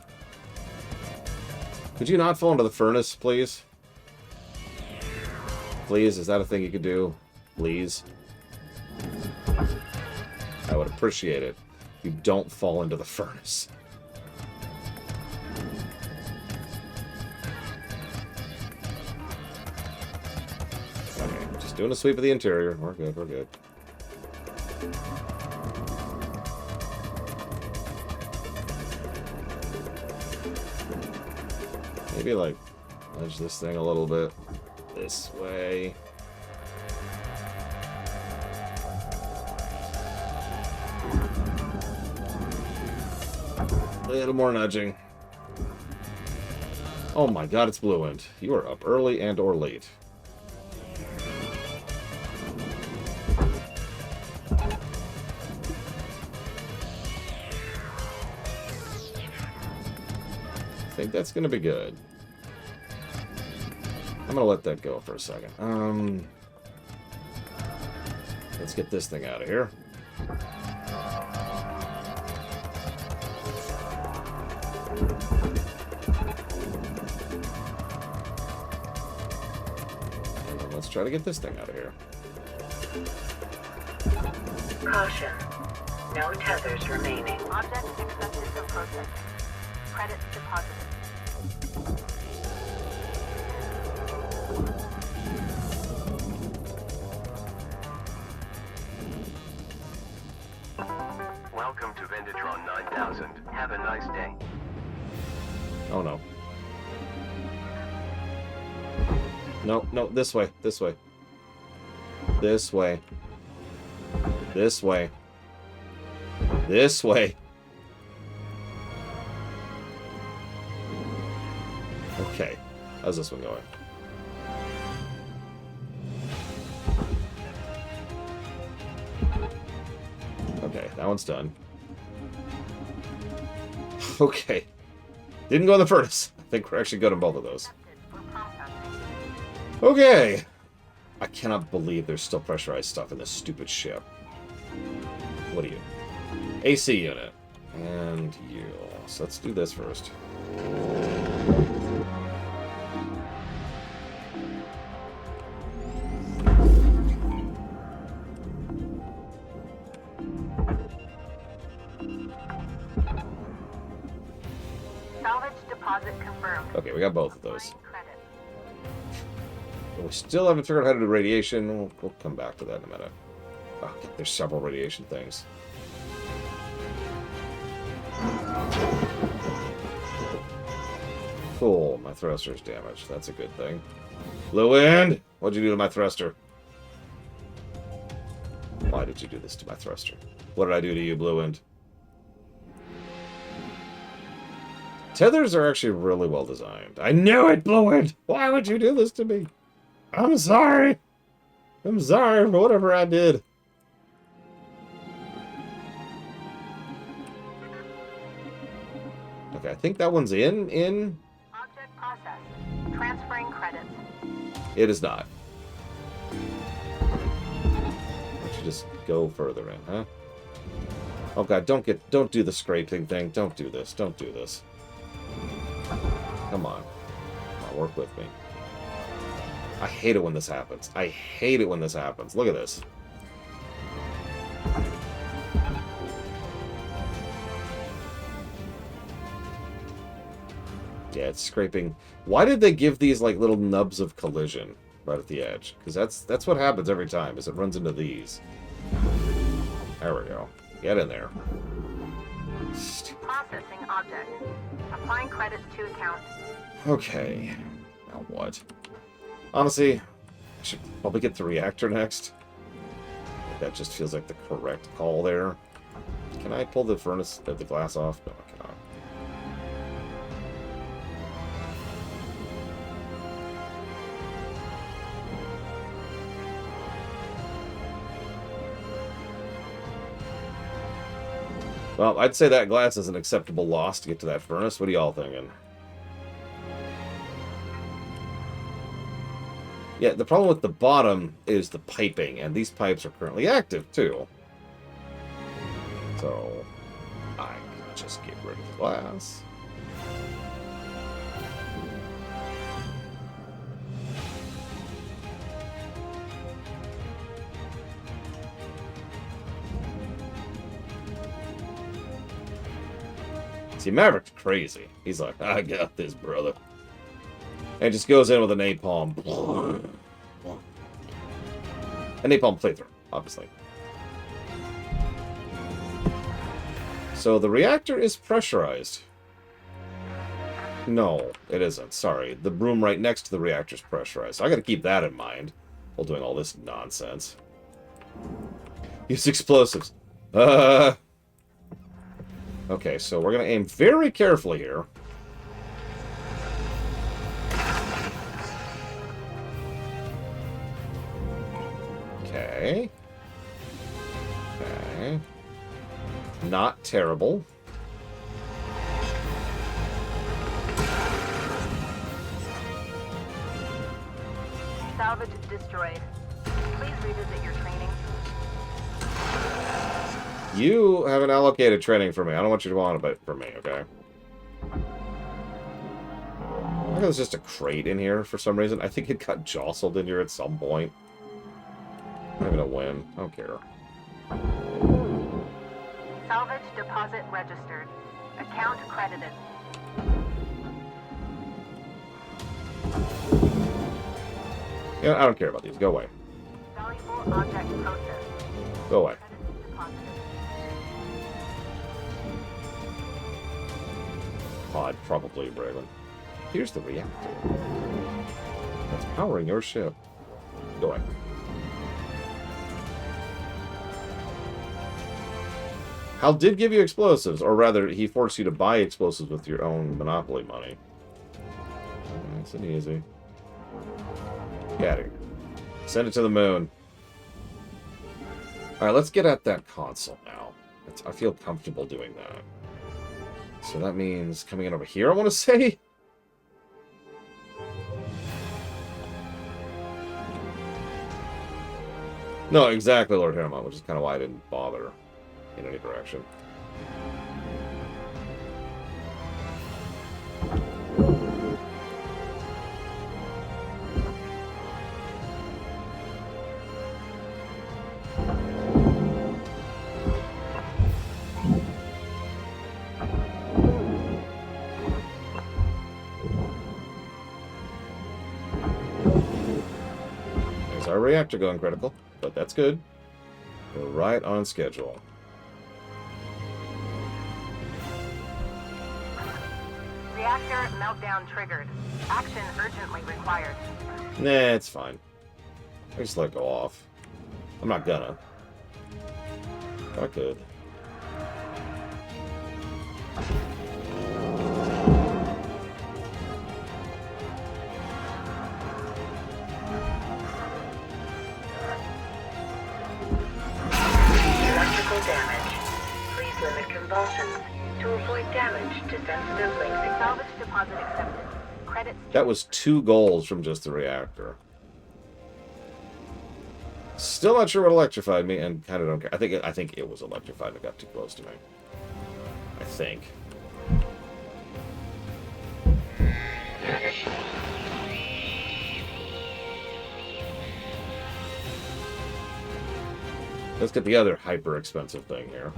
Could you not fall into the furnace, please? Please, is that a thing you could do? Please? I would appreciate it if you don't fall into the furnace. Okay, just doing a sweep of the interior. We're good, we're good. Maybe, like, nudge this thing a little bit this way. A little more nudging. Oh my god, it's Blue Wind. You are up early and or late. I think that's gonna be good. I'm gonna let that go for a second. Let's get this thing out of here. And then let's try to get this thing out of here. Caution. No tethers remaining. Object accepted for processing. Credits deposited. Welcome to Vendatron 9000. Have a nice day. Oh no. No, no, this way, this way. This way. This way. This way. Okay. How's this one going? Okay, that one's done. Okay. Didn't go in the furnace. I think we're actually good on both of those. Okay. I cannot believe there's still pressurized stuff in this stupid ship. What are you? AC unit. And you. So let's do this first. Salvage deposit confirmed. Okay, we got both of those. Credit. But we still haven't figured out how to do radiation. We'll come back to that in a minute. Oh, there's several radiation things. Cool, my thruster's damaged. That's a good thing. Blue Wind, what'd you do to my thruster? Why did you do this to my thruster? What did I do to you, Blue Wind? Tethers are actually really well designed. I knew it, Blue Wind! Why would you do this to me? I'm sorry. I'm sorry for whatever I did. Okay, I think that one's in. Object processed. Transferring credits. It is not. Why don't you just go further in, huh? Oh god, don't do the scraping thing. Don't do this. Don't do this. Come on. Come on, work with me. I hate it when this happens. I hate it when this happens. Look at this. Yeah, it's scraping. Why did they give these like little nubs of collision right at the edge? Because that's what happens every time, is it runs into these. There we go. Get in there. Processing object. Applying credits to account. Okay. Now what? Honestly, I should probably get the reactor next. That just feels like the correct call there. Can I pull the furnace, the glass off? No, I cannot. Well, I'd say that glass is an acceptable loss to get to that furnace. What are y'all thinking? Yeah, the problem with the bottom is the piping, and these pipes are currently active, too. So, I can just get rid of class. See, Maverick's crazy. He's like, I got this, brother. And just goes in with a napalm. A napalm playthrough, obviously. So the reactor is pressurized. No, it isn't. Sorry. The room right next to the reactor is pressurized. So I gotta keep that in mind while doing all this nonsense. Use explosives. Okay, so we're going to aim very carefully here. Okay. Okay. Not terrible. Salvage destroyed. Please revisit your training. You haven't allocated training for me. I don't want you to want it for me, okay? I think there's just a crate in here for some reason. I think it got jostled in here at some point. I'm gonna win. I don't care. Salvage deposit registered. Account credited. Yeah, I don't care about these. Go away. Valuable object processed. Go away. Credits deposited. Pod, probably, Braylon. Here's the reactor. That's powering your ship. Go away. Hal did give you explosives, or rather, he forced you to buy explosives with your own Monopoly money. Nice and easy. Get it. Send it to the moon. Alright, let's get at that console now. I feel comfortable doing that. So that means coming in over here, I want to say? No, exactly, Lord Harriman, which is kind of why I didn't bother in any direction. There's our reactor going critical, but that's good. We're right on schedule. Reactor meltdown triggered. Action urgently required. Nah, it's fine. I just let it go off. I'm not gonna. But I could. Electrical damage. Please limit convulsions to avoid damage to sensitive links. Salvage deposit accepted. Credits. That was 2 goals from just the reactor. Still not sure what electrified me, and kind of don't care. I think it was electrified. It got too close to me. I think. Let's get the other hyper expensive thing here.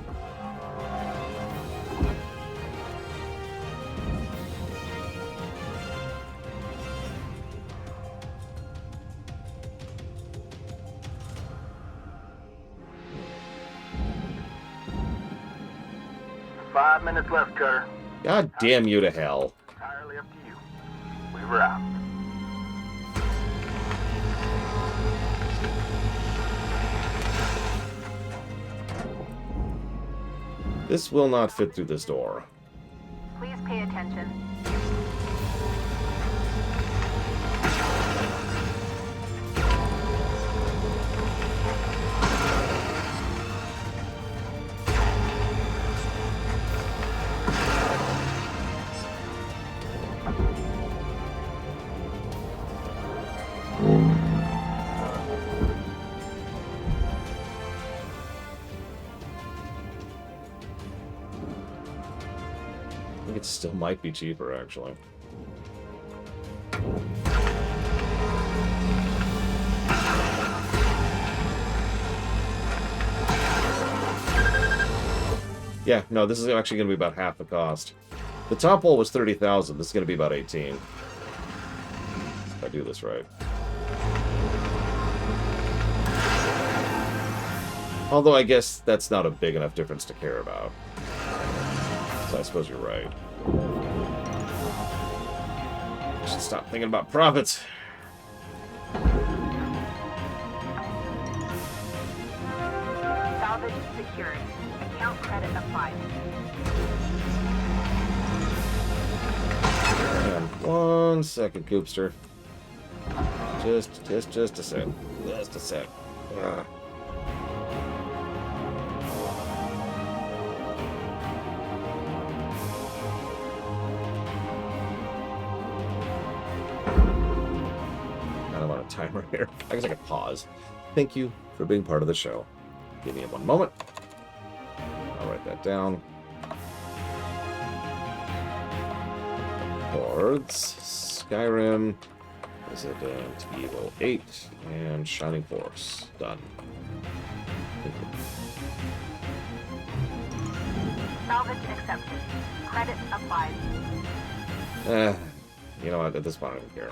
Five minutes left, Cutter. God damn you to hell. Entirely up to you. Weaver out. This will not fit through this door. Please pay attention. It still might be cheaper, actually. Yeah, no, this is actually going to be about half the cost. The top hole was 30,000. This is going to be about 18. If I do this right. Although I guess that's not a big enough difference to care about. So I suppose you're right. I should stop thinking about profits. Salvage secured. Account credit applied. Hang on 1 second, Coopster. Just a sec. Just a sec. Timer here. I guess I could pause. Thank you for being part of the show. Give me 1 moment. I'll write that down. Hordes, Skyrim, Resident Evil 8, and Shining Force. Done. Salvage accepted. Credit applied. You know what? At this point, I don't care.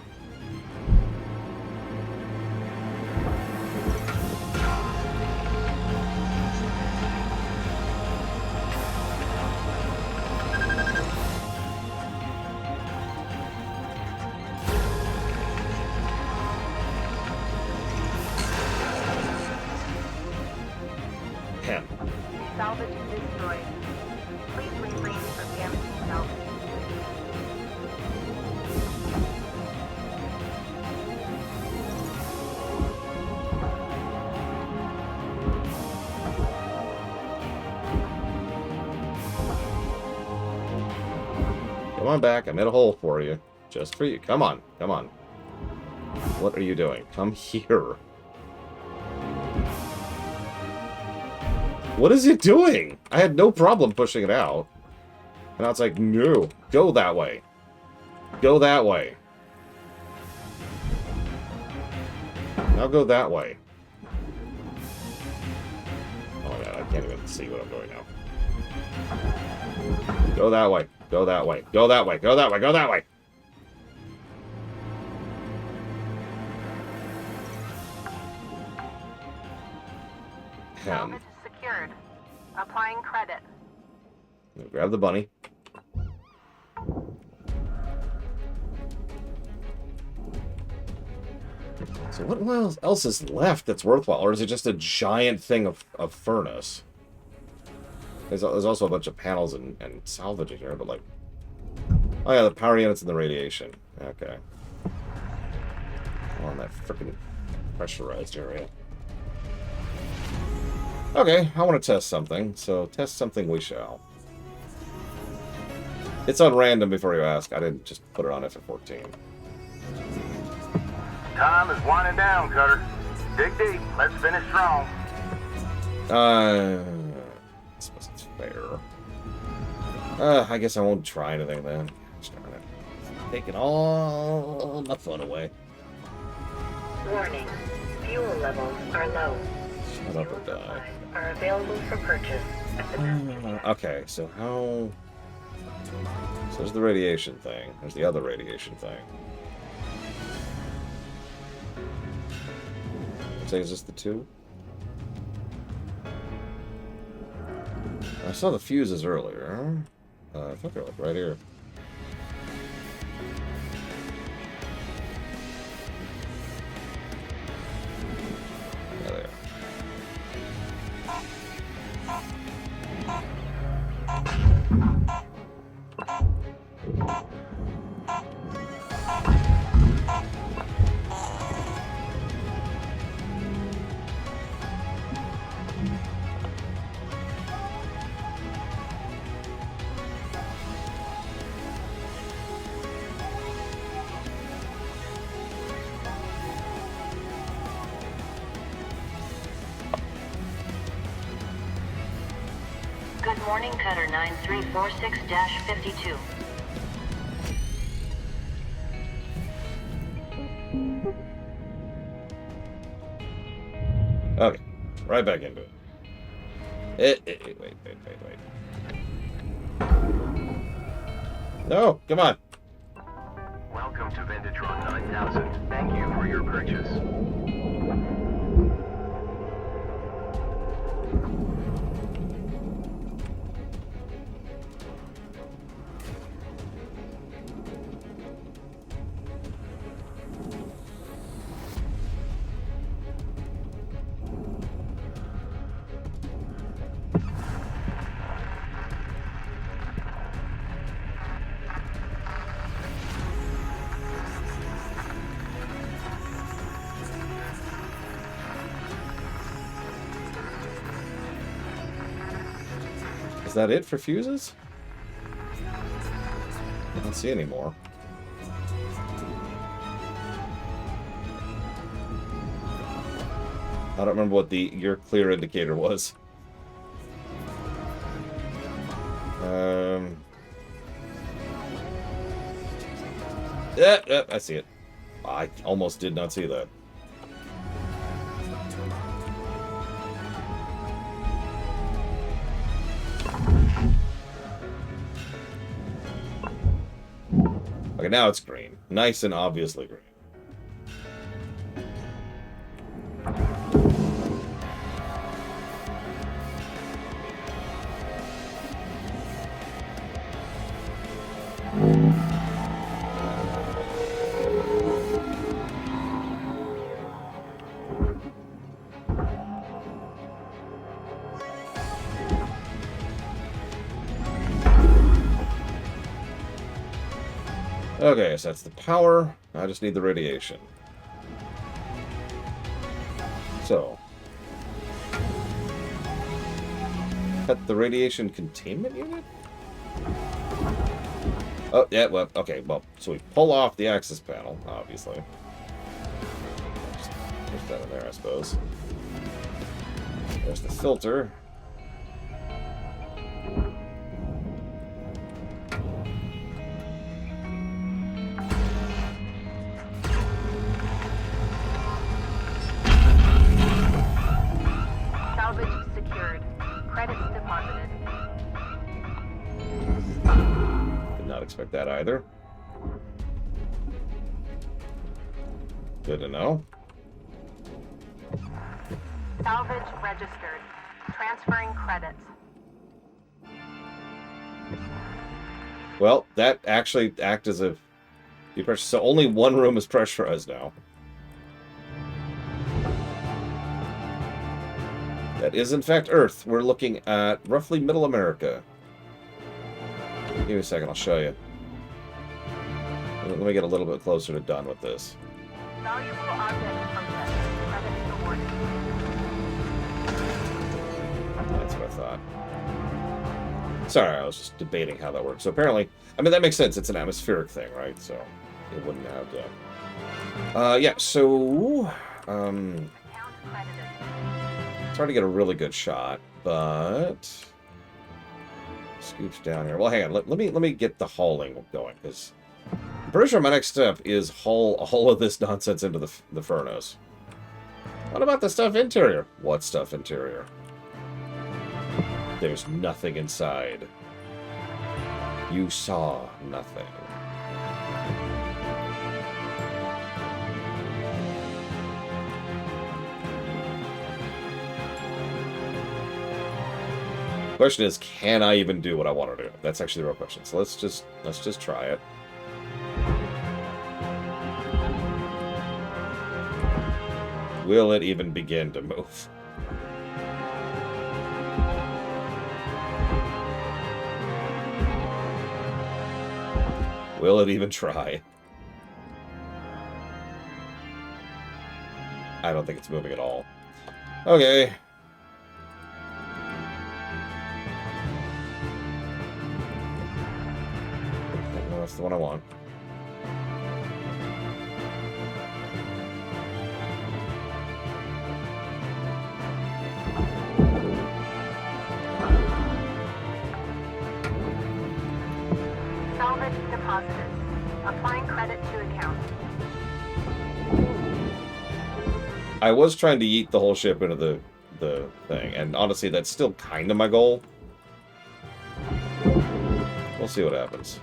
Salvage destroyed. Please refrain from damaging salvage. Come on back. I made a hole for you. Just for you. Come on. Come on. What are you doing? Come here. What is it doing? I had no problem pushing it out. And now it's like, no. Go that way. Go that way. Now go that way. Oh my god, I can't even see what I'm doing now. Go that way. Go that way. Go that way. Go that way. Go that way. Salvage secured. Applying credit. Grab the bunny. So what else is left that's worthwhile? Or is it just a giant thing of furnace? There's also a bunch of panels and salvage in here, but like... Oh yeah, the power units and the radiation. Okay. On that freaking pressurized area. Okay, I want to test something, so test something we shall. It's on random before you ask. I didn't just put it on FF14. Time is winding down, Cutter. Dig deep. Let's finish strong. I suppose it's fair. I guess I won't try anything then. Gosh darn it. Taking all my fun away. Warning. Fuel levels are low. Shut up and die. Are available for purchase at the Okay, so how... So there's the radiation thing. There's the other radiation thing. Say, is this the two? I saw the fuses earlier. I thought they were like right here. Yeah, there. Good morning, Cutter 9346-52. Okay, right back into it. Wait. No, come on. Welcome to Vintatron 9000. Thank you for your purchase. Is that it for fuses? I don't see any more. I don't remember what your clear indicator was. Yeah, I see it. I almost did not see that. Okay, now it's green. Nice and obviously green. Okay, so that's the power. I just need the radiation. So. Cut the radiation containment unit? Oh, yeah, well, okay, well, so we pull off the access panel, obviously. Just push that in there, I suppose. There's the filter. Expect that either. Good to know. Salvage registered. Transferring credits. Well, that actually acts as a depressure. So only one room is pressurized now. That is in fact Earth. We're looking at roughly Middle America. Give me a second, I'll show you. Let me get a little bit closer to done with this. Valuable object processed. Credits awarded. That's what I thought. Sorry, I was just debating how that works. So apparently, I mean, that makes sense. It's an atmospheric thing, right? So it wouldn't have to... yeah, so... it's hard to get a really good shot, but... Scooch down here. Well, hang on. Let me get the hauling going, because I'm pretty sure my next step is haul all of this nonsense into the furnace. What about the stuff interior? What stuff interior? There's nothing inside. You saw nothing. Question is, can I even do what I want to do? That's actually the real question. So let's just try it. Will it even begin to move? Will it even try? I don't think it's moving at all. Okay. That's the one I want. Salvage deposited. Applying credit to account. I was trying to yeet the whole ship into the thing, and honestly, that's still kind of my goal. We'll see what happens.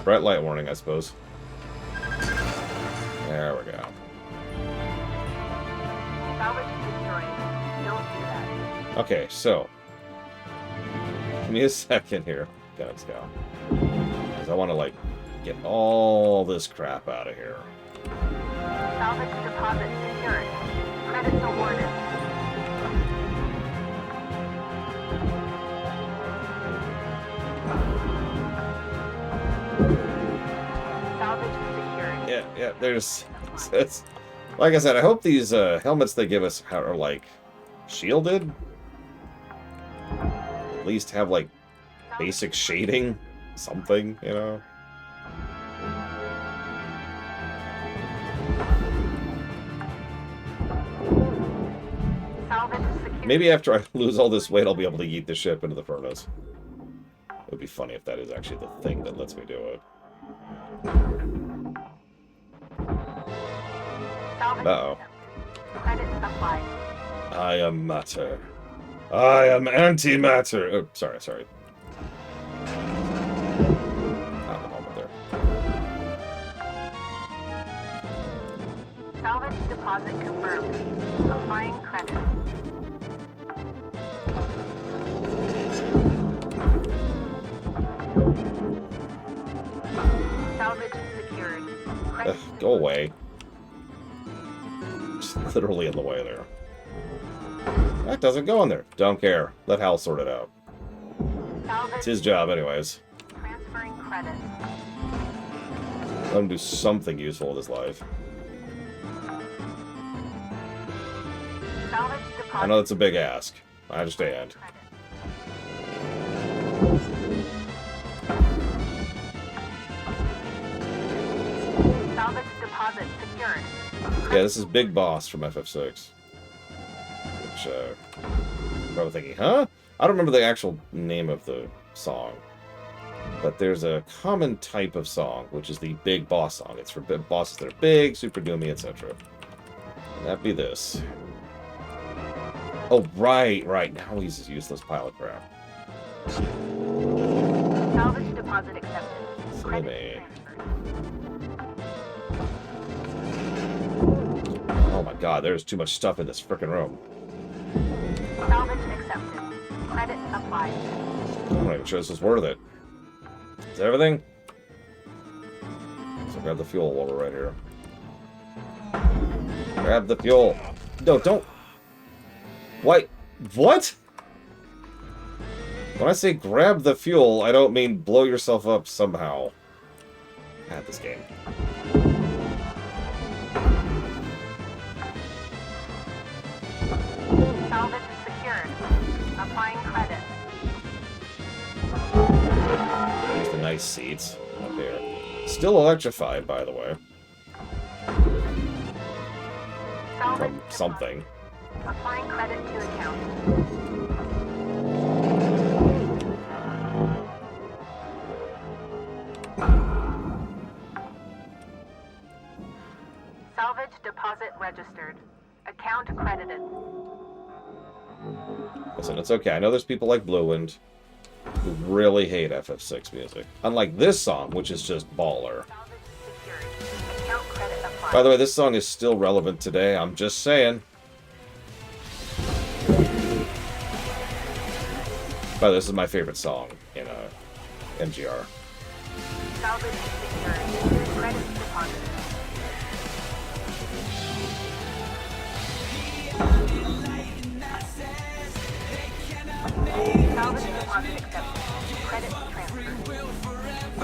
Bright light warning, I suppose. There we go. Salvage destroyed. Don't do that. Okay, so. Give me a second here. Let's go. Because I want to, like, get all this crap out of here. Salvage deposit secured. Credits awarded. Salvage secured. Yeah, there's... It's, like I said, I hope these helmets they give us are, like, shielded. At least have, like, basic shading. Something, you know? Salvage secured. Maybe after I lose all this weight, I'll be able to yeet the ship into the furnace. It would be funny if that is actually the thing that lets me do it. Salvage Uh-oh. credits applied. I am matter. I am antimatter. Oh, sorry. Not the moment there. Salvage deposit confirmed. Applying credit. Salvage secured. Credit Go away. Just literally in the way there. That doesn't go in there. Don't care. Let Hal sort it out. salvage It's his job anyways. transferring credit. Let him do something useful with his life. Salvage deposit. I know that's a big ask. I understand. Salvage deposit secured. Yeah, this is Big Boss from FF6. Which, I'm probably thinking, huh? I don't remember the actual name of the song. But there's a common type of song, which is the Big Boss song. It's for bosses that are big, super doomy, etc. And that'd be this. Oh, right. Now he's this useless pile of crap. Salvage deposit accepted. Silly Credit me. transferred. Oh my god, there's too much stuff in this frickin' room. Salvage accepted. Credit applied. I'm not even sure this is worth it. Is that everything? So grab the fuel while we're right here. Grab the fuel. No, don't. Why? What? When I say grab the fuel, I don't mean blow yourself up somehow. I had this game. Salvage secured. Applying credit. There's the nice seats up here. Still electrified, by the way. Salvage From something. applying credit to account. Salvage deposit registered. Account credited. Listen, it's okay. I know there's people like Blue Wind who really hate FF6 music. Unlike this song, which is just baller. Salvage secured. Account credit applied. By the way, this song is still relevant today. I'm just saying. By the way, this is my favorite song in MGR. Salvage secured. Credit deposited. Salvage deposit accepted. Credit transferred.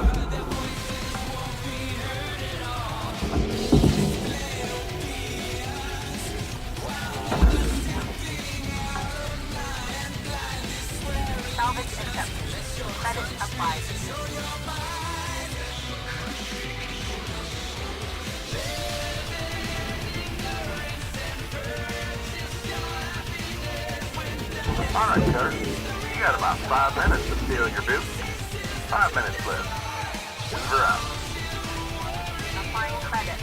Salvage accepted. Credit applied. All right, Cutter. You got about 5 minutes to steal your boots. 5 minutes left. We're out. Applying credit.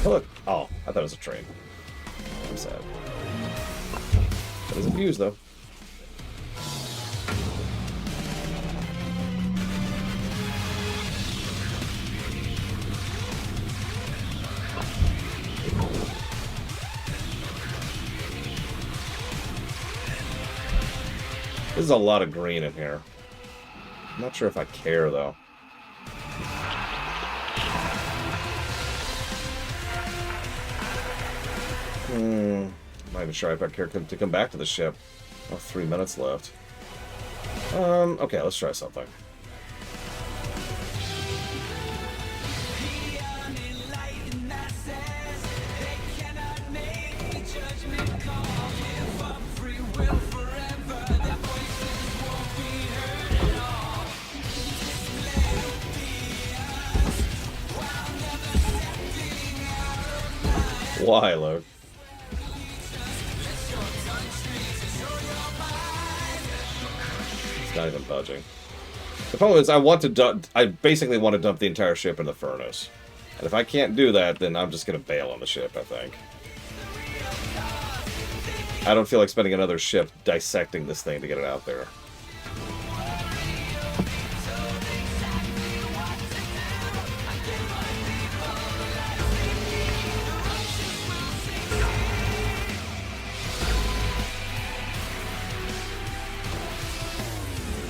Oh, look. Oh, I thought it was a train. I'm sad. That is a fuse, though. This is a lot of green in here. I'm not sure if I care, though. I'm not even sure if I care to come back to the ship. Oh, 3 minutes left. Okay, let's try something. Why, Luke? It's not even budging. The problem is, I basically want to dump the entire ship in the furnace. And if I can't do that, then I'm just going to bail on the ship, I think. I don't feel like spending another ship dissecting this thing to get it out there.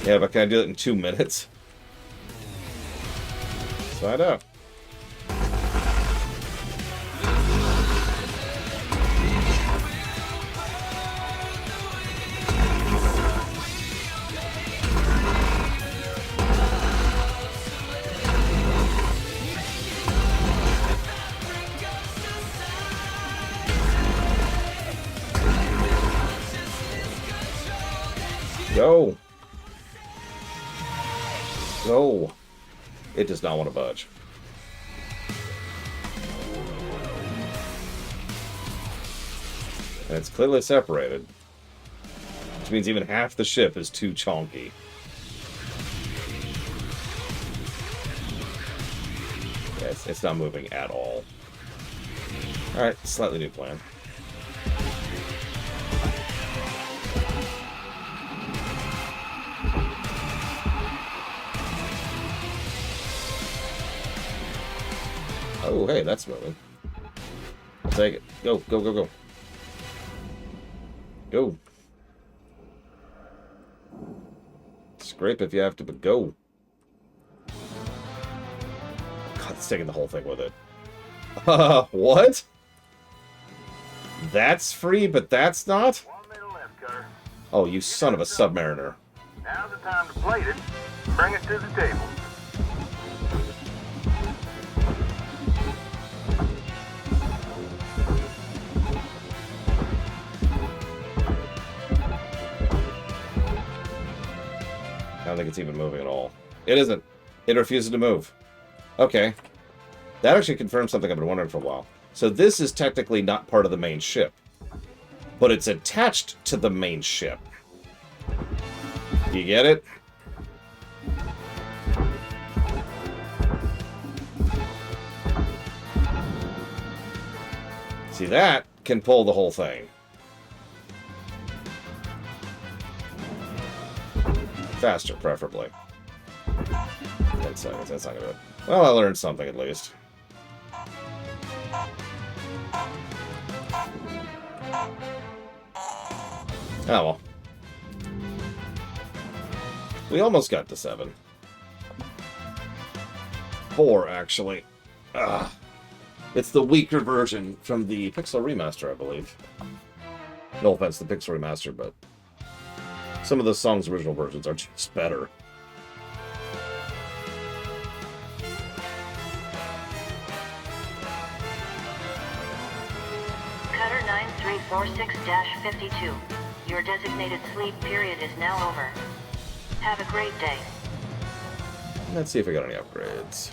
Yeah, but can I do it in 2 minutes? Let's find out. Go! Go! It does not want to budge. And it's clearly separated. Which means even half the ship is too chonky. Yeah, it's not moving at all. Alright, slightly new plan. Oh, hey, that's moving. I'll take it. Go, go, go, go. Go. Scrape if you have to, but go. God, it's taking the whole thing with it. What? That's free, but that's not? 1 minute left, Cutter. Oh, you son of a submariner. Now's the time to plate it. Bring it to the table. I don't think it's even moving at all. It isn't. It refuses to move. Okay. That actually confirms something I've been wondering for a while. So this is technically not part of the main ship. But it's attached to the main ship. You get it? See, that can pull the whole thing. Faster, preferably. 10 seconds, that's not gonna do it. Well, I learned something at least. Oh, well. We almost got to 7. 4, actually. Ugh. It's the weaker version from the Pixel Remaster, I believe. No offense to the Pixel Remaster, but some of the songs' original versions are just better. Cutter 9346-52. Your designated sleep period is now over. Have a great day. Let's see if we got any upgrades.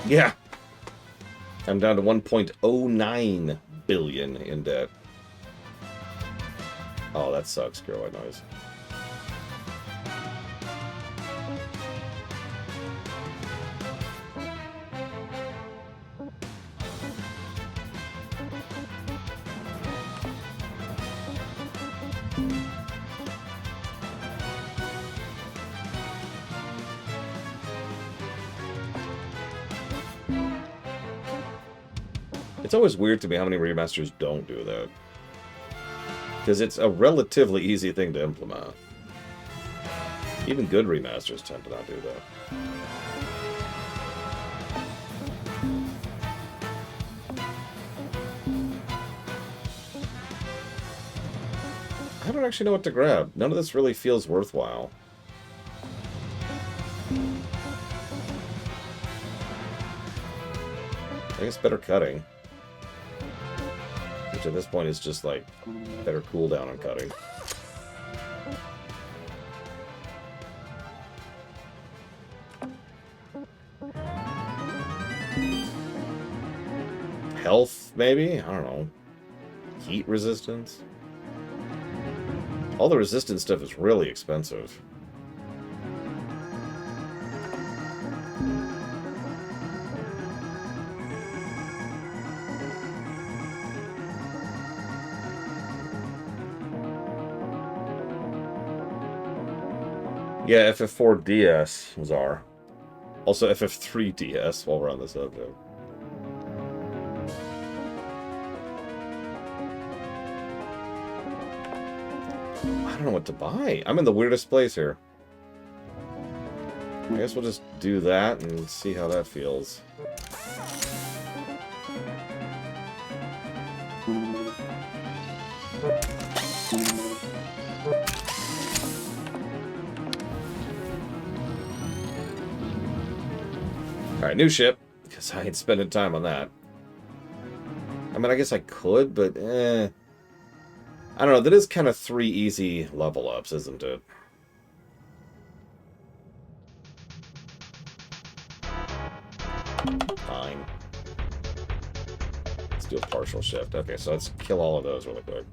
Yeah. I'm down to 1.09 billion in debt. Oh, that sucks, girl. White noise. It's always weird to me how many remasters don't do that. Because it's a relatively easy thing to implement. Even good remasters tend to not do that. I don't actually know what to grab. None of this really feels worthwhile. I guess better cutting. Which at this point is just like better cooldown on cutting. Health, maybe? I don't know. Heat resistance? All the resistance stuff is really expensive. Yeah, FF4DS was R. Also FF3DS while we're on the subject. I don't know what to buy. I'm in the weirdest place here. I guess we'll just do that and see how that feels. Alright, new ship, because I ain't spending time on that. I mean, I guess I could, but I don't know, that is kind of 3 easy level ups, isn't it? Fine. Let's do a partial shift. Okay, so let's kill all of those really quick.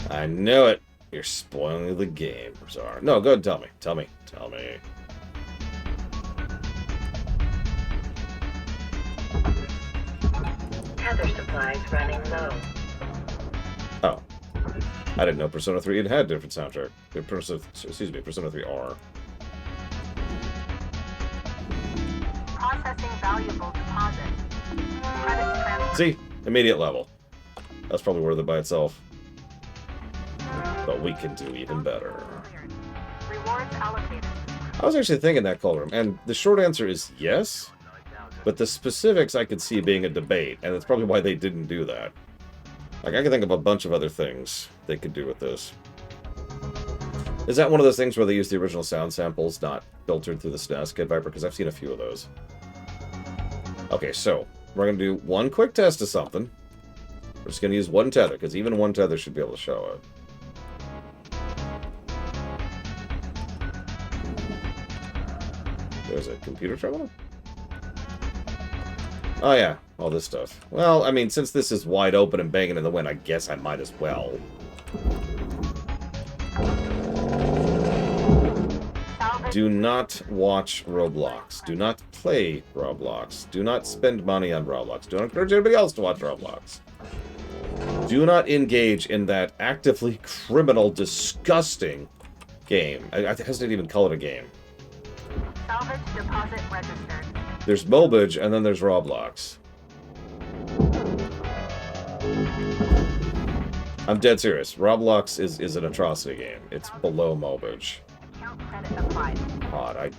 I knew it! You're spoiling the game, Czar. No, go ahead and tell me. Tell me. Tell me. Tether supplies running low. Oh. I didn't know Persona 3 had different soundtrack. Persona 3R. Processing valuable deposit. Credits transfer. See? Immediate level. That's probably worth it by itself. But we can do even better. Rewards allocated. I was actually thinking that, Colder, and the short answer is yes, but the specifics I could see being a debate, and that's probably why they didn't do that. Like, I can think of a bunch of other things they could do with this. Is that one of those things where they use the original sound samples, not filtered through the SNES, Kid Viper? Because I've seen a few of those. Okay, so, we're going to do one quick test of something. We're just going to use one tether, because even one tether should be able to show it. There's a computer terminal? Oh yeah, all this stuff. Well, I mean, since this is wide open and banging in the wind, I guess I might as well. Do not watch Roblox. Do not play Roblox. Do not spend money on Roblox. Do not encourage anybody else to watch Roblox. Do not engage in that actively criminal, disgusting game. I hesitate to even call it a game. Salvage deposit registered. There's Mobage, and then there's Roblox. I'm dead serious. Roblox is an atrocity game. It's below Mobage. Account credit applied. God,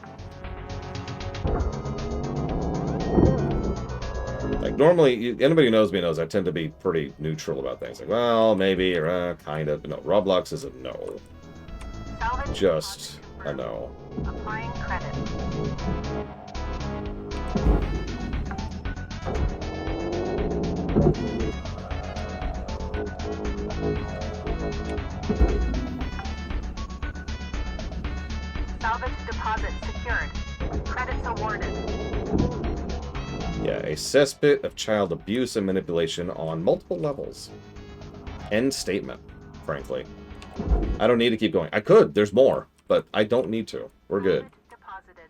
like, normally, anybody who knows me knows I tend to be pretty neutral about things. Like, well, maybe, or kind of. No, Roblox is a no. Salvage Just a no. applying credit. Salvage deposit secured. Credits awarded. Yeah, a cesspit of child abuse and manipulation on multiple levels. End statement, frankly. I don't need to keep going. I could. There's more, but I don't need to. We're good. Deposited.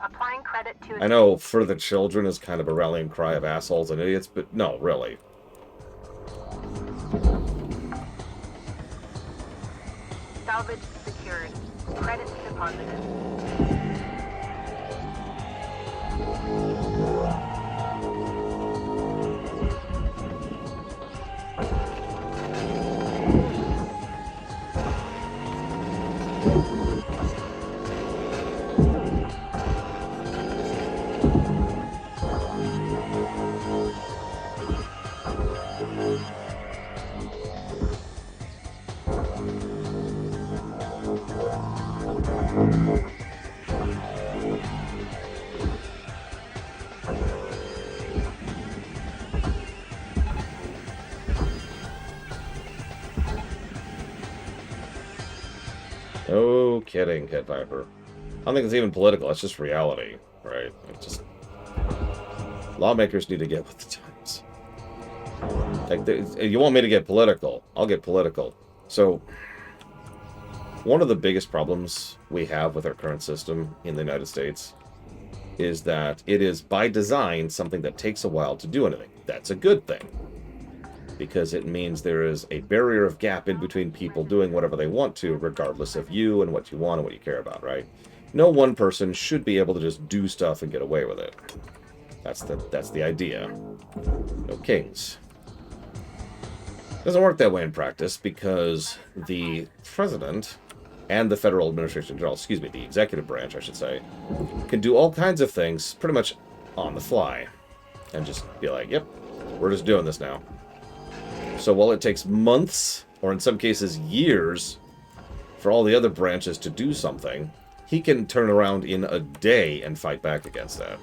Applying credit to. I know for the children is kind of a rallying cry of assholes and idiots, but no, really. Salvage secured. Credits deposited. No kidding, Kid Piper. I don't think it's even political. It's just reality, right? It's just lawmakers need to get with the times. Like, you want me to get political? I'll get political. So, one of the biggest problems we have with our current system in the United States is that it is, by design, something that takes a while to do anything. That's a good thing, because it means there is a barrier of gap in between people doing whatever they want to, regardless of you and what you want and what you care about, right? No one person should be able to just do stuff and get away with it. That's the idea. No kings. Doesn't work that way in practice, because the president and the federal administration general, excuse me, the executive branch, I should say, can do all kinds of things pretty much on the fly and just be like, yep, we're just doing this now. So while it takes months, or in some cases years, for all the other branches to do something, he can turn around in a day and fight back against that.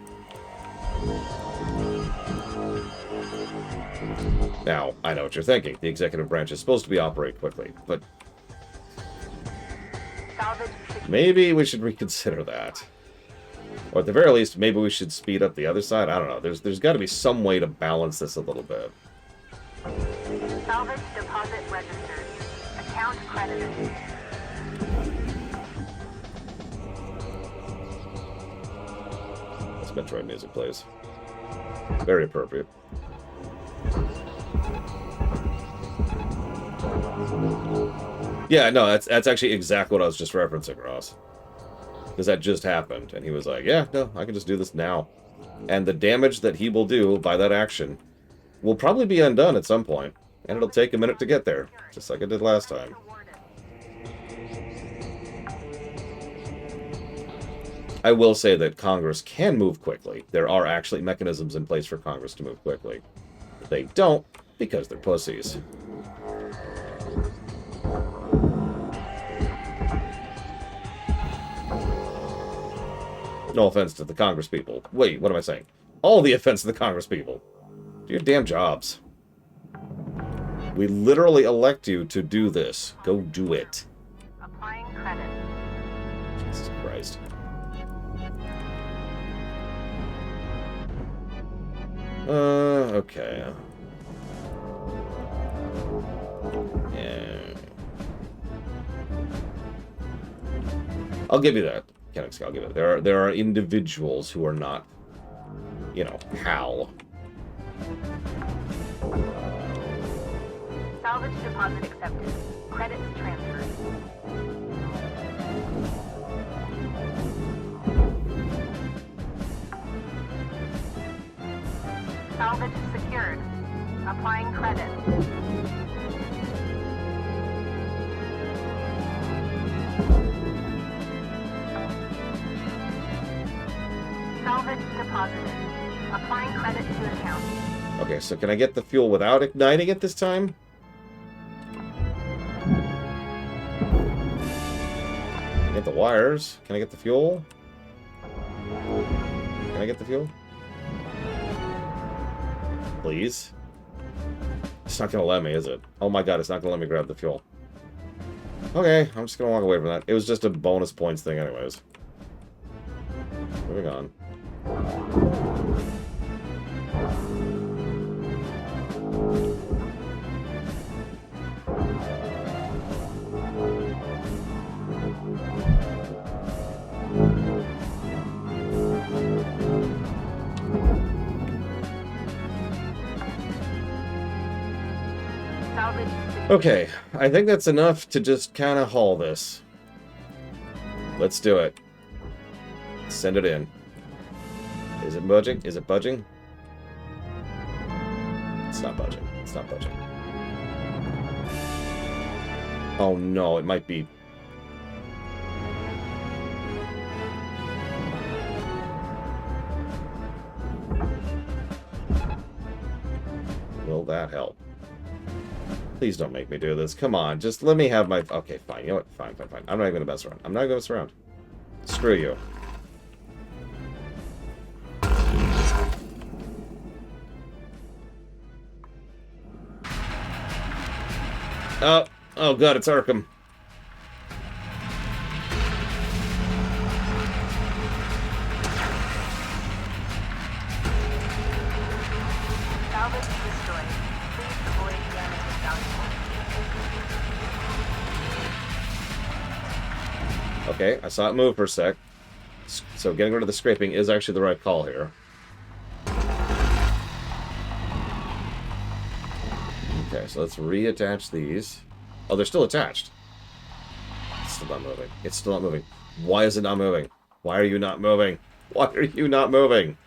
Now, I know what you're thinking. The executive branch is supposed to operate quickly, but maybe we should reconsider that. Or at the very least, maybe we should speed up the other side. I don't know. There's got to be some way to balance this a little bit. Salvage deposit registered. Account credited. This Metroid music plays. Very appropriate. Yeah, no, that's actually exactly what I was just referencing, Ross. Because that just happened, and he was like, yeah, no, I can just do this now. And the damage that he will do by that action will probably be undone at some point, and it'll take a minute to get there, just like it did last time. I will say that Congress can move quickly. There are actually mechanisms in place for Congress to move quickly. They don't, because they're pussies. No offense to the Congress people. Wait, what am I saying? All the offense to the Congress people. Do your damn jobs. We literally elect you to do this. Go do it. Applying credit. Jesus Christ. Okay. Yeah. I'll give you that. Kennex, I'll give it. There are individuals who are not, you know, Hal. Salvage deposit accepted. Credits transferred. Salvage secured. Applying credit. Salvage deposited. Applying credit to account. Okay, so can I get the fuel without igniting it this time? Get the wires. Can I get the fuel? Can I get the fuel? Please? It's not gonna let me, is it? Oh my god, it's not gonna let me grab the fuel. Okay, I'm just gonna walk away from that. It was just a bonus points thing anyways. Moving on. Okay, I think that's enough to just kind of haul this. Let's do it. Send it in. Is it budging? Is it budging? It's not budging. It's not budging. Oh no, it might be. Will that help? Please don't make me do this. Come on, just let me have my... Okay, fine. You know what? Fine, fine, fine. I'm not even going to mess around. I'm not going to mess around. Screw you. Oh god, it's Arkham. Salvage destroyed. Please avoid damage if valuable. Okay, I saw it move for a sec. So getting rid of the scraping is actually the right call here. Okay, so let's reattach these. Oh, they're still attached. It's still not moving. It's still not moving. Why is it not moving? Why are you not moving? Why are you not moving?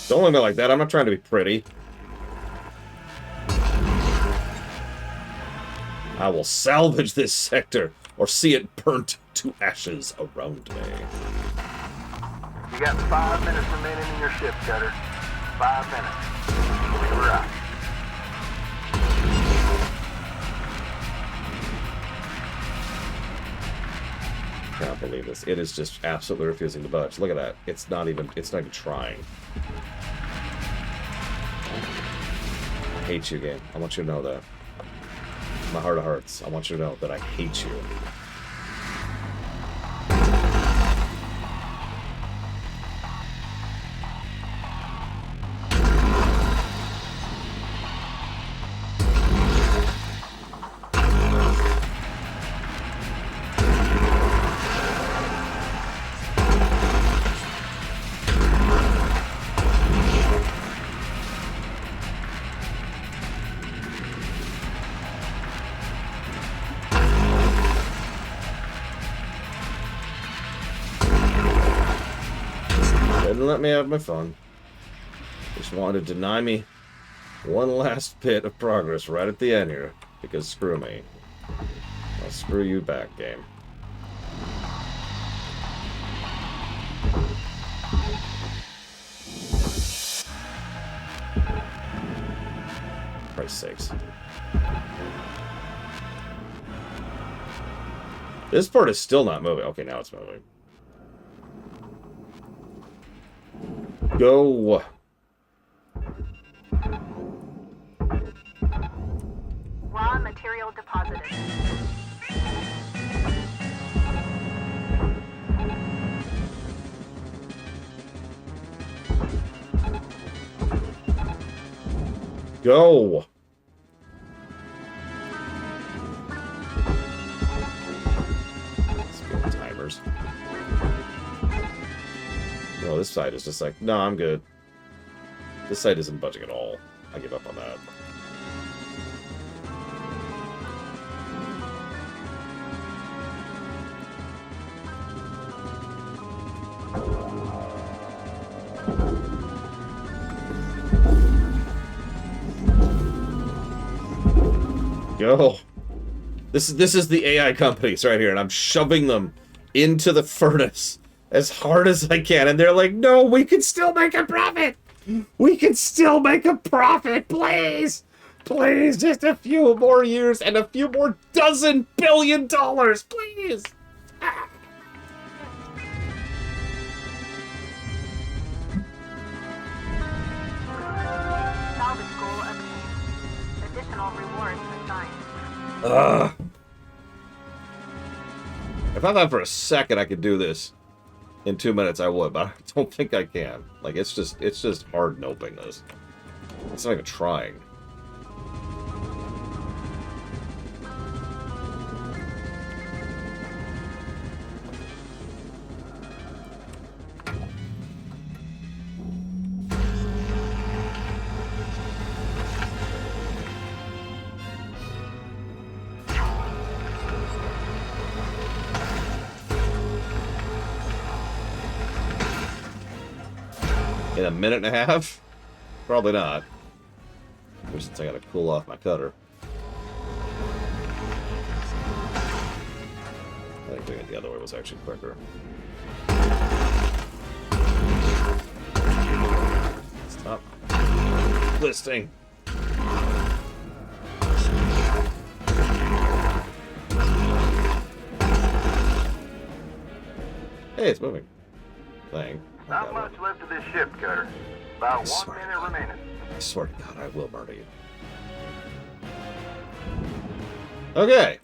Don't look at me like that. I'm not trying to be pretty. I will salvage this sector or see it burnt to ashes around me. You got 5 minutes remaining in your shift, Cutter. 5 minutes. We're out. I can't believe this. It is just absolutely refusing to budge. Look at that. It's not even trying. I hate you, game. I want you to know that. My heart of hearts. I want you to know that I hate you. Didn't let me have my fun. Just wanted to deny me one last bit of progress right at the end here. Because screw me. I'll screw you back, game. Christ's sakes. This part is still not moving. Okay, now it's moving. Go. Raw material deposited. Go. Spin timers. No, this side is just like, no, I'm good. This side isn't budging at all. I give up on that. Go. This is the AI companies right here, and I'm shoving them into the furnace as hard as I can, and they're like, no, we can still make a profit! We can still make a profit, please! Please, just a few more years and a few more dozen billion dollars, please! Salvage goal obtained. Additional rewards assigned. Ugh. If I thought for a second I could do this in 2 minutes, I would, but I don't think I can. Like, it's just hard noping this. It's not even trying. In a minute and a half? Probably not. Since I gotta cool off my cutter. I think doing it the other way was actually quicker. Stop listing. Hey, it's moving. Thing. Not much left of this ship, Cutter. About 1 minute remaining. I swear to God, I will murder you. Okay.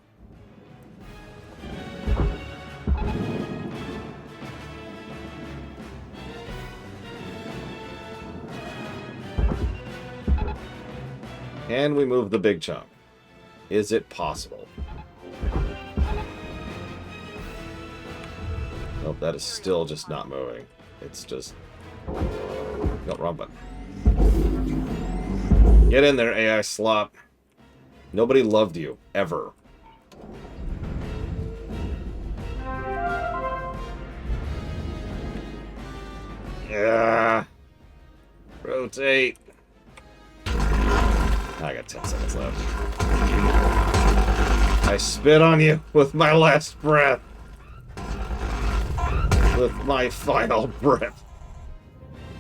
Can we move the big chunk? Is it possible? Nope, that is still just not moving. It's just... No, wrong button. Get in there, AI slop. Nobody loved you, ever. Yeah. Rotate. I got 10 seconds left. I spit on you with my last breath. With my final breath.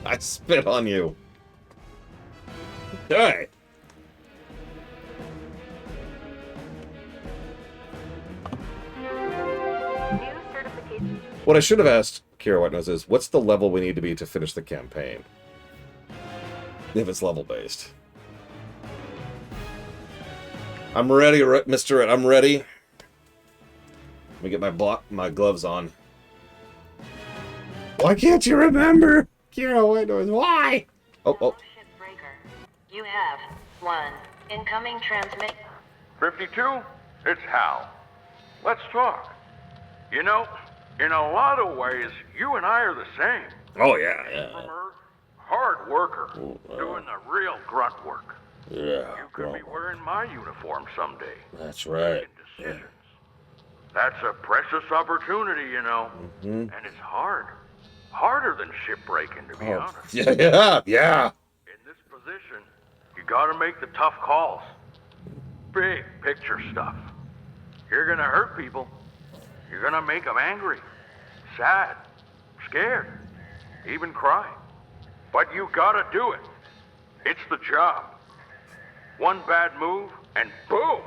I spit on you. Okay. New certification. What I should have asked Kira White Nose is, what's the level we need to be to finish the campaign? If it's level based. I'm ready, Mr. Red. I'm ready. Let me get my gloves on. Why can't you remember? Kira White Nose, why? Oh. Shipbreaker. You have 1 incoming transmit. 52? It's Hal. Let's talk. You know, in a lot of ways, you and I are the same. Oh, yeah. From Earth, hard worker, doing the real grunt work. Yeah. You could be wearing my uniform someday. That's right. Making decisions. That's a precious opportunity, you know. And it's hard. Harder than shipbreaking, to be honest. Yeah. In this position, you gotta make the tough calls. Big picture stuff. You're gonna hurt people. You're gonna make them angry, sad, scared, even cry. But you gotta do it. It's the job. One bad move, and boom!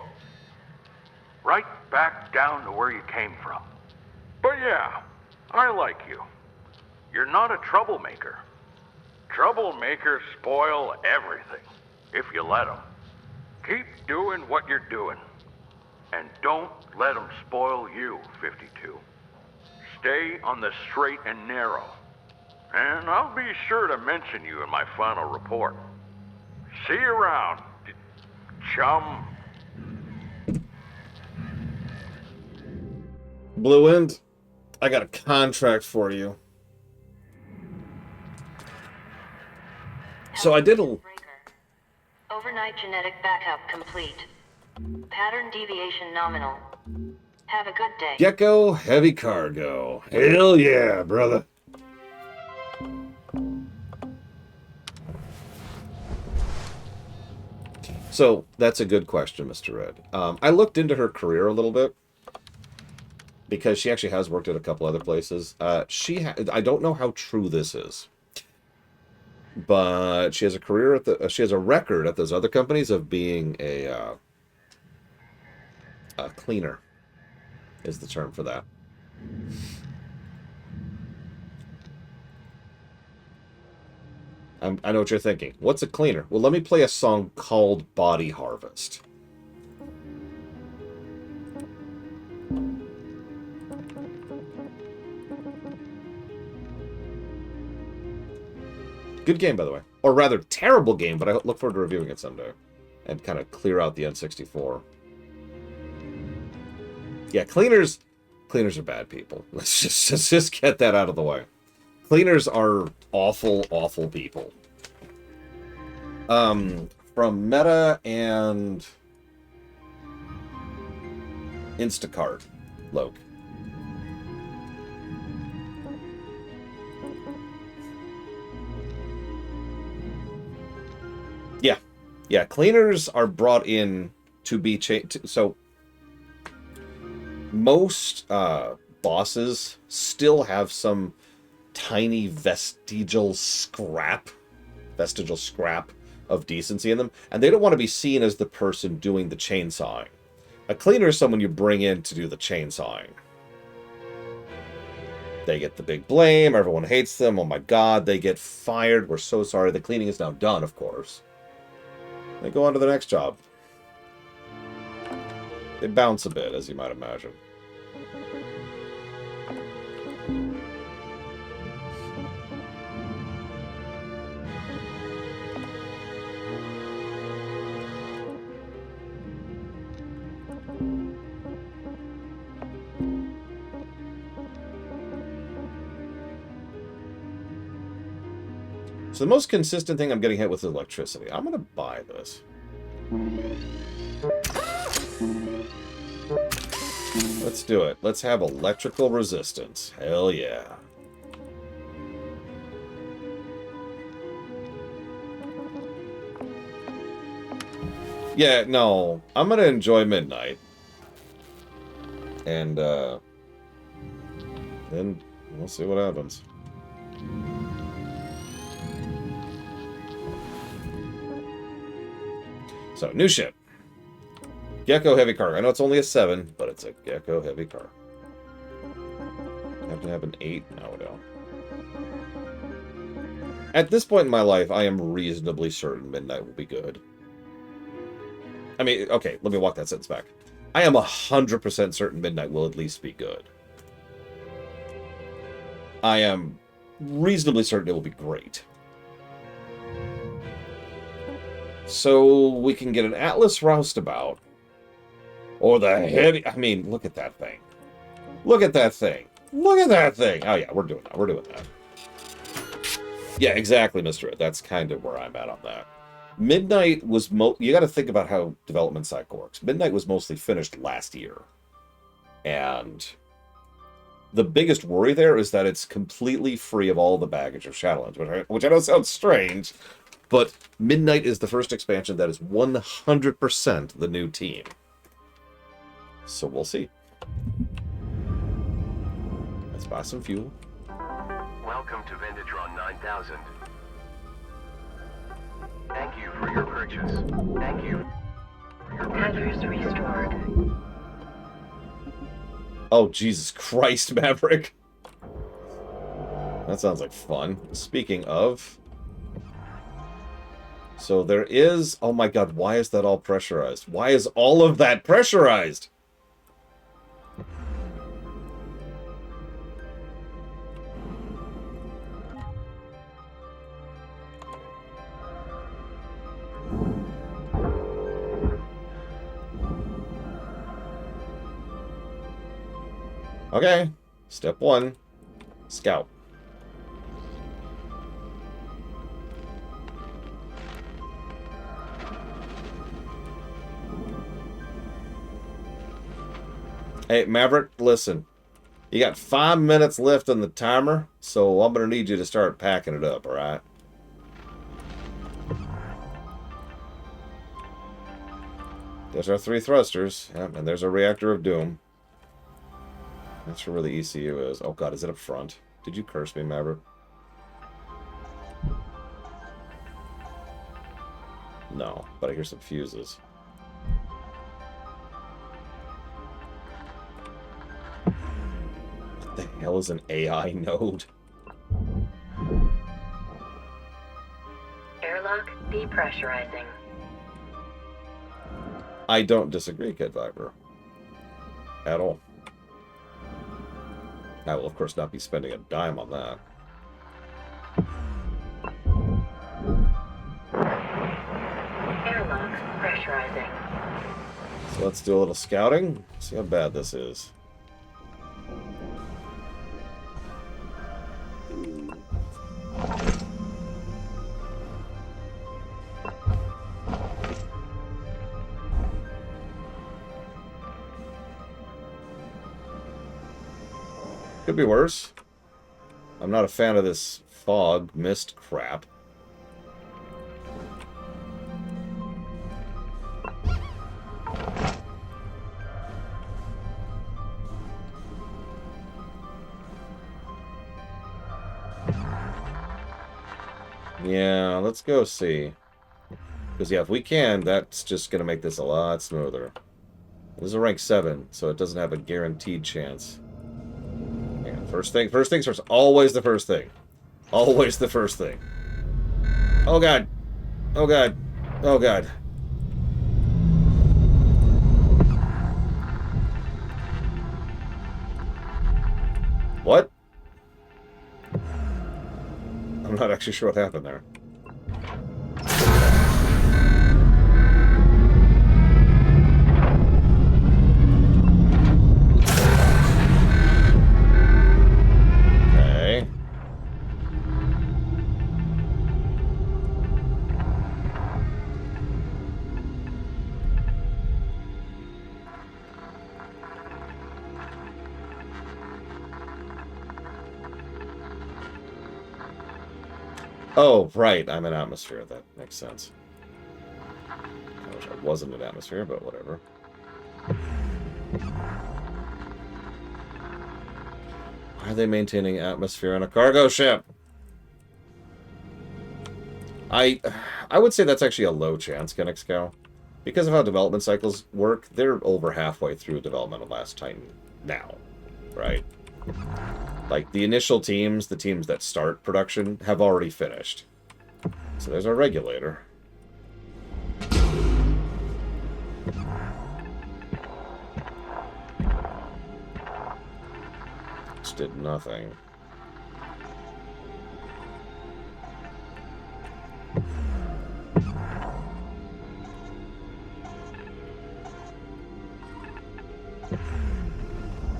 Right back down to where you came from. But yeah, I like you. You're not a troublemaker. Troublemakers spoil everything, if you let them. Keep doing what you're doing. And don't let them spoil you, 52. Stay on the straight and narrow. And I'll be sure to mention you in my final report. See you around, chum. Blue End, I got a contract for you. So I did a... Overnight genetic backup complete. Pattern deviation nominal. Have a good day. Gecko heavy cargo. Hell yeah, brother. So, that's a good question, Mr. Red. I looked into her career a little bit, because she actually has worked at a couple other places. I don't know how true this is, but she has a career at the... she has a record at those other companies of being a cleaner, is the term for that. I know what you're thinking. What's a cleaner? Well, let me play a song called Body Harvest. Good game, by the way. Or rather, terrible game, but I look forward to reviewing it someday. And kind of clear out the N64. Yeah, cleaners are bad people. Let's just get that out of the way. Cleaners are awful, awful people. From Meta and Instacart, Loke. Yeah, cleaners are brought in to be changed. So most bosses still have some tiny vestigial scrap of decency in them, and they don't want to be seen as the person doing the chainsawing. A cleaner is someone you bring in to do the chainsawing. They get the big blame, everyone hates them, oh my god, they get fired, we're so sorry, the cleaning is now done, of course. They go on to the next job. They bounce a bit, as you might imagine. So the most consistent thing I'm getting hit with is electricity. I'm going to buy this. Let's do it. Let's have electrical resistance. Hell yeah. Yeah, no. I'm going to enjoy midnight. And, then we'll see what happens. So, new ship. Gecko heavy car. I know it's only a 7, but it's a Gecko heavy car. Have to have an 8? No, we don't. At this point in my life, I am reasonably certain midnight will be good. I mean, okay, let me walk that sentence back. I am 100% certain midnight will at least be good. I am reasonably certain it will be great. So we can get an Atlas roustabout. Or the heavy... I mean, look at that thing. Look at that thing. Look at that thing. Oh, yeah, we're doing that. We're doing that. Yeah, exactly, Mr. Ed. That's kind of where I'm at on that. Midnight was... You got to think about how development cycle works. Midnight was mostly finished last year. And the biggest worry there is that it's completely free of all the baggage of Shadowlands, which I know sounds strange... But Midnight is the first expansion that is 100% the new team. So we'll see. Let's buy some fuel. Welcome to Vendatron 9000. Thank you for your purchase. Thank you for your purchase. Tethers restored. Oh, Jesus Christ, Maverick. That sounds like fun. Speaking of... So there is... Oh my god, why is that all pressurized? Why is all of that pressurized? Okay. Step 1. Scout. Hey, Maverick, listen. You got 5 minutes left on the timer, so I'm going to need you to start packing it up, alright? There's our 3 thrusters. Yep, and there's our reactor of doom. Not sure where the ECU is. Oh god, is it up front? Did you curse me, Maverick? No, but I hear some fuses. What the hell is an AI node? Airlock depressurizing. I don't disagree, Kid Viper. At all. I will, of course, not be spending a dime on that. Airlock pressurizing. So let's do a little scouting. See how bad this is. Could be worse. I'm not a fan of this fog mist crap. Yeah, let's go see. Because, yeah, if we can, that's just going to make this a lot smoother. This is a rank 7, so it doesn't have a guaranteed chance. Yeah, first things first. Always the first thing. Always the first thing. Oh, God. Oh, God. Oh, God. What? I'm not actually sure what happened there. Okay. Oh, right. I'm in atmosphere. That makes sense. I wish I wasn't in atmosphere, but whatever. Why are they maintaining atmosphere on a cargo ship? I would say that's actually a low chance, Kennex Cow. Because of how development cycles work, they're over halfway through development of Last Titan now, right? Like, the initial teams, the teams that start production, have already finished. So there's our regulator. Which did nothing.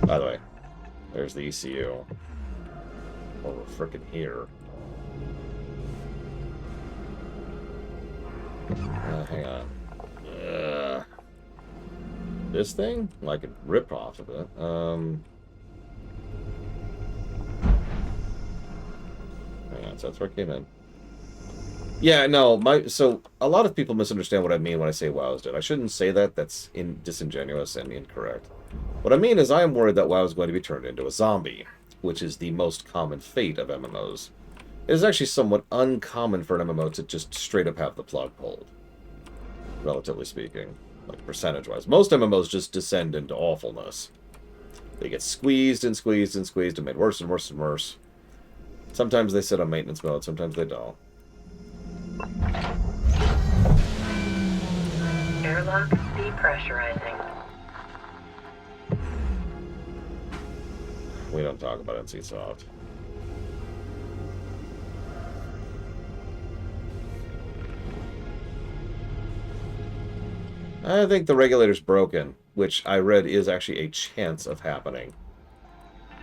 By the way, there's the ECU. Oh, we're frickin' here. Hang on. This thing? Well, I could rip off of it. Hang on, so that's where I came in. Yeah, no, so a lot of people misunderstand what I mean when I say WoW's dead. I shouldn't say that. That's disingenuous and incorrect. What I mean is I am worried that WoW is going to be turned into a zombie, which is the most common fate of MMOs. It is actually somewhat uncommon for an MMO to just straight up have the plug pulled. Relatively speaking. Like, percentage-wise. Most MMOs just descend into awfulness. They get squeezed and squeezed and squeezed and made worse and worse and worse. Sometimes they sit on maintenance mode, sometimes they don't. Airlock depressurizing. We don't talk about NCSoft. I think the regulator's broken, which I read is actually a chance of happening.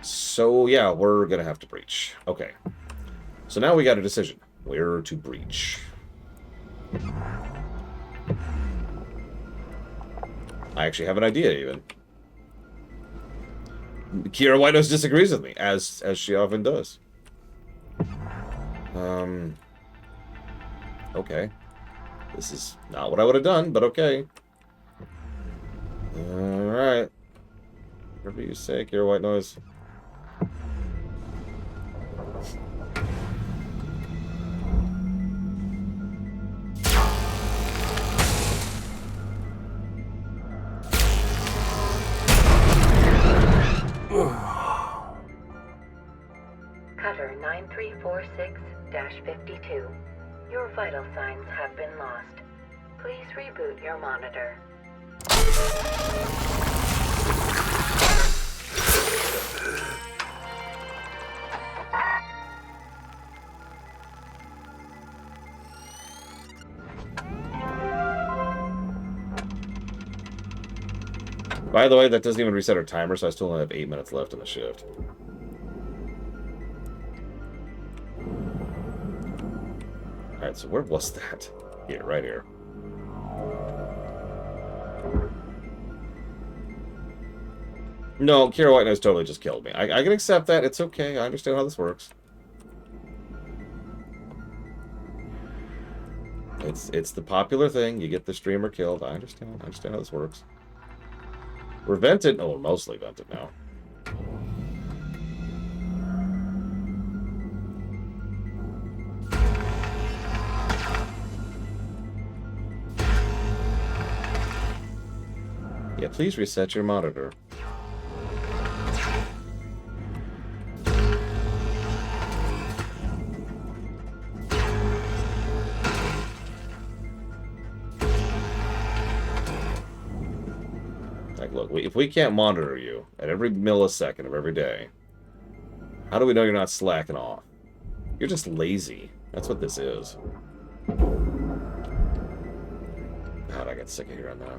So, yeah, we're going to have to breach. Okay. So now we got a decision. Where to breach. I actually have an idea, even. Kira White Nose disagrees with me, as she often does. Okay. This is not what I would have done, but okay. Alright. Whatever you say, Kira White Noise. Cutter 9346-52. Your vital signs have been lost. Please reboot your monitor. By the way, that doesn't even reset our timer, so I still only have 8 minutes left in the shift. Alright, so where was that? Here, right here. No, Kira White Nose totally just killed me. I can accept that. It's okay. I understand how this works. It's the popular thing. You get the streamer killed. I understand. I understand how this works. We're vented. Oh, we're mostly vented now. Yeah, please reset your monitor. Like, look, if we can't monitor you at every millisecond of every day, how do we know you're not slacking off? You're just lazy. That's what this is. God, I get sick of hearing that.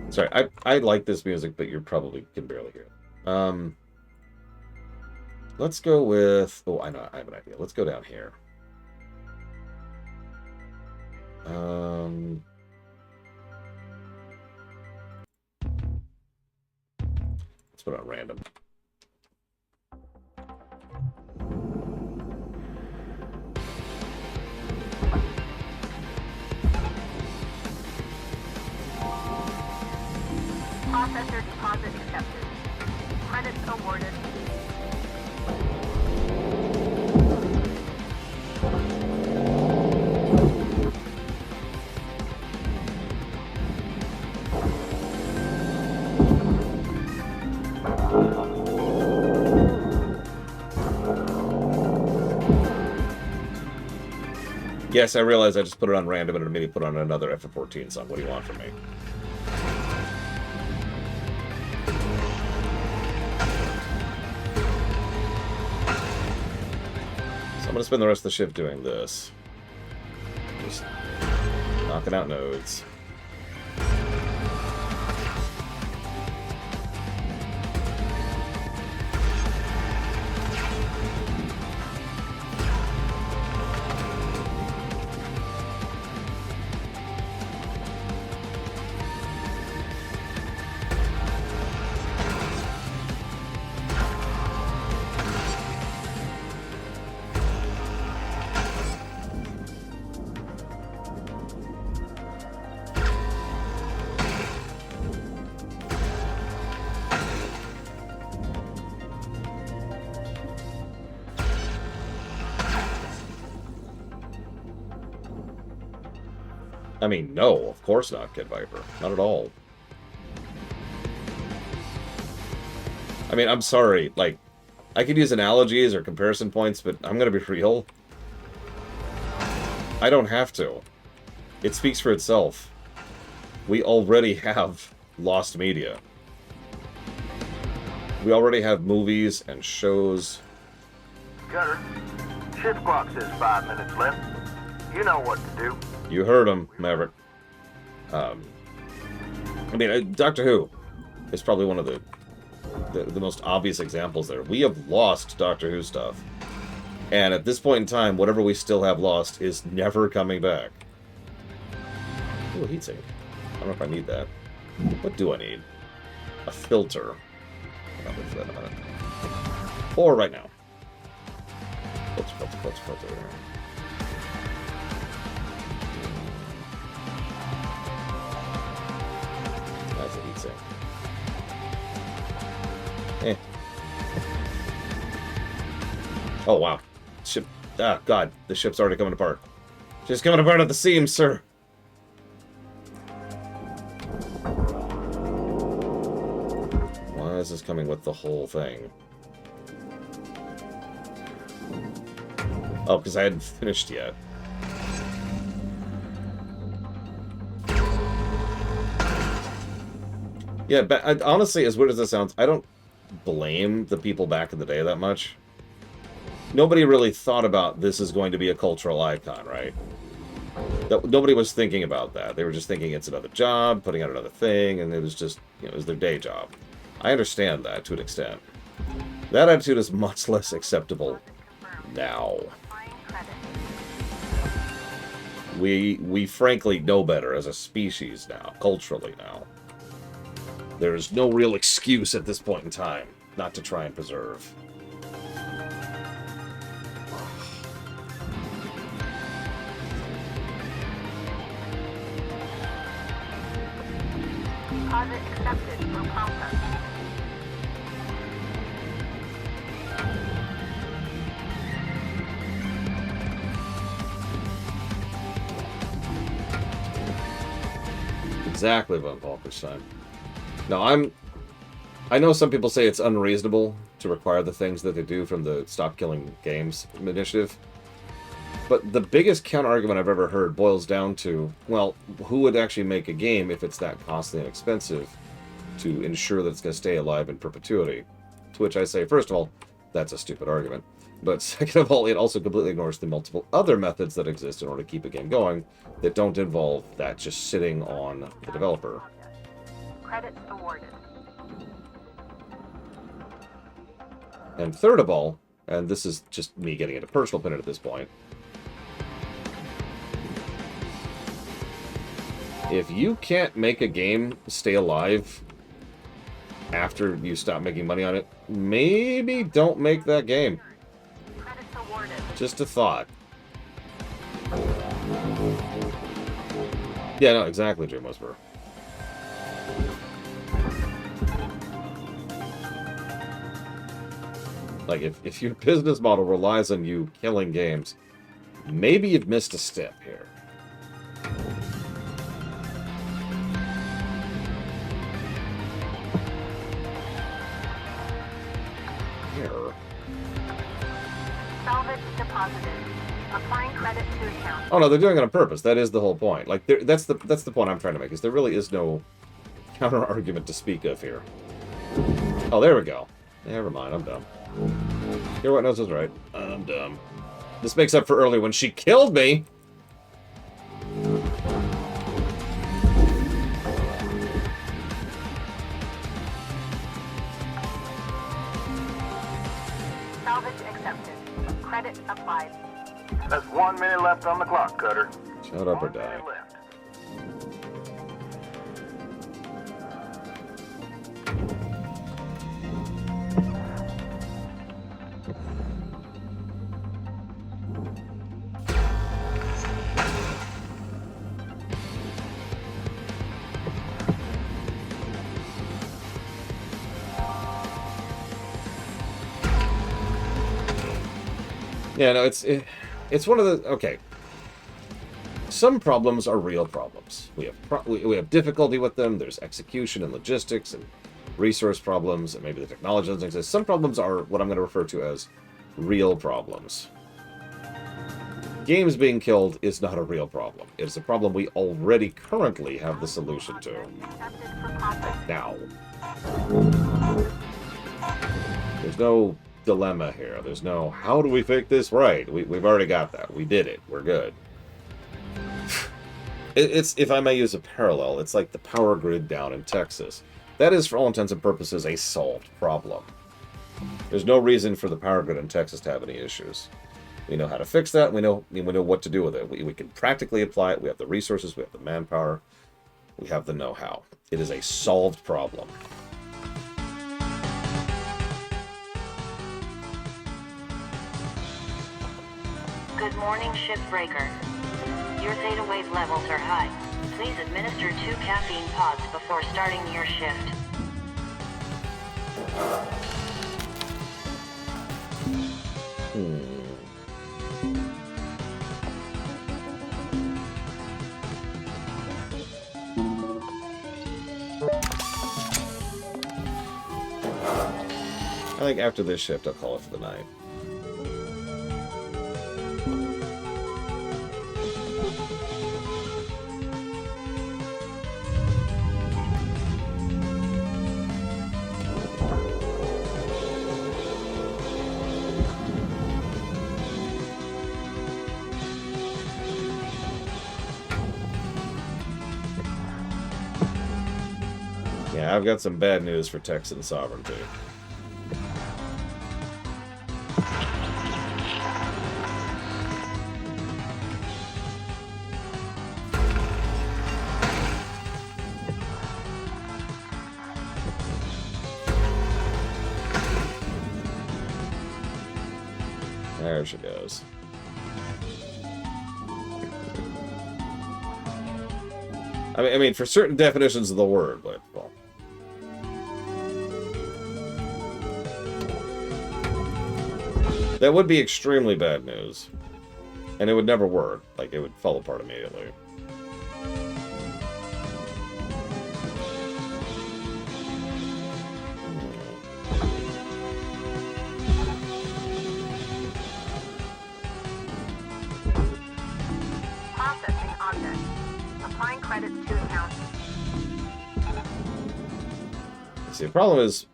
Sorry, I like this music, but you probably can barely hear it. Let's go with... Oh, I know, I have an idea. Let's go down here. Let's put it on random. Processor deposit accepted. Credits awarded. Yes, I realize I just put it on random and immediately put on another FF14 song. What do you want from me? So I'm going to spend the rest of the shift doing this. Just knocking out nodes. I mean, no, of course not, Kid Viper. Not at all. I mean, I'm sorry. Like, I could use analogies or comparison points, but I'm going to be real. I don't have to. It speaks for itself. We already have lost media. We already have movies and shows. Cutter, ship clock says 5 minutes left. You know what to do. You heard him, Maverick. I mean, Doctor Who is probably one of the most obvious examples there. We have lost Doctor Who stuff. And at this point in time, whatever we still have lost is never coming back. Ooh, heatsink. I don't know if I need that. What do I need? A filter. I'll wait for that in a minute. Or right now. Filter. That's a heatsink. Eh. Oh, wow. Ship. Ah, God. The ship's already coming apart. She's coming apart at the seams, sir. Why is this coming with the whole thing? Oh, because I hadn't finished yet. Yeah, but honestly, as weird as this sounds, I don't blame the people back in the day that much. Nobody really thought about this is going to be a cultural icon, right? Nobody was thinking about that. They were just thinking it's another job, putting out another thing, and it was just, you know, it was their day job. I understand that to an extent. That attitude is much less acceptable now. We frankly know better as a species now, culturally now. There's no real excuse at this point in time not to try and preserve. Deposit accepted for process. Exactly, Von Falkenstein. Now, I know some people say it's unreasonable to require the things that they do from the Stop Killing Games initiative. But the biggest counter-argument I've ever heard boils down to, well, who would actually make a game if it's that costly and expensive to ensure that it's going to stay alive in perpetuity? To which I say, first of all, that's a stupid argument. But second of all, it also completely ignores the multiple other methods that exist in order to keep a game going that don't involve that just sitting on the developer. Credits awarded. And third of all, and this is just me getting into personal opinion at this point, if you can't make a game stay alive after you stop making money on it, maybe don't make that game. Credits awarded. Just a thought. Yeah, no, exactly, Dream Whisperer. Like, if your business model relies on you killing games, maybe you've missed a step here. Salvage deposited. Applying credit to account. Oh no, they're doing it on purpose. That is the whole point. Like, that's the point I'm trying to make. Is there really is no counter argument to speak of here. Oh, there we go. Never mind, I'm dumb. Hear what knows is right. I'm dumb. This makes up for earlier when she killed me. Salvage accepted. Credit applied. That's 1 minute left on the clock, Cutter. Shut up or 1 die. minute left. Yeah, no, it's one of the... Okay. some problems are real problems. We have difficulty with them. There's execution and logistics and resource problems, and maybe the technology doesn't exist. Some problems are what I'm going to refer to as real problems. Games being killed is not a real problem. It's a problem we already currently have the solution to. Now. There's no dilemma here. There's no, how do we fix this right? We've already got that. We did it. We're good. It's, if I may use a parallel, it's like the power grid down in Texas. That is, for all intents and purposes, a solved problem. There's no reason for the power grid in Texas to have any issues. We know how to fix that. We know what to do with it. We can practically apply it. We have the resources. We have the manpower. We have the know-how. It is a solved problem. Good morning, Shipbreaker. Your theta wave levels are high. Please administer 2 caffeine pods before starting your shift. I think after this shift, I'll call it for the night. Yeah, I've got some bad news for Texan sovereignty. There she goes. I mean, for certain definitions of the word, but, well. That would be extremely bad news. And it would never work. Like, it would fall apart immediately. Processing object. Applying credits to account. See, the problem is,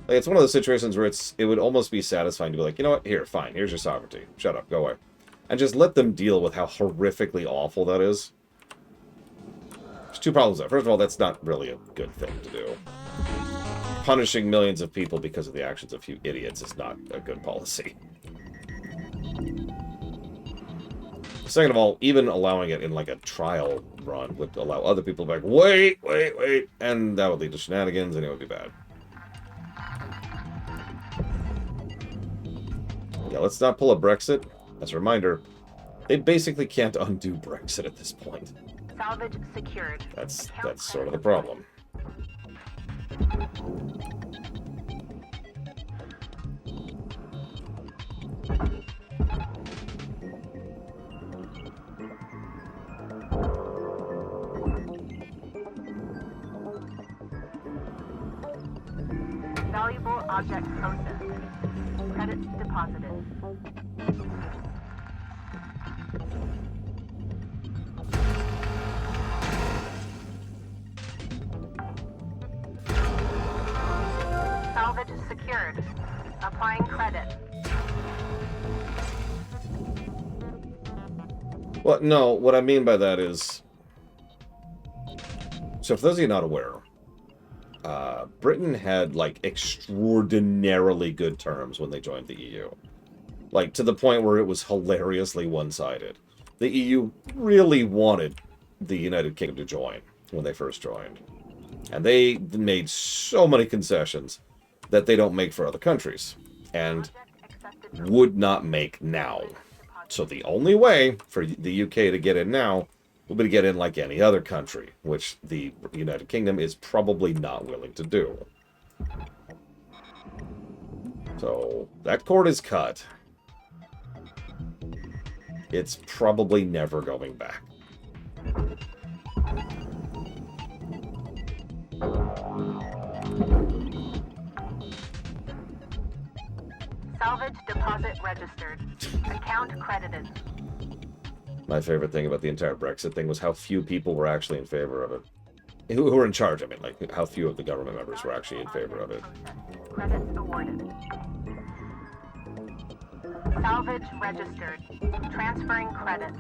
like, it's one of those situations where it would almost be satisfying to be like, you know what, here, fine, here's your sovereignty. Shut up, go away. And just let them deal with how horrifically awful that is. There's 2 problems there. First of all, that's not really a good thing to do. Punishing millions of people because of the actions of a few idiots is not a good policy. Second of all, even allowing it in like a trial run would allow other people to be like, wait, and that would lead to shenanigans and it would be bad. Yeah, let's not pull a Brexit. As a reminder, they basically can't undo Brexit at this point. Salvage secured. That's sort of the problem. Valuable object processed. Credits deposited. Salvage secured. Applying credit. Well, no, what I mean by that is... So for those of you not aware, Britain had, like, extraordinarily good terms when they joined the EU. Like, to the point where it was hilariously one-sided. The EU really wanted the United Kingdom to join when they first joined. And they made so many concessions that they don't make for other countries. And would not make now. So the only way for the UK to get in now will be to get in like any other country, which the United Kingdom is probably not willing to do. So that cord is cut. It's probably never going back. Salvage deposit registered. Account credited. My favorite thing about the entire Brexit thing was how few people were actually in favor of it. Who were in charge, I mean, like, how few of the government members were actually in favor of it. Credits awarded. Salvage registered. Transferring credits.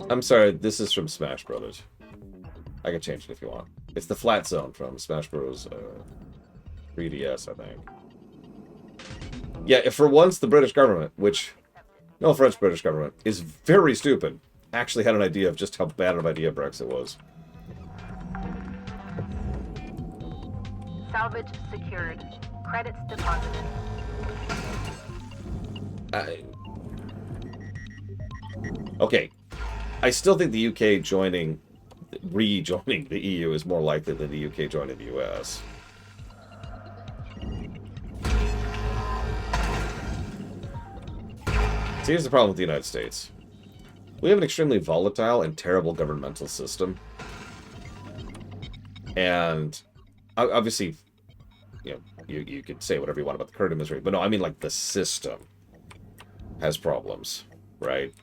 I'm sorry, this is from Smash Brothers. I can change it if you want. It's the flat zone from Smash Bros. 3DS, I think. Yeah, if for once the British government, which, no offense, British government, is very stupid, actually had an idea of just how bad of an idea Brexit was. Salvage secured. Credits deposited. Okay. I still think the UK rejoining the EU is more likely than the UK joining the US. See, here's the problem with the United States. We have an extremely volatile and terrible governmental system. And obviously, you know, you could say whatever you want about the current administration, but no, I mean like the system has problems, right?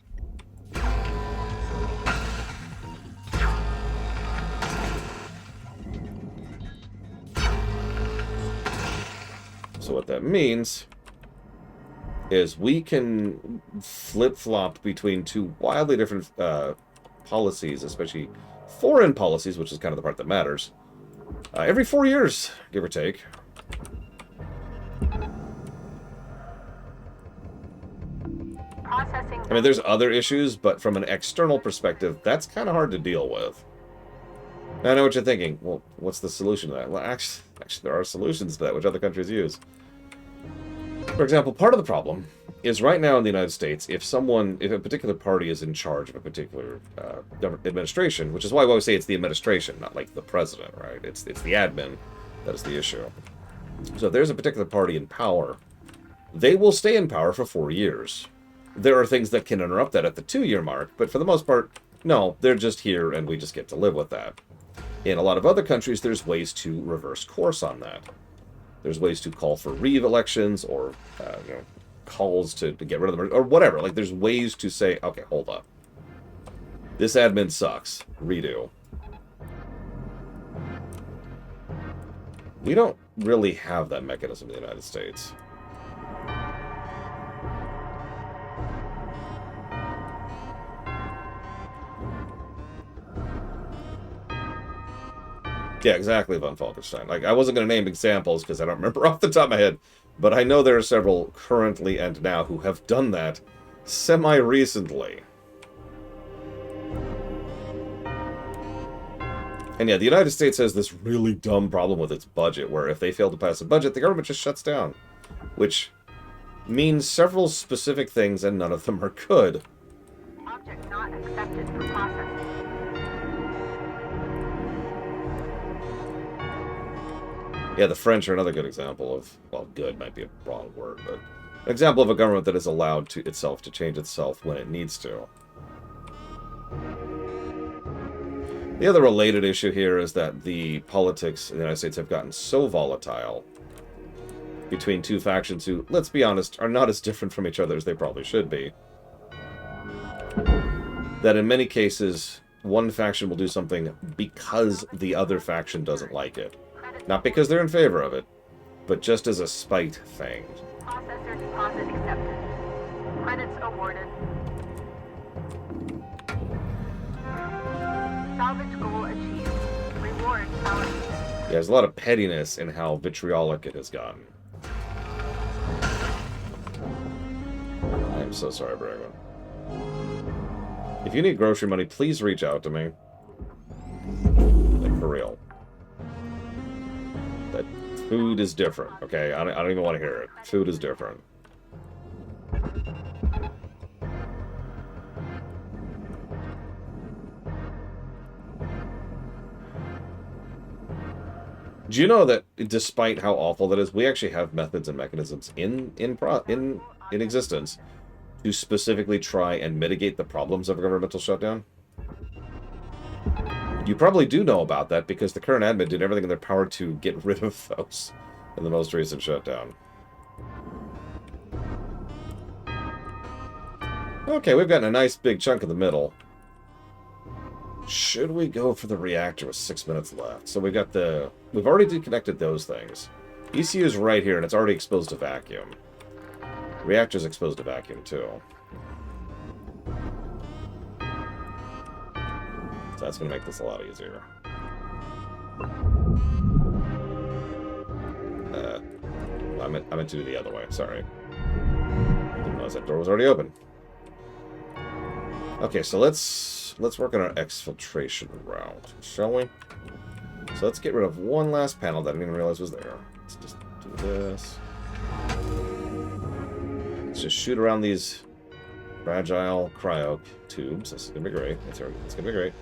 So what that means is we can flip-flop between two wildly different policies, especially foreign policies, which is kind of the part that matters, every 4 years, give or take. I mean, there's other issues, but from an external perspective, that's kind of hard to deal with. Now, I know what you're thinking. Well, what's the solution to that? Well, actually, there are solutions to that, which other countries use. For example, part of the problem is right now in the United States, if a particular party is in charge of a particular government administration, which is why we always say it's the administration, not like the president, right? It's the admin that is the issue. So if there's a particular party in power, they will stay in power for 4 years. There are things that can interrupt that at the 2-year mark, but for the most part, no, they're just here and we just get to live with that. In a lot of other countries, there's ways to reverse course on that. There's ways to call for re-elections or calls to get rid of them or whatever. Like, there's ways to say, okay, hold up. This admin sucks. Redo. We don't really have that mechanism in the United States. Yeah, exactly, Von Falkenstein. Like, I wasn't going to name examples because I don't remember off the top of my head, but I know there are several currently and now who have done that semi-recently. And yeah, the United States has this really dumb problem with its budget, where if they fail to pass a budget, the government just shuts down. Which means several specific things, and none of them are good. Object not accepted for processing. Yeah, the French are another good example of, well, good might be a wrong word, but an example of a government that is allowed itself to change itself when it needs to. The other related issue here is that the politics in the United States have gotten so volatile between two factions who, let's be honest, are not as different from each other as they probably should be, that in many cases, one faction will do something because the other faction doesn't like it. Not because they're in favor of it, but just as a spite thing. Processor deposit accepted. Credits awarded. Salvage goal achieved. Reward allocated. Yeah, there's a lot of pettiness in how vitriolic it has gotten. I am so sorry, Braga. If you need grocery money, please reach out to me. Like, for real. That food is different, okay? I don't even want to hear it. Food is different. Do you know that, despite how awful that is, we actually have methods and mechanisms in existence to specifically try and mitigate the problems of a governmental shutdown? You probably do know about that because the current admin did everything in their power to get rid of those in the most recent shutdown. Okay, we've gotten a nice big chunk in the middle. Should we go for the reactor with 6 minutes left? So we've got the... We've already disconnected those things. ECU is right here, and it's already exposed to vacuum. Reactor's exposed to vacuum, too. So that's going to make this a lot easier. I meant to do the other way, sorry. Didn't realize that door was already open. Okay, so let's work on our exfiltration route, shall we? So let's get rid of one last panel that I didn't even realize was there. Let's just do this. Let's just shoot around these fragile cryo tubes. This is gonna be great. It's gonna be great.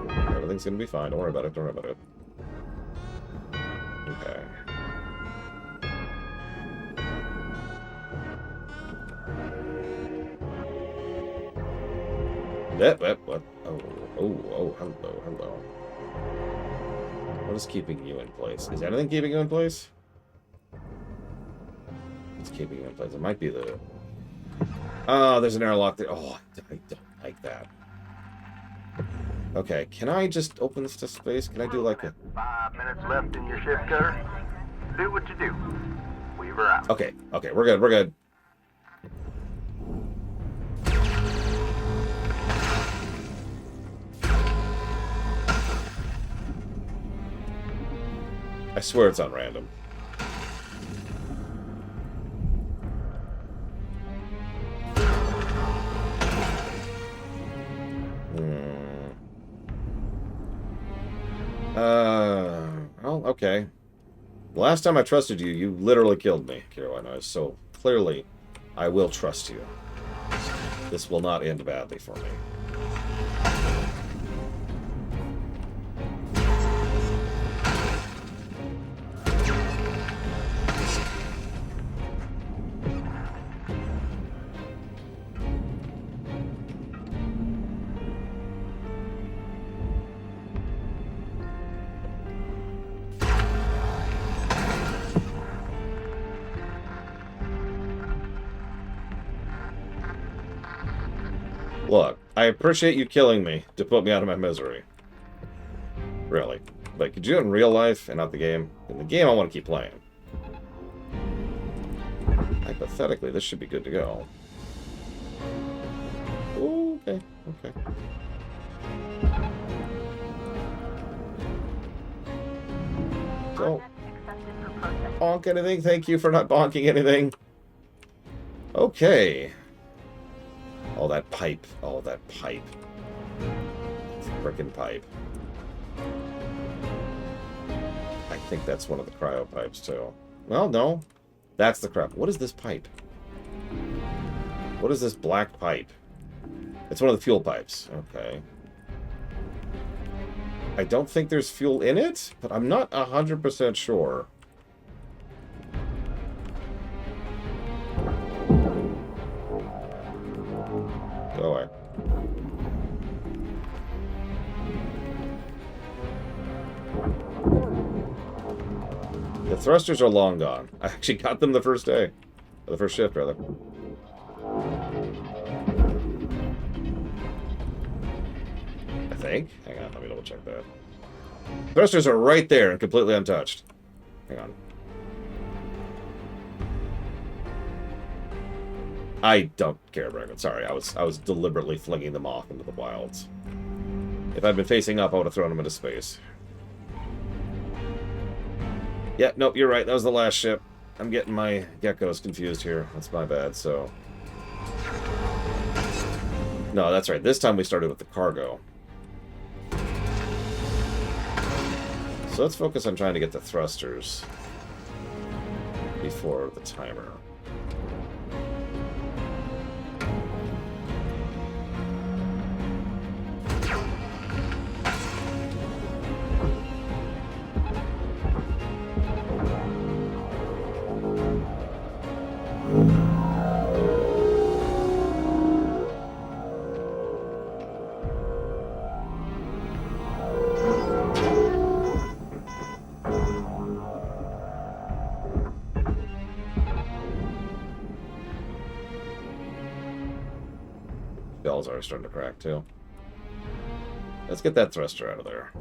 Everything's gonna be fine. Don't worry about it. Don't worry about it. Okay. What? Oh, hello. What is keeping you in place? Is anything keeping you in place? It's keeping you in place. It might be the... Oh, there's an airlock there. Oh, I don't like that. Okay, can I just open this to space? Can I do like a... 5 minutes left in your shift, Cutter. Do what you do. Weaver out. Okay, we're good. I swear it's on random. Well, okay. Last time I trusted you, you literally killed me, Carolina. So clearly, I will trust you. This will not end badly for me. Look, I appreciate you killing me to put me out of my misery. Really. But could you do it in real life and not the game? In the game, I want to keep playing. Hypothetically, this should be good to go. Ooh, okay. Don't bonk anything. Thank you for not bonking anything. Okay. Oh, that pipe. Frickin' pipe. I think that's one of the cryo pipes, too. Well, no. That's the crap. What is this pipe? What is this black pipe? It's one of the fuel pipes. Okay. I don't think there's fuel in it, but I'm not 100% sure. Go away. The thrusters are long gone. I actually got them the first day. Or the first shift, rather. I think. Hang on, let me double check that. Thrusters are right there and completely untouched. Hang on. I don't care, Bracken. Sorry, I was deliberately flinging them off into the wilds. If I'd been facing up, I would have thrown them into space. Yeah, nope, you're right. That was the last ship. I'm getting my geckos confused here. That's my bad, so... No, that's right. This time we started with the cargo. So let's focus on trying to get the thrusters before the timer. walls are starting to crack, too. Let's get that thruster out of there.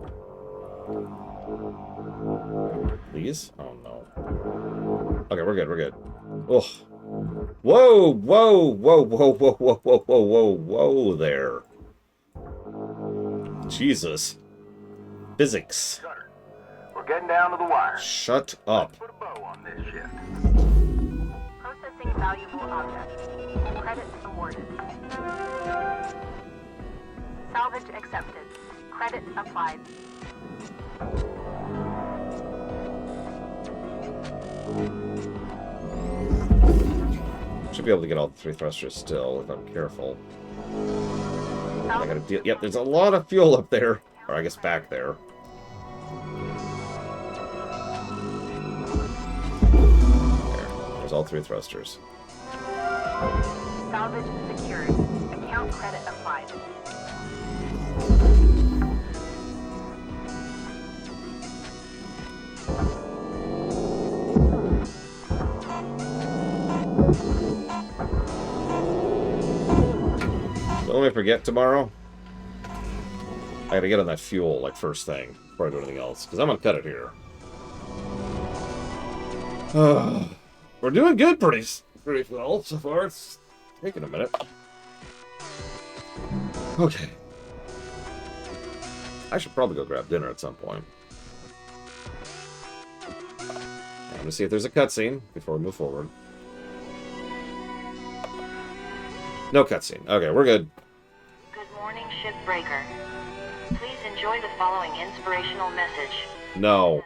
These? Oh, no. Okay, we're good, we're good. Oh. Whoa, whoa, whoa, whoa, whoa, whoa, whoa, whoa, whoa, whoa there. Jesus. Physics. We're getting down to the wire. Shut up. Put a bow on this shift. Processing valuable objects. Credits awarded. Salvage accepted. Credit applied. Should be able to get all the 3 thrusters still, if I'm careful. I gotta deal. Yep, there's a lot of fuel up there. Or I guess back there. There's all 3 thrusters. Salvage secured. Account credit applied. Don't let me forget tomorrow. I gotta get on that fuel, like, first thing, before I do anything else. Because I'm gonna cut it here. We're doing good pretty well so far. It's taking a minute. Okay. I should probably go grab dinner at some point. I'm gonna see if there's a cutscene before we move forward. No cutscene. Okay, we're good. Good morning, Shipbreaker. Please enjoy the following inspirational message. No.